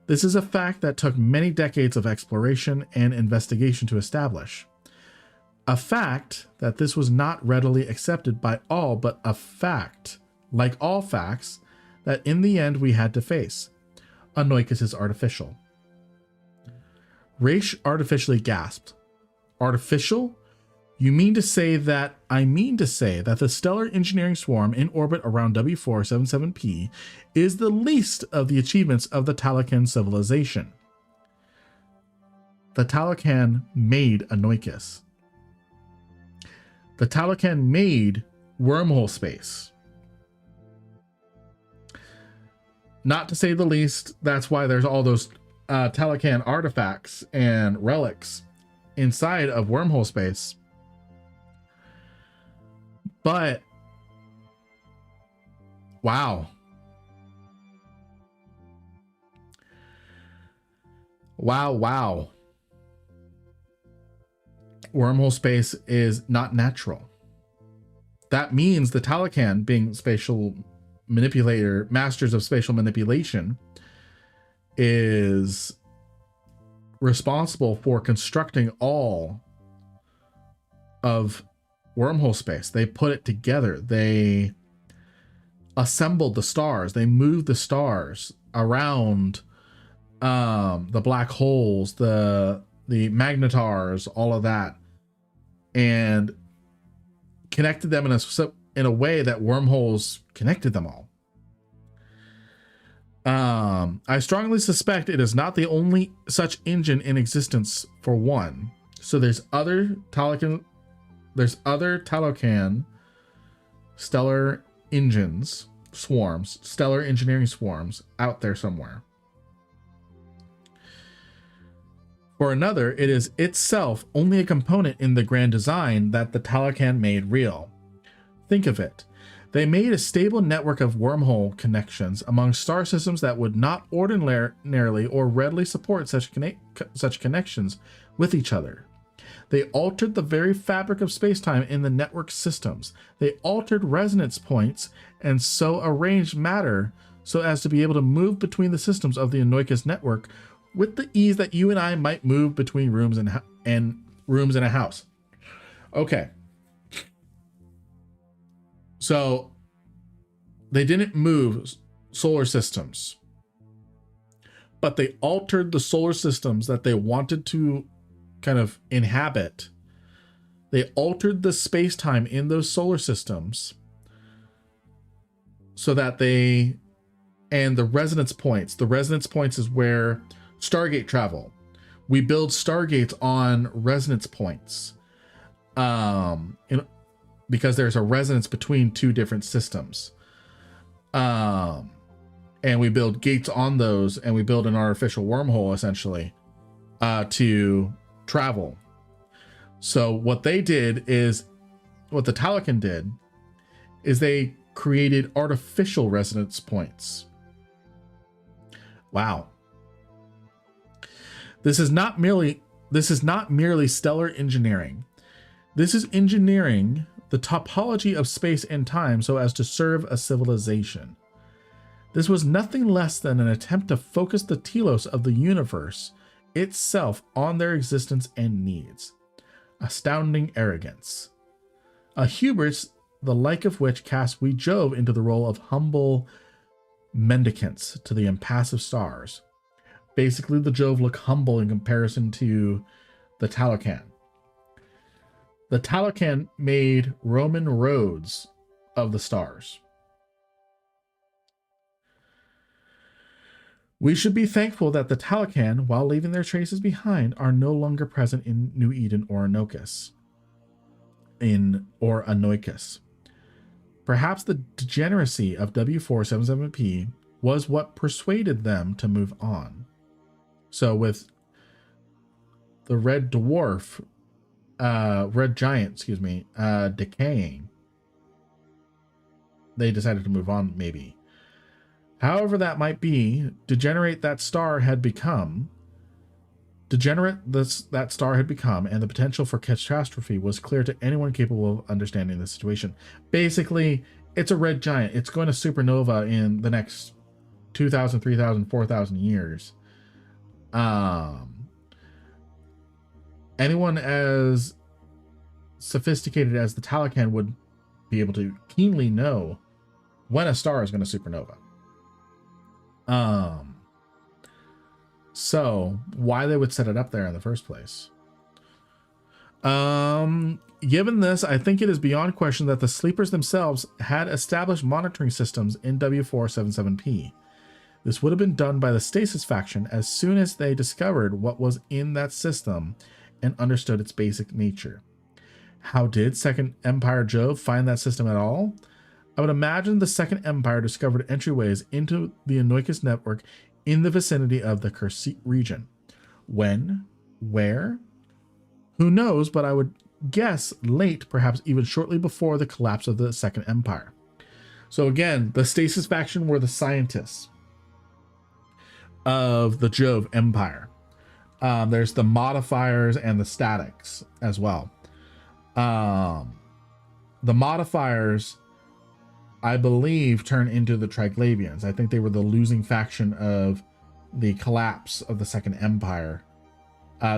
This is a fact that took many decades of exploration and investigation to establish. A fact that this was not readily accepted by all, but a fact, like all facts, that in the end we had to face. Anoikis is artificial. Raish artificially gasped. Artificial? You mean to say that the stellar engineering swarm in orbit around W477P is the least of the achievements of the Talokan civilization. The Talokan made Anoikis. The Talokan made wormhole space. Not to say the least, that's why there's all those Talokan artifacts and relics inside of wormhole space. But wow. Wow. Wormhole space is not natural. That means the Talocan, being spatial manipulator, masters of spatial manipulation, is responsible for constructing all of wormhole space. They put it together. They assembled the stars. They moved the stars around the black holes, the magnetars, all of that, and connected them in a way that wormholes connected them all. I strongly suspect it is not the only such engine in existence, for one. So there's other Talocan stellar engines, swarms, stellar engineering swarms out there somewhere. For another, it is itself only a component in the grand design that the Talocan made real. Think of it. They made a stable network of wormhole connections among star systems that would not ordinarily or readily support such connections with each other. They altered the very fabric of spacetime in the network systems. They altered resonance points and so arranged matter so as to be able to move between the systems of the Anoikis network with the ease that you and I might move between rooms and rooms in a house. Okay. So they didn't move solar systems, but they altered the solar systems that they wanted to kind of inhabit. They altered the space-time in those solar systems so that and the resonance points is where Stargate travel. We build Stargates on resonance points. Because there's a resonance between two different systems. And we build gates on those, and we build an artificial wormhole, essentially, to travel. So what the Talocan did, is they created artificial resonance points. Wow. This is not merely stellar engineering. This is engineering the topology of space and time so as to serve a civilization. This was nothing less than an attempt to focus the telos of the universe itself on their existence and needs. Astounding arrogance. A hubris the like of which cast we Jove into the role of humble mendicants to the impassive stars. Basically, the Jove look humble in comparison to the Talocan. The Talocan made Roman roads of the stars. We should be thankful that the Talocan, while leaving their traces behind, are no longer present in New Eden or Anoikis. Perhaps the degeneracy of W477P was what persuaded them to move on. So with the red giant, decaying, they decided to move on, maybe. However that might be, degenerate that star had become, and the potential for catastrophe was clear to anyone capable of understanding the situation. Basically, it's a red giant. It's going to supernova in the next 2,000, 3,000, 4,000 years. Anyone as sophisticated as the Talocan would be able to keenly know when a star is going to supernova. So why they would set it up there in the first place. Given this, I think it is beyond question that the sleepers themselves had established monitoring systems in W477P. This would have been done by the Stasis faction as soon as they discovered what was in that system and understood its basic nature. How did Second Empire Jove find that system at all? I would imagine the Second Empire discovered entryways into the Anoikis network in the vicinity of the Kursit region. When? Where? Who knows, but I would guess late, perhaps even shortly before the collapse of the Second Empire. So again, the Stasis faction were the scientists of the Jove Empire. There's the modifiers and the statics as well. The modifiers, I believe, turn into the Triglavians. I think they were the losing faction of the collapse of the Second Empire.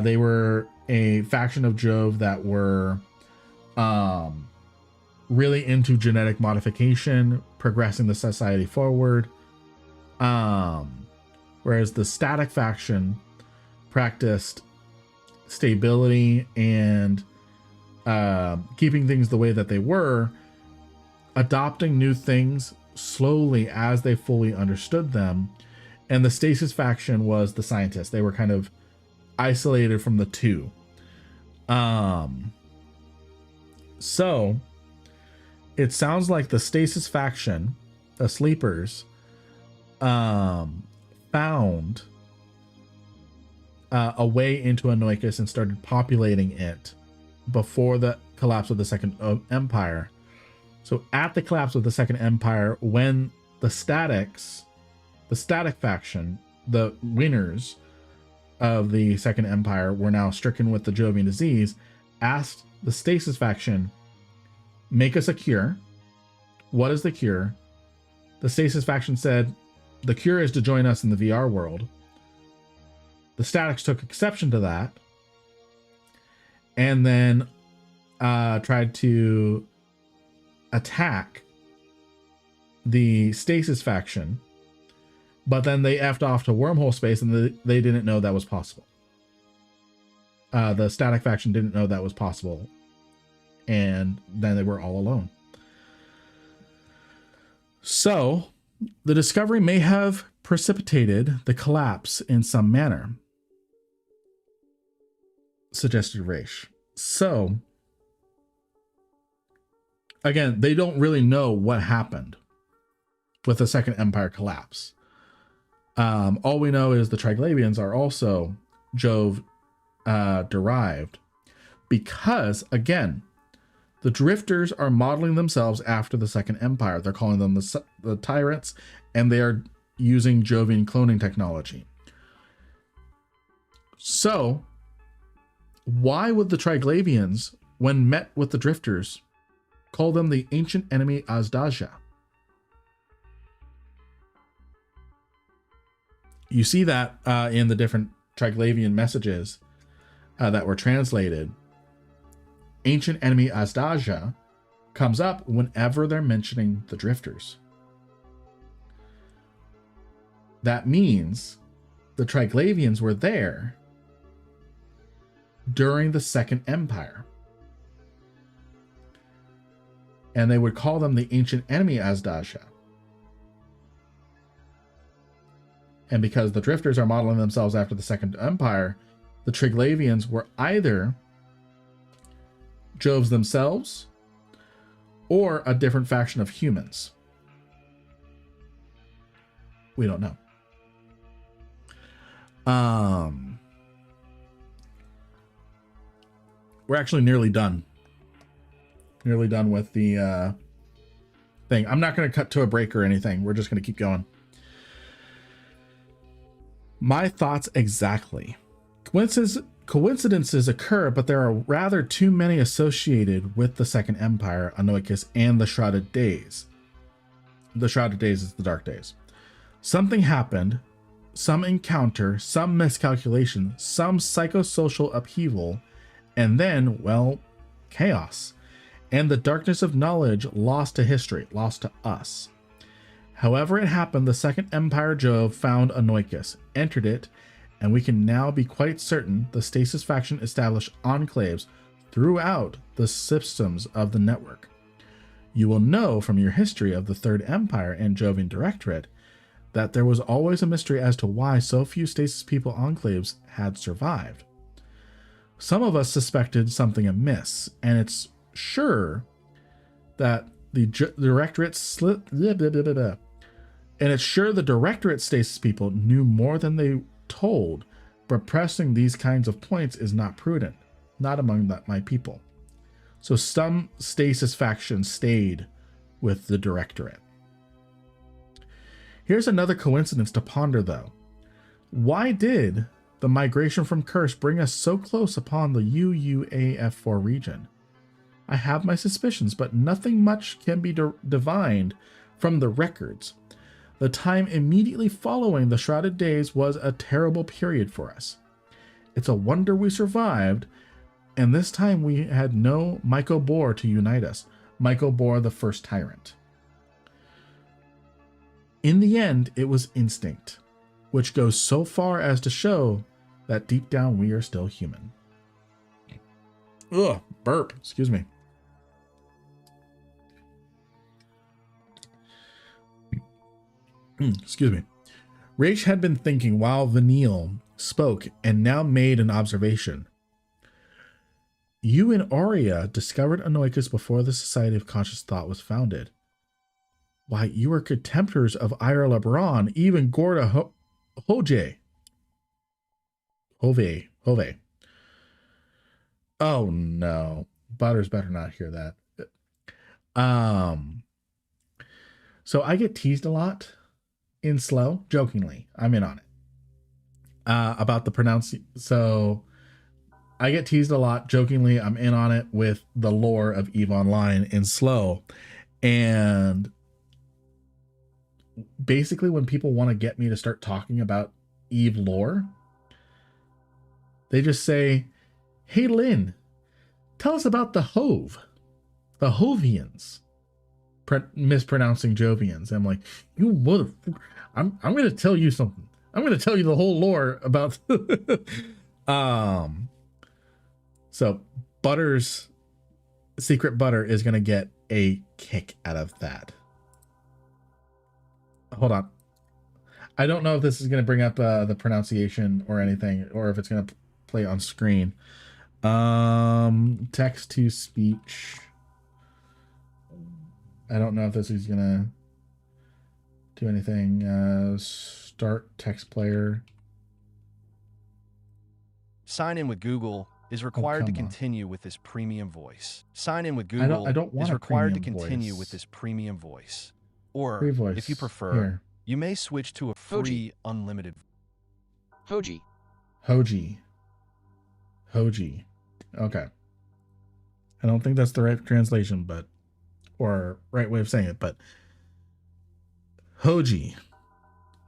They were a faction of Jove that were really into genetic modification, progressing the society forward. Whereas the static faction practiced stability and keeping things the way that they were, adopting new things slowly as they fully understood them. And the Stasis faction was the scientists. They were kind of isolated from the two. So it sounds like the Stasis faction, the sleepers, found a way into Anoikis and started populating it before the collapse of the Second Empire. So at the collapse of the Second Empire, when the static faction, the winners of the Second Empire, were now stricken with the Jovian disease, asked the Stasis faction, make us a cure. What is the cure? The Stasis faction said, the cure is to join us in the VR world. The Statics took exception to that and then tried to attack the Stasis faction, but then they effed off to wormhole space and they didn't know that was possible. The Static faction didn't know that was possible, and then they were all alone. So the discovery may have precipitated the collapse in some manner, suggested Raish. So again, they don't really know what happened with the Second Empire collapse. All we know is the Triglavians are also Jove derived, because again, the Drifters are modeling themselves after the Second Empire. They're calling them the Tyrants, and they are using Jovian cloning technology. So why would the Triglavians, when met with the Drifters, call them the ancient enemy Azdaja? You see that in the different Triglavian messages that were translated. Ancient enemy Azdaja comes up whenever they're mentioning the Drifters. That means the Triglavians were there during the Second Empire. And they would call them the ancient enemy Azdaja. And because the Drifters are modeling themselves after the Second Empire, the Triglavians were either Joves themselves or a different faction of humans. We don't know. We're actually nearly done. Nearly done with the thing. I'm not going to cut to a break or anything. We're just going to keep going. My thoughts exactly. Coincidences occur, but there are rather too many associated with the Second Empire, Anoikis, and the Shrouded Days. The Shrouded Days is the Dark Days. Something happened, some encounter, some miscalculation, some psychosocial upheaval, and then, well, chaos. And the darkness of knowledge lost to history, lost to us. However it happened, the Second Empire Jove found Anoikis, entered it, and we can now be quite certain the Stasis faction established enclaves throughout the systems of the network. You will know from your history of the Third Empire and Jovian Directorate that there was always a mystery as to why so few Stasis people enclaves had survived. Some of us suspected something amiss, and it's sure that the Directorate Stasis people knew more than they told, but pressing these kinds of points is not prudent, not among my people. So some stasis factions stayed with the Directorate. Here's another coincidence to ponder, though. Why did the migration from Curse bring us so close upon the UUAF4 region? I have my suspicions, but nothing much can be divined from the records. The time immediately following the Shrouded Days was a terrible period for us. It's a wonder we survived, and this time we had no Michael Bohr to unite us. Michael Bohr, the first tyrant. In the end, it was instinct, which goes so far as to show that deep down we are still human. Ugh, burp, excuse me. Excuse me. Raish had been thinking while Vanille spoke and now made an observation. You and Aurea discovered Anoikos before the Society of Conscious Thought was founded. Why, you were contemporaries of Ira LeBron, even Gorda Hove. Oh no. Butters better not hear that. So I get teased a lot in slow, jokingly. I'm in on it. About the pronunciation. So I get teased a lot jokingly. I'm in on it with the lore of EVE Online in slow. And basically when people want to get me to start talking about EVE lore, they just say, hey Lynn, tell us about the Hove, the Jovians, mispronouncing Jovians. I'm like, you motherfucker, I'm going to tell you something. I'm going to tell you the whole lore about so Butters, Secret Butter is going to get a kick out of that. Hold on. I don't know if this is going to bring up the pronunciation or anything, or if it's going to play on screen. Text to speech. I don't know if this is going to do anything. Start text player. Sign in with Google is required to continue with this premium voice. Sign in with Google I don't want is required to premium continue voice. with this premium voice. Or, Free voice. if you prefer, Here. you may switch to a free unlimited. Hoji. Hoji. Okay. I don't think that's the right translation, but, or right way of saying it, but Hoji.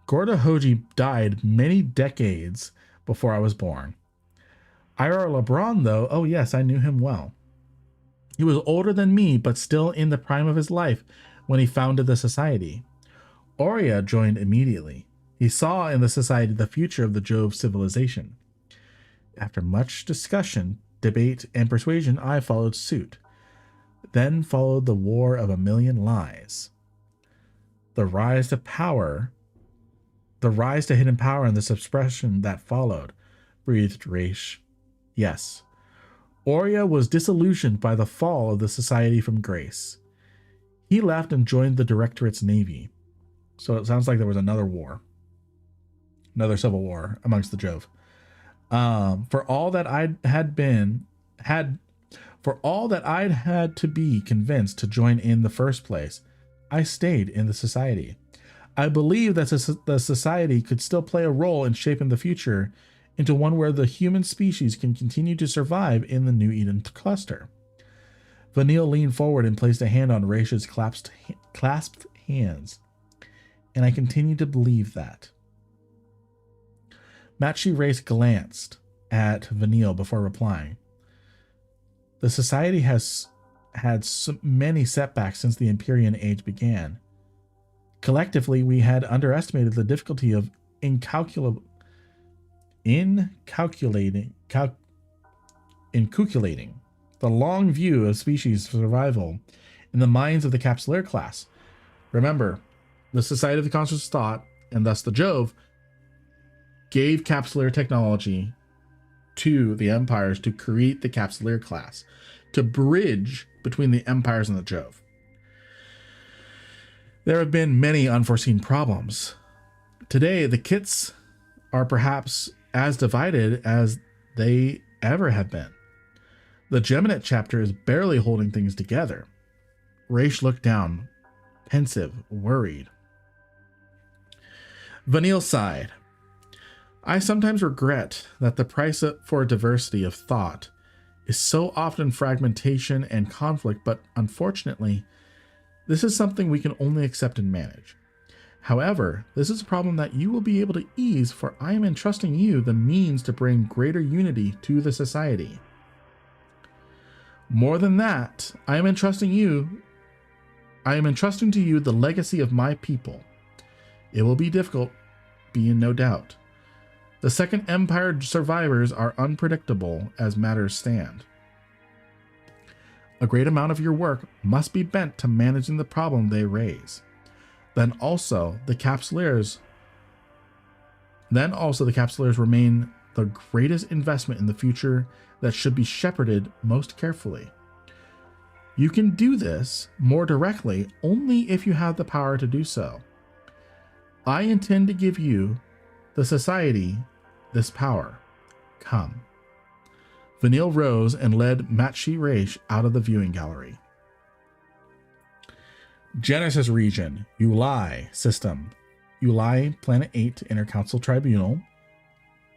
Gorda Hoji died many decades before I was born. Ira LeBron, though, oh yes, I knew him well. He was older than me, but still in the prime of his life when he founded the society. Aurea joined immediately. He saw in the society the future of the Jove civilization. After much discussion, debate, and persuasion, I followed suit. Then followed the War of a Million Lies. The rise to hidden power and the suppression that followed, breathed Raish. Yes. Aurea was disillusioned by the fall of the Society from Grace. He left and joined the Directorate's navy. So it sounds like there was another war. Another civil war amongst the Jove. For all that I'd had to be convinced to join in the first place, I stayed in the society. I believe that the society could still play a role in shaping the future into one where the human species can continue to survive in the New Eden cluster. Vanille leaned forward and placed a hand on Raish's clasped hands, and I continue to believe that. Matchi Race glanced at Vanille before replying. The society has had so many setbacks since the Empyrean Age began. Collectively, we had underestimated the difficulty of inculcating the long view of species survival in the minds of the Capsuleer class. Remember, the Society of the Conscious Thought, and thus the Jove, gave Capsuleer technology to the Empires to create the Capsuleer class, to bridge between the Empires and the Jove. There have been many unforeseen problems. Today, the kits are perhaps as divided as they ever have been. The Geminet chapter is barely holding things together. Raish looked down, pensive, worried. Vanille sighed. I sometimes regret that the price for diversity of thought is so often fragmentation and conflict, but unfortunately, this is something we can only accept and manage. However, this is a problem that you will be able to ease, for I am entrusting you the means to bring greater unity to the society. More than that, I am entrusting to you the legacy of my people. It will be difficult, be in no doubt. The Second Empire survivors are unpredictable as matters stand. A great amount of your work must be bent to managing the problem they raise. Then also the Capsuleers remain the greatest investment in the future that should be shepherded most carefully. You can do this more directly only if you have the power to do so. I intend to give you, the society, this power. Come. Vanille rose and led Matshi Raish out of the viewing gallery. Genesis region, Ulai system. Ulai, Planet 8, Intercouncil Tribunal.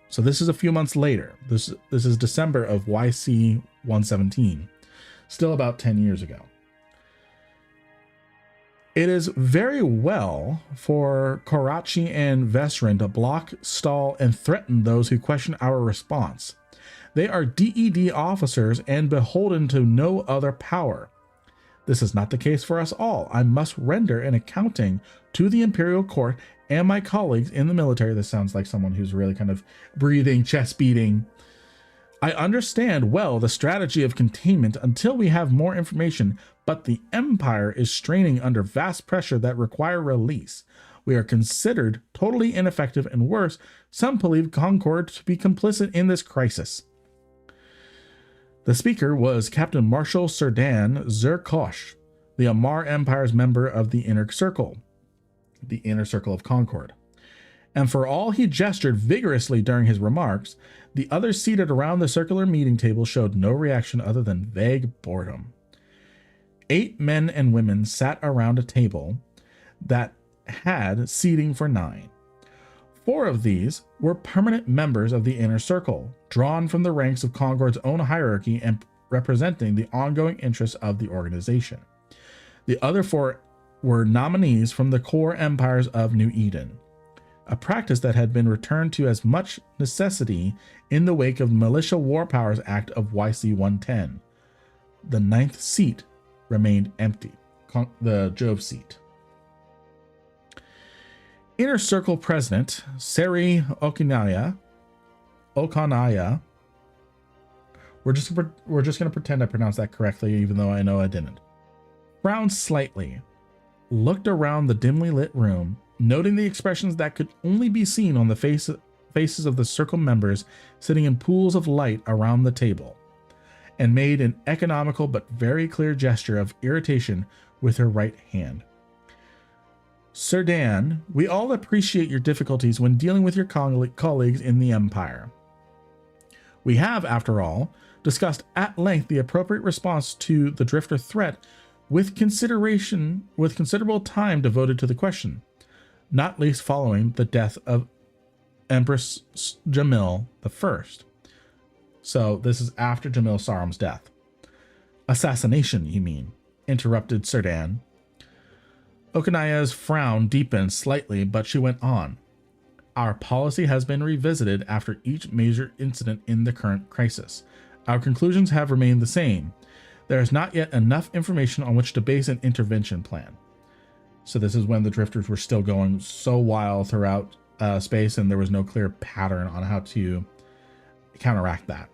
So this is a few months later. This is December of YC 117. Still about 10 years ago. It is very well for Korachi and Vesrin to block, stall, and threaten those who question our response. They are DED officers and beholden to no other power. This is not the case for us all. I must render an accounting to the Imperial Court and my colleagues in the military. This sounds like someone who's really kind of breathing, chest beating. I understand well the strategy of containment until we have more information, but the Empire is straining under vast pressure that require release. We are considered totally ineffective, and worse, some believe Concord to be complicit in this crisis. The speaker was Captain Marshal Serdan Zerkosh, the Amar Empire's member of the Inner Circle of Concord. And for all he gestured vigorously during his remarks, the others seated around the circular meeting table showed no reaction other than vague boredom. 8 men and women sat around a table that had seating for 9. 4 of these were permanent members of the Inner Circle, drawn from the ranks of Concord's own hierarchy and representing the ongoing interests of the organization. The other 4 were nominees from the core empires of New Eden, a practice that had been returned to as much necessity in the wake of the Militia War Powers Act of YC 110. The 9th seat remained empty, the Jove seat. Inner Circle President Seri Okanaya, we're just going to pretend I pronounced that correctly, even though I know I didn't, frowned slightly, looked around the dimly lit room, noting the expressions that could only be seen on the faces of the circle members sitting in pools of light around the table, and made an economical but very clear gesture of irritation with her right hand. Serdan, we all appreciate your difficulties when dealing with your colleagues in the Empire. We have, after all, discussed at length the appropriate response to the Drifter threat with considerable time devoted to the question, not least following the death of Empress Jamil I. So this is after Jamil Saram's death. Assassination, you mean? Interrupted Serdan. Okanaya's frown deepened slightly, but she went on. Our policy has been revisited after each major incident in the current crisis. Our conclusions have remained the same. There is not yet enough information on which to base an intervention plan. So this is when the Drifters were still going so wild throughout space, and there was no clear pattern on how to counteract that.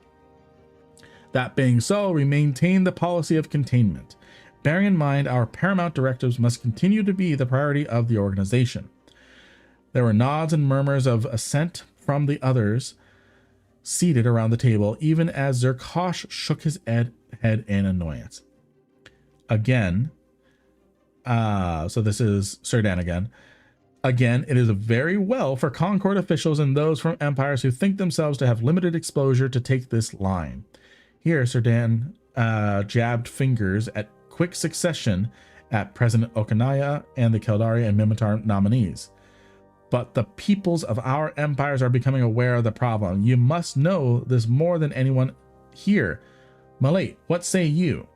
That being so, we maintain the policy of containment. Bearing in mind our paramount directives must continue to be the priority of the organization. There were nods and murmurs of assent from the others seated around the table, even as Zerkosh shook his head in annoyance. Again, so this is Serdan again. Again, it is very well for Concord officials and those from empires who think themselves to have limited exposure to take this line. Here, Sir Dan jabbed fingers at quick succession at President Okanaya and the Keldaria and Mimitar nominees. But the peoples of our empires are becoming aware of the problem. You must know this more than anyone here. Malate, what say you?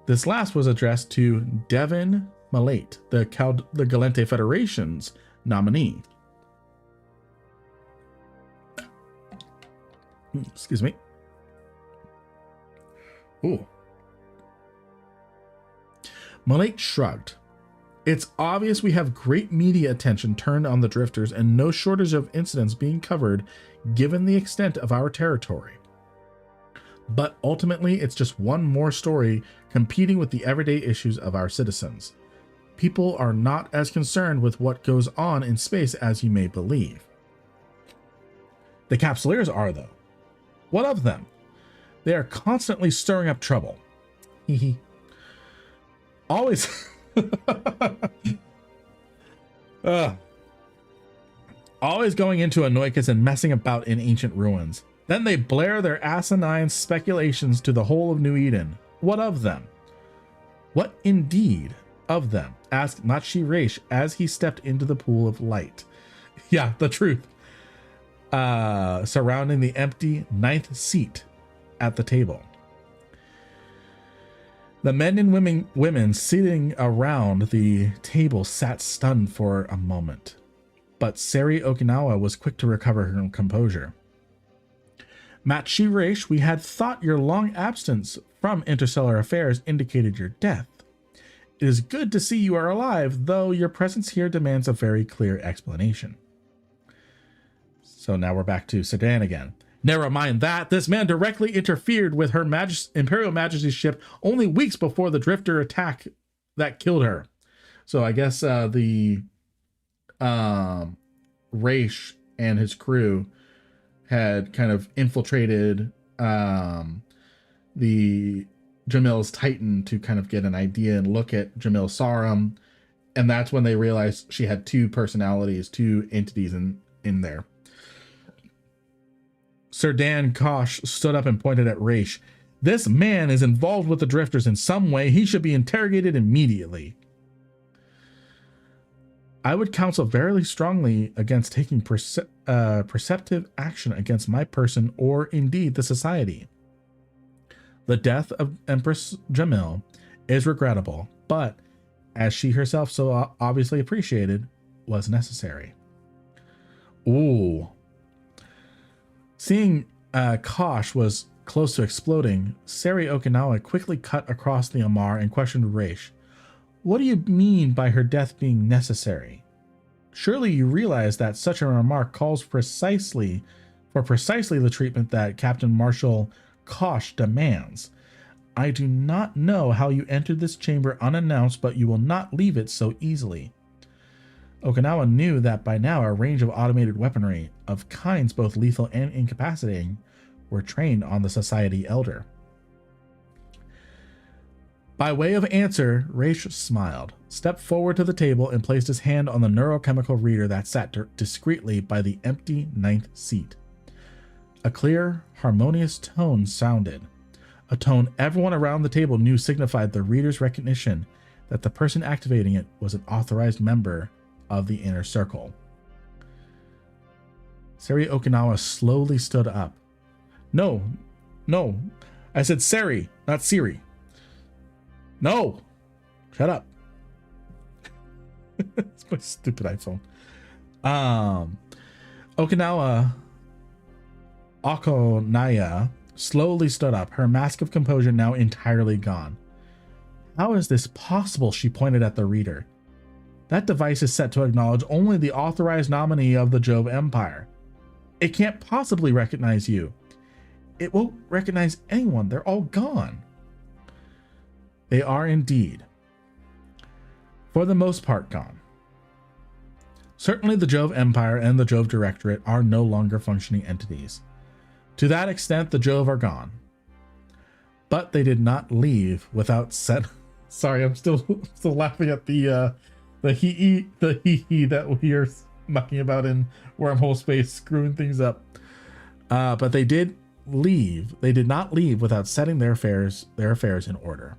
This last was addressed to Devin Malate, the Galente Federation's nominee. Excuse me. Ooh. Malate shrugged. It's obvious we have great media attention turned on the drifters and no shortage of incidents being covered given the extent of our territory. But ultimately, it's just one more story competing with the everyday issues of our citizens. People are not as concerned with what goes on in space as you may believe. The Capsuleers are, though. What of them? They are constantly stirring up trouble. Hee Always... Always going into Anoikas and messing about in ancient ruins. Then they blare their asinine speculations to the whole of New Eden. What of them? What indeed of them? Asked Machi Reish as he stepped into the pool of light. Yeah, the truth. Surrounding the empty 9th seat at the table. The men and women sitting around the table sat stunned for a moment, but Sari Okinawa was quick to recover her composure. Machi Reish, we had thought your long absence from interstellar affairs indicated your death. It is good to see you are alive, though your presence here demands a very clear explanation. So now we're back to Sedan again. Never mind that. This man directly interfered with Her Imperial Majesty's ship only weeks before the drifter attack that killed her. So I guess the Reish and his crew had kind of infiltrated the Jamil's Titan to kind of get an idea and look at Jamil Sarum. And that's when they realized she had two personalities, two entities in there. Sir Dan Kosh stood up and pointed at Reish. This man is involved with the drifters in some way. He should be interrogated immediately. I would counsel very strongly against taking perceptive action against my person or indeed the society. The death of Empress Jamil is regrettable, but as she herself so obviously appreciated, was necessary. Ooh. Seeing Kosh was close to exploding, Sari Okinawa quickly cut across the Amar and questioned Reish. What do you mean by her death being necessary? Surely you realize that such a remark calls precisely the treatment that Captain Marshal Kosh demands. I do not know how you entered this chamber unannounced, but you will not leave it so easily. Okinawa knew that by now a range of automated weaponry, of kinds both lethal and incapacitating, were trained on the Society Elder. By way of answer, Reish smiled, stepped forward to the table, and placed his hand on the neurochemical reader that sat discreetly by the empty 9th seat. A clear, harmonious tone sounded, a tone everyone around the table knew signified the reader's recognition that the person activating it was an authorized member of the inner circle. Sari Okinawa slowly stood up. No, I said Sari, not Siri. No, shut up. It's my stupid iPhone. Okonaya slowly stood up, her mask of composure now entirely gone. How is this possible? She pointed at the reader. That device is set to acknowledge only the authorized nominee of the Jove Empire. It can't possibly recognize you. It won't recognize anyone. They're all gone. They are indeed, for the most part, gone. Certainly the Jove Empire and the Jove Directorate are no longer functioning entities. To that extent, the Jove are gone. But they did not leave without Sorry, I'm still laughing at the hee that we are mucking about in wormhole space, screwing things up. But they did did not leave without setting their affairs in order.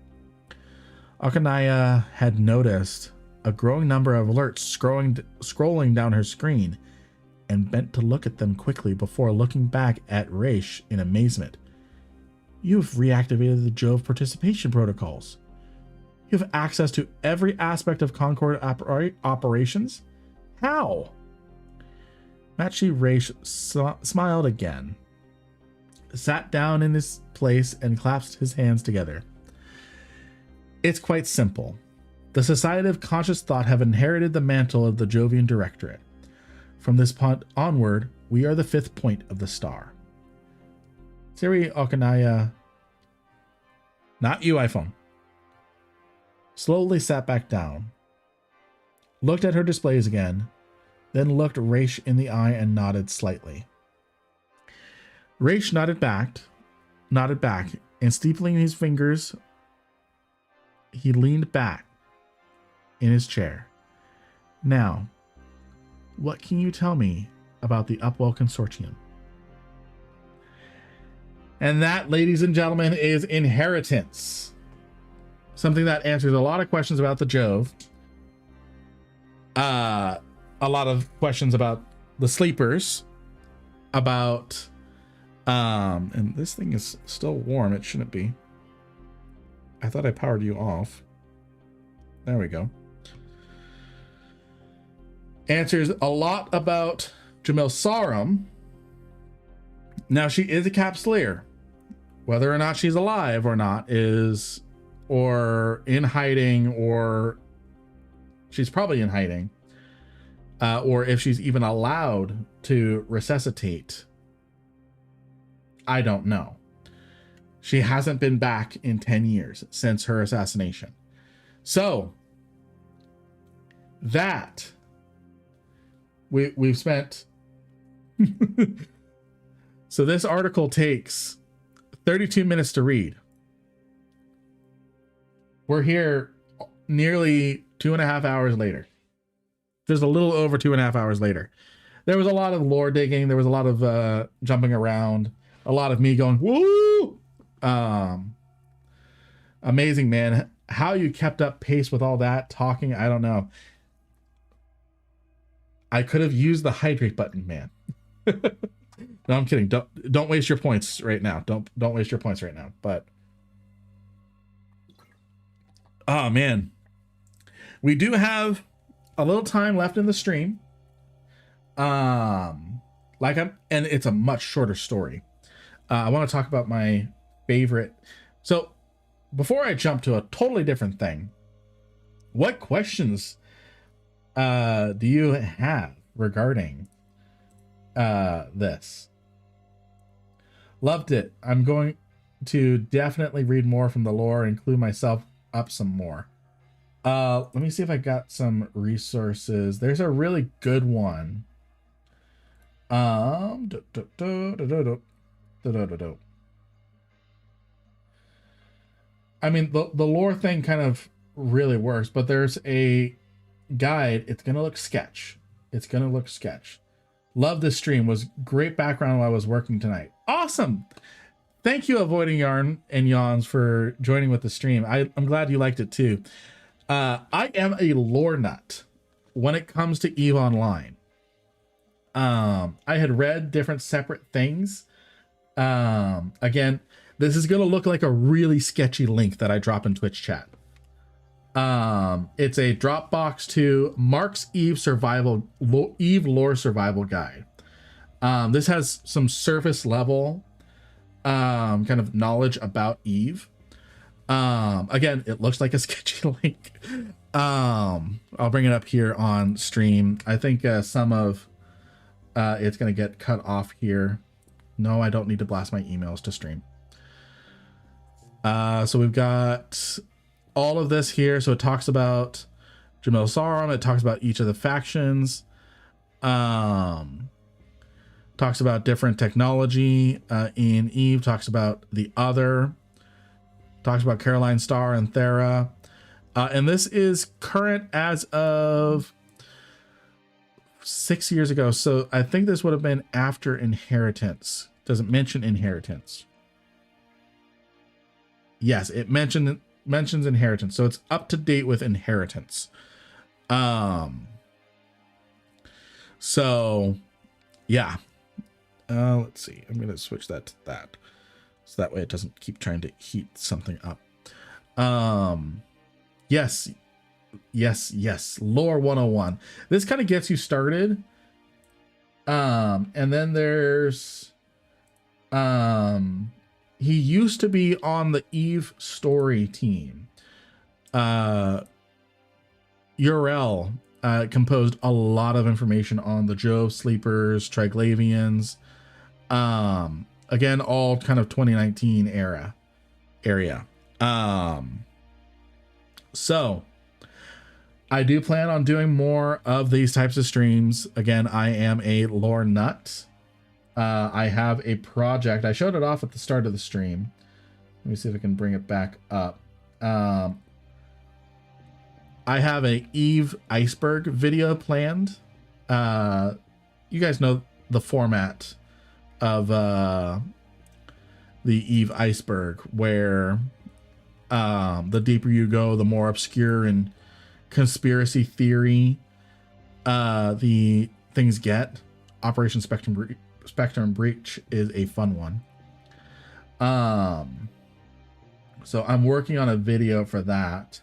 Akanaya had noticed a growing number of alerts scrolling down her screen and bent to look at them quickly before looking back at Raish in amazement. You've reactivated the Jove participation protocols. You have access to every aspect of Concord operations? How? Machi Raish smiled again, sat down in his place, and clasped his hands together. It's quite simple. The Society of Conscious Thought have inherited the mantle of the Jovian Directorate. From this point onward, we are the 5th point of the star. Siri Okanaya, not you, iPhone, slowly sat back down, looked at her displays again, then looked Raish in the eye and nodded slightly. Raish nodded back, and steepling his fingers, he leaned back in his chair. Now, what can you tell me about the Upwell Consortium? And that, ladies and gentlemen, is Inheritance. Something that answers a lot of questions about the Jove. A lot of questions about the Sleepers. About... and this thing is still warm. It shouldn't be. I thought I powered you off. There we go. Answers a lot about Jamil Sarum. Now, she is a Capsuleer. Whether or not she's alive or not is, or in hiding, or she's probably in hiding, or if she's even allowed to resuscitate, I don't know. She hasn't been back in 10 years since her assassination. So that we've spent. So this article takes 32 minutes to read. We're here nearly 2.5 hours later. There's a little over 2.5 hours later. There was a lot of lore digging. There was a lot of jumping around. A lot of me going, woo! Amazing, man. How you kept up pace with all that talking, I don't know. I could have used the hydrate button, man. No, I'm kidding. Don't waste your points right now. Don't waste your points right now. But oh man, we do have a little time left in the stream. And it's a much shorter story. I want to talk about my favorite. So before I jump to a totally different thing, what questions do you have regarding this? Loved it. I'm going to definitely read more from the lore and clue myself up some more. Let me see if I got some resources. There's a really good one. I mean, the lore thing kind of really works, but there's a guide. It's gonna look sketch. Love this stream. Was great background while I was working tonight. Awesome. Thank you, Avoiding Yarn and Yawns, for joining with the stream. I'm glad you liked it too. I am a lore nut when it comes to EVE Online. I had read different separate things. Again, this is going to look like a really sketchy link that I drop in Twitch chat. It's a Dropbox to Mark's EVE lore survival guide. This has some surface level kind of knowledge about EVE. Again, it looks like a sketchy link. I'll bring it up here on stream. I think some of it's going to get cut off here. No, I don't need to blast my emails to stream. So we've got all of this here. So it talks about Jamil Sarum. It talks about each of the factions. Talks about different technology in EVE. Talks about the other. Talks about Caroline Starr and Thera. And this is current as of 6 years ago. So I think this would have been after Inheritance Does it mention inheritance? Yes, it mentions inheritance. So it's up to date with inheritance. So yeah. Let's see. I'm going to switch that to that. So that way it doesn't keep trying to heat something up. Yes. Lore 101. This kind of gets you started. And then there's, he used to be on the Eve story team. Urel composed a lot of information on the Jove sleepers, Triglavians. Again, all kind of 2019 area. So I do plan on doing more of these types of streams. Again, I am a lore nut. I have a project. I showed it off at the start of the stream. Let me see if I can bring it back up. I have a Eve iceberg video planned. You guys know the format of the Eve iceberg, where the deeper you go, the more obscure and conspiracy theory the things get. Operation Spectrum Breach is a fun one. So I'm working on a video for that.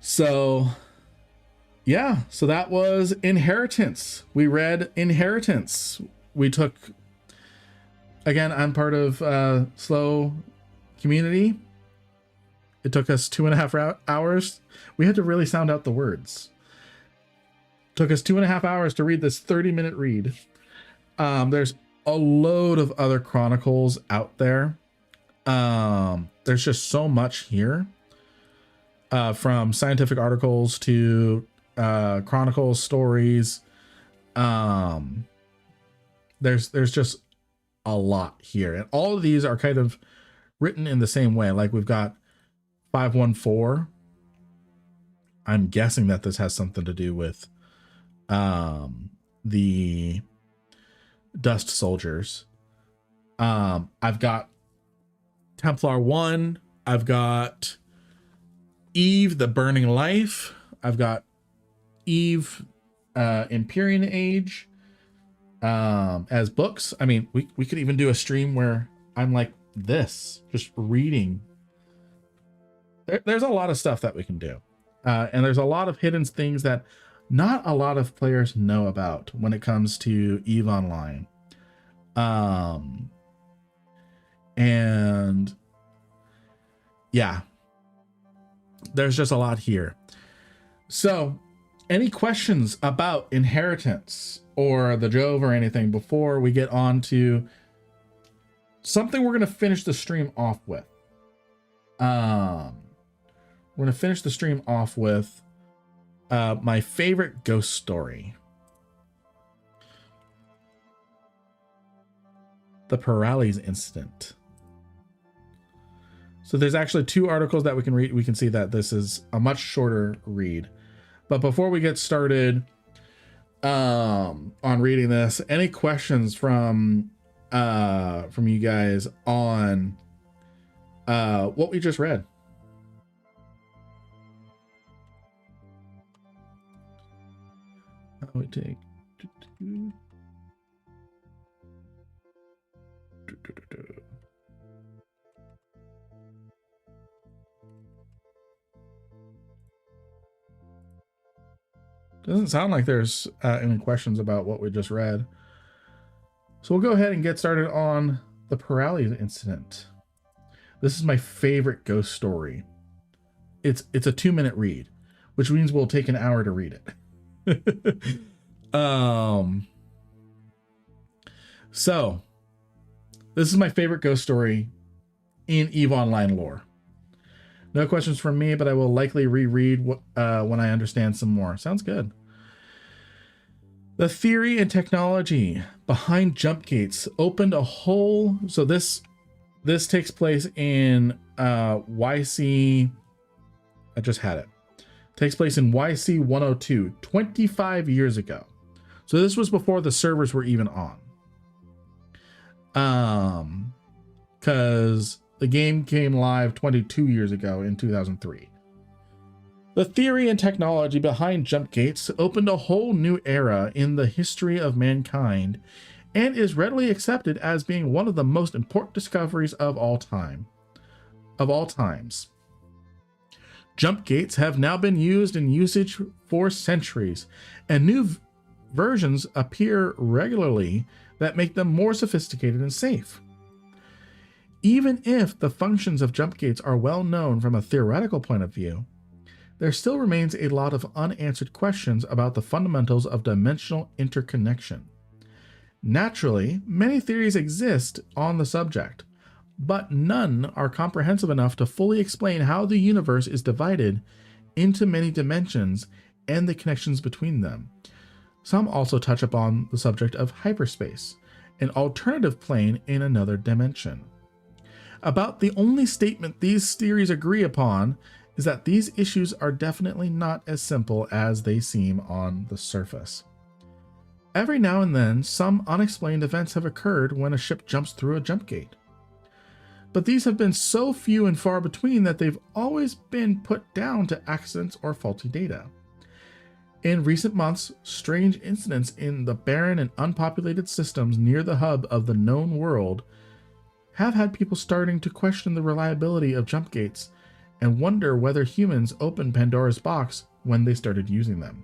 So yeah, so that was Inheritance. We read Inheritance. We took, again, I'm part of Slow Community. It took us 2.5 hours. We had to really sound out the words. Took us 2.5 hours to read this 30-minute read. There's a load of other chronicles out there. There's just so much here, from scientific articles to chronicles, stories. There's just a lot here, and all of these are kind of written in the same way. Like we've got 514. I'm guessing that this has something to do with the Dust Soldiers. I've got Templar 1. I've got Eve, the Burning Life. I've got Eve, Empyrean Age, as books. I mean, we could even do a stream where I'm like this, just reading. There's a lot of stuff that we can do. And there's a lot of hidden things that not a lot of players know about when it comes to EVE Online. And yeah, there's just a lot here. So any questions about Inheritance or the Jove or anything before we get on to something we're going to finish the stream off with? We're going to finish the stream off with my favorite ghost story. The Paralyses incident. So there's actually 2 articles that we can read. We can see that this is a much shorter read. But before we get started on reading this, any questions from you guys on what we just read? We take doesn't sound like there's any questions about what we just read, so we'll go ahead and get started on the Paralyses incident. This is my favorite ghost story. It's a 2-minute read, which means we'll take an hour to read it. So this is my favorite ghost story in EVE Online lore. No questions from me, but I will likely reread when I understand some more. Sounds good. The theory and technology behind jump gates opened a whole. So this takes place in YC. I just had it. Takes place in YC 102, 25 years ago. So this was before the servers were even on. Because the game came live 22 years ago in 2003. The theory and technology behind jump gates opened a whole new era in the history of mankind and is readily accepted as being one of the most important discoveries of all times. Jump gates have now been used in usage for centuries, and new versions appear regularly that make them more sophisticated and safe. Even if the functions of jump gates are well known from a theoretical point of view, there still remains a lot of unanswered questions about the fundamentals of dimensional interconnection. Naturally, many theories exist on the subject, but none are comprehensive enough to fully explain how the universe is divided into many dimensions and the connections between them. Some also touch upon the subject of hyperspace, an alternative plane in another dimension. About the only statement these theories agree upon is that these issues are definitely not as simple as they seem on the surface. Every now and then, some unexplained events have occurred when a ship jumps through a jump gate. But these have been so few and far between that they've always been put down to accidents or faulty data. In recent months, strange incidents in the barren and unpopulated systems near the hub of the known world have had people starting to question the reliability of jump gates and wonder whether humans opened Pandora's box when they started using them.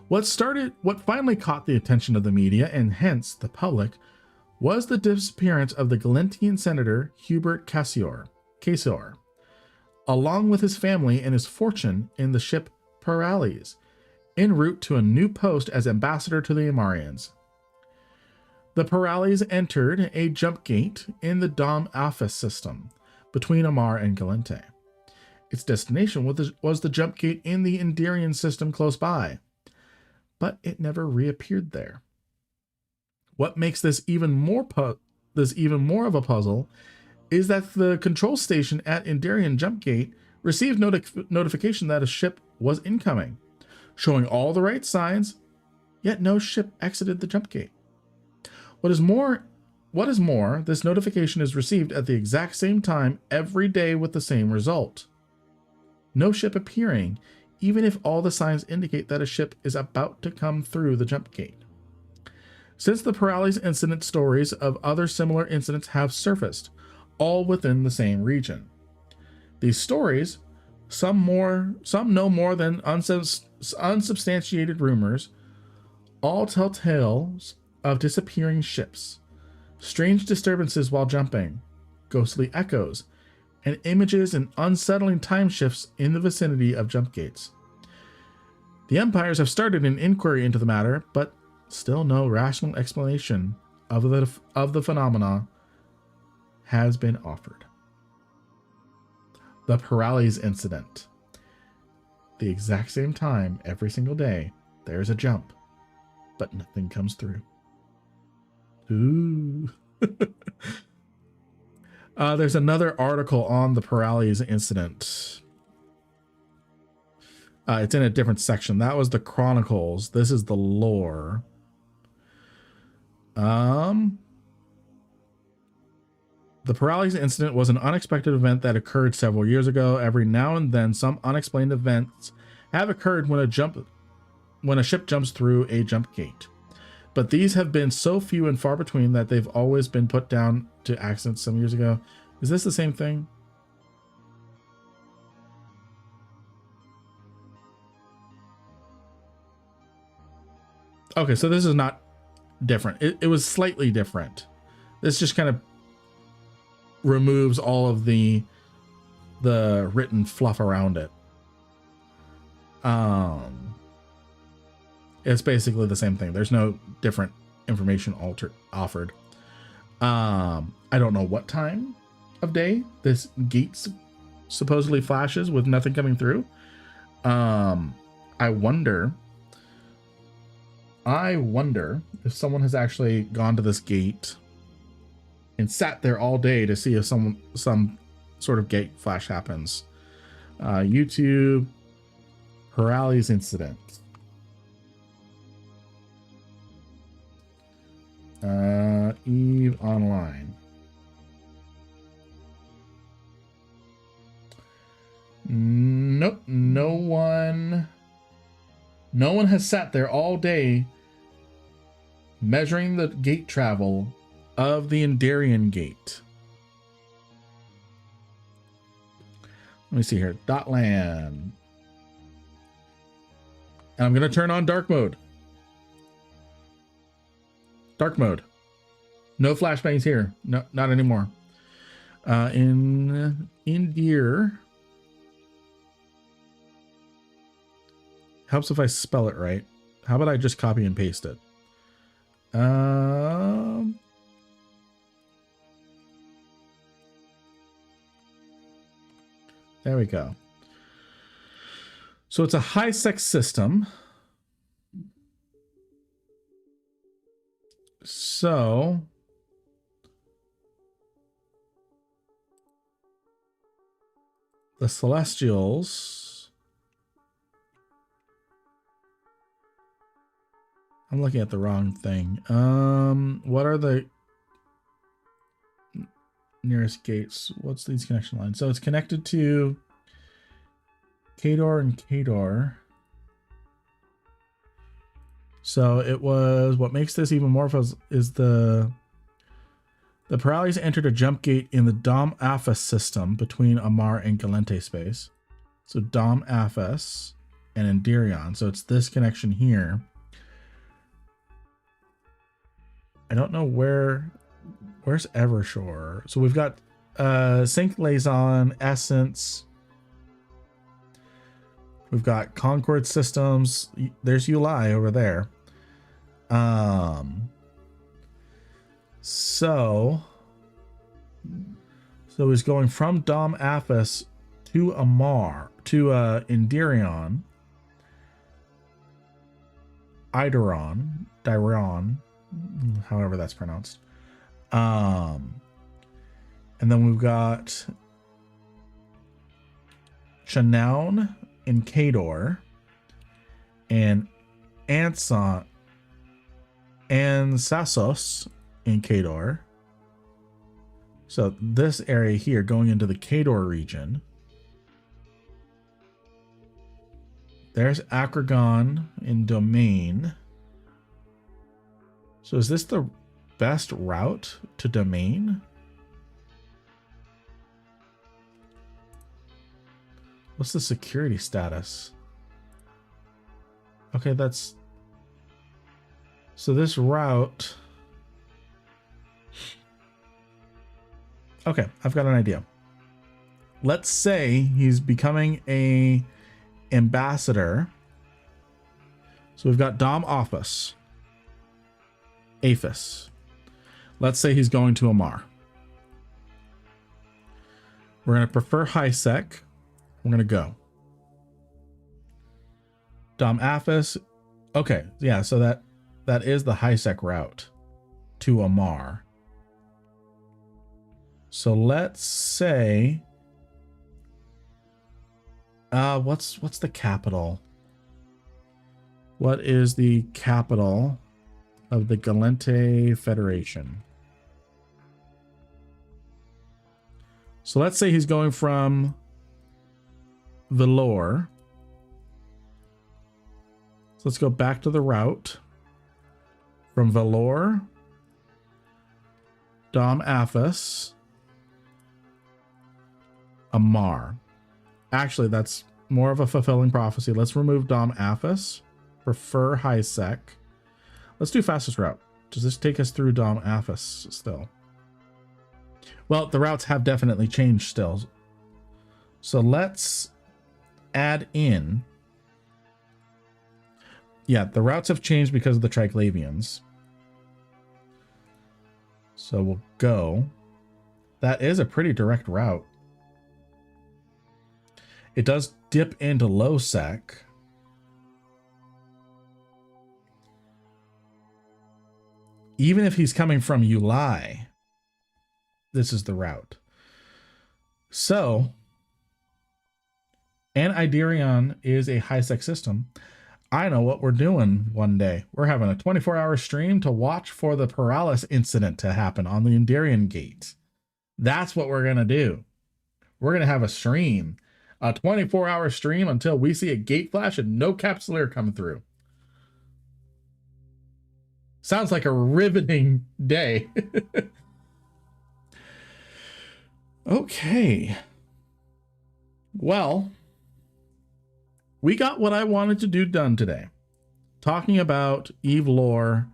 What finally caught the attention of the media and hence the public was the disappearance of the Galentian senator Hubert Caesar, along with his family and his fortune in the ship Paralis, en route to a new post as ambassador to the Amarians. The Paralis entered a jump gate in the Dom Alpha system between Amar and Galente. Its destination was the jump gate in the Enderian system close by, but it never reappeared there. What makes this even more of a puzzle is that the control station at Enderian jump gate received notification that a ship was incoming, showing all the right signs, yet no ship exited the jump gate. What is more, this notification is received at the exact same time every day with the same result. No ship appearing, even if all the signs indicate that a ship is about to come through the jump gate. Since the Paralis incident, stories of other similar incidents have surfaced, all within the same region. These stories, some no more than unsubstantiated rumors, all tell tales of disappearing ships, strange disturbances while jumping, ghostly echoes, and images and unsettling time shifts in the vicinity of jump gates. The empires have started an inquiry into the matter, but still no rational explanation of the phenomena has been offered. The Paralis incident. The exact same time every single day, there's a jump, but nothing comes through. Ooh. There's another article on the Paralis incident. It's in a different section. That was the Chronicles. This is the lore. The Paralis incident was an unexpected event that occurred several years ago. Every now and then, some unexplained events have occurred when a ship jumps through a jump gate. But these have been so few and far between that they've always been put down to accidents some years ago. Is this the same thing? Okay, so this is not different. It was slightly different. This just kind of removes all of the written fluff around it. It's basically the same thing. There's no different information offered. I don't know what time of day this gate supposedly flashes with nothing coming through. I wonder if someone has actually gone to this gate and sat there all day to see if some sort of gate flash happens. YouTube Paralis incident. Eve Online. Nope, no one has sat there all day measuring the gate travel of the Endarian gate. Let me see here. Dotland. And I'm going to turn on dark mode. Dark mode. No flashbangs here. No, not anymore. In Deer. Helps if I spell it right. How about I just copy and paste it? There we go. So it's a high-sec system. So the Celestials. I'm looking at the wrong thing. What are the nearest gates? What's these connection lines? So it's connected to Kador and Kador. So it was, what makes this even more fun is the Paralis entered a jump gate in the Dom Aphis system between Amar and Galente space. So Dom Aphis and Endarion. So it's this connection here. I don't know where's Evershore. So we've got Sync Liaison, Essence. We've got Concord Systems. There's Uli over there. So he's going from Dom Aphis to Amar to Endarion, Diron, however that's pronounced. And then we've got Chanoun in Kador and Anson and Sassos in Kador. So this area here going into the Kador region. There's Akragon in Domain. So is this the best route to Domain? What's the security status? Okay, that's... So this route... Okay, I've got an idea. Let's say he's becoming a ambassador. So we've got Dom Aphis. Let's say he's going to Amar. We're going to prefer high sec. We're going to go. Dom Aphis. Okay, yeah, so that is the high sec route to Amar. So let's say what's the capital? What is the capital of the Galente Federation? So let's say he's going from Lore. So let's go back to the route. From Lore, Dom Aphis, Amar. Actually, that's more of a fulfilling prophecy. Let's remove Dom Aphis. Prefer high sec. Let's do fastest route. Does this take us through Dom Aphis still? Well, the routes have definitely changed still. So let's add in. Yeah, the routes have changed because of the Triglavians. So we'll go. That is a pretty direct route. It does dip into low sec. Even if he's coming from Uli, this is the route. So, and Iderion is a high sec system. I know what we're doing one day. We're having a 24-hour stream to watch for the Paralis incident to happen on the Endarian Gate. That's what we're going to do. We're going to have a stream, a 24-hour stream until we see a gate flash and no Capsuleer come through. Sounds like a riveting day. Okay. Well, we got what I wanted to do done today. Talking about Eve lore,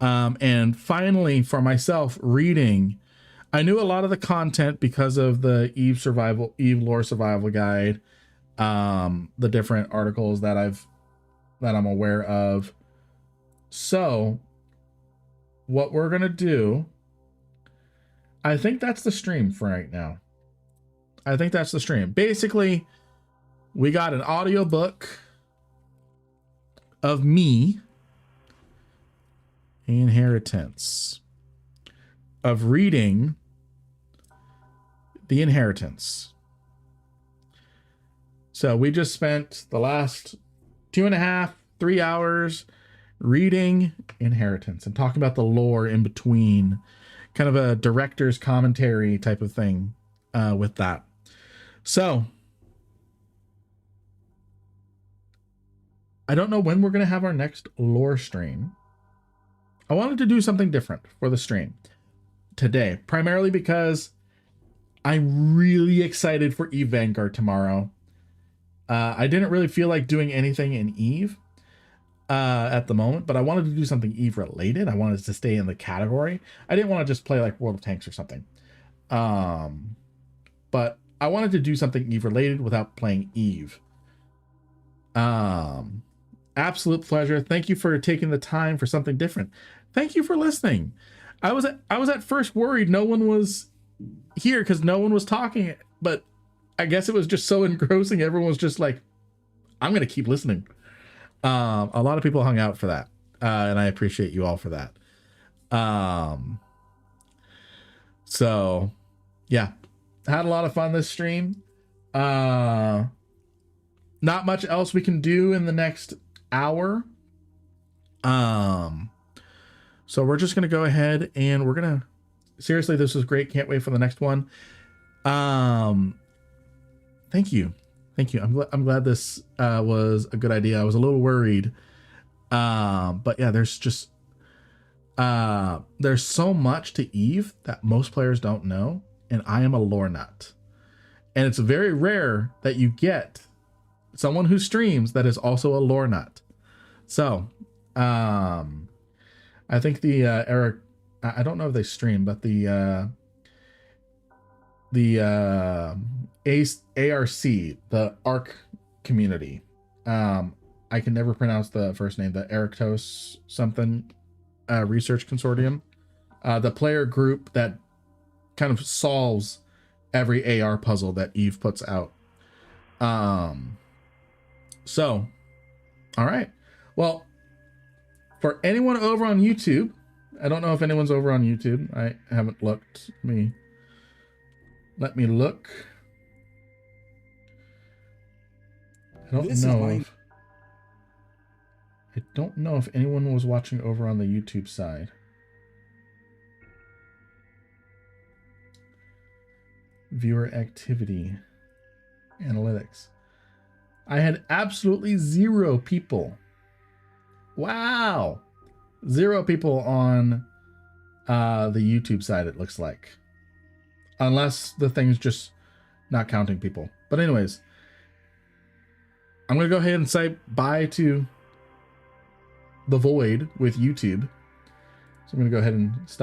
and finally for myself reading. I knew a lot of the content because of the Eve lore survival guide, the different articles that I'm aware of. So what we're going to do, I think that's the stream for right now. I think that's the stream. Basically, we got an audiobook of me, Inheritance, of reading The Inheritance. So we just spent the last 2.5, 3 hours reading Inheritance and talking about the lore in between, kind of a director's commentary type of thing with that. So I don't know when we're going to have our next lore stream. I wanted to do something different for the stream today, primarily because I'm really excited for Eve Vanguard tomorrow. I didn't really feel like doing anything in Eve at the moment, but I wanted to do something Eve related. I wanted to stay in the category. I didn't want to just play like World of Tanks or something. But I wanted to do something Eve related without playing Eve. Absolute pleasure. Thank you for taking the time for something different. Thank you for listening. I was at first worried no one was here because no one was talking, but I guess it was just so engrossing. Everyone was just like, I'm going to keep listening. A lot of people hung out for that. And I appreciate you all for that. So yeah, had a lot of fun this stream. Not much else we can do in the next hour. So we're just going to go ahead and we're going to, seriously, this was great. Can't wait for the next one. Thank you. Thank you. I'm glad this was a good idea. I was a little worried. But yeah, there's just there's so much to Eve that most players don't know, and I am a lore nut. And it's very rare that you get someone who streams that is also a lore nut. So, I think the Eric, I don't know if they stream, but the ARC, the ARC community. I can never pronounce the first name, the Erictos something research consortium. The player group that kind of solves every AR puzzle that Eve puts out. So, all right. Well, for anyone over on YouTube, I don't know if anyone's over on YouTube. I haven't looked. Let me look. I don't know if anyone was watching over on the YouTube side. Viewer activity. Analytics. I had absolutely 0 people. Wow. 0 people on the YouTube side, it looks like. Unless the thing's just not counting people. But anyways, I'm going to go ahead and say bye to the void with YouTube. So I'm going to go ahead and stop.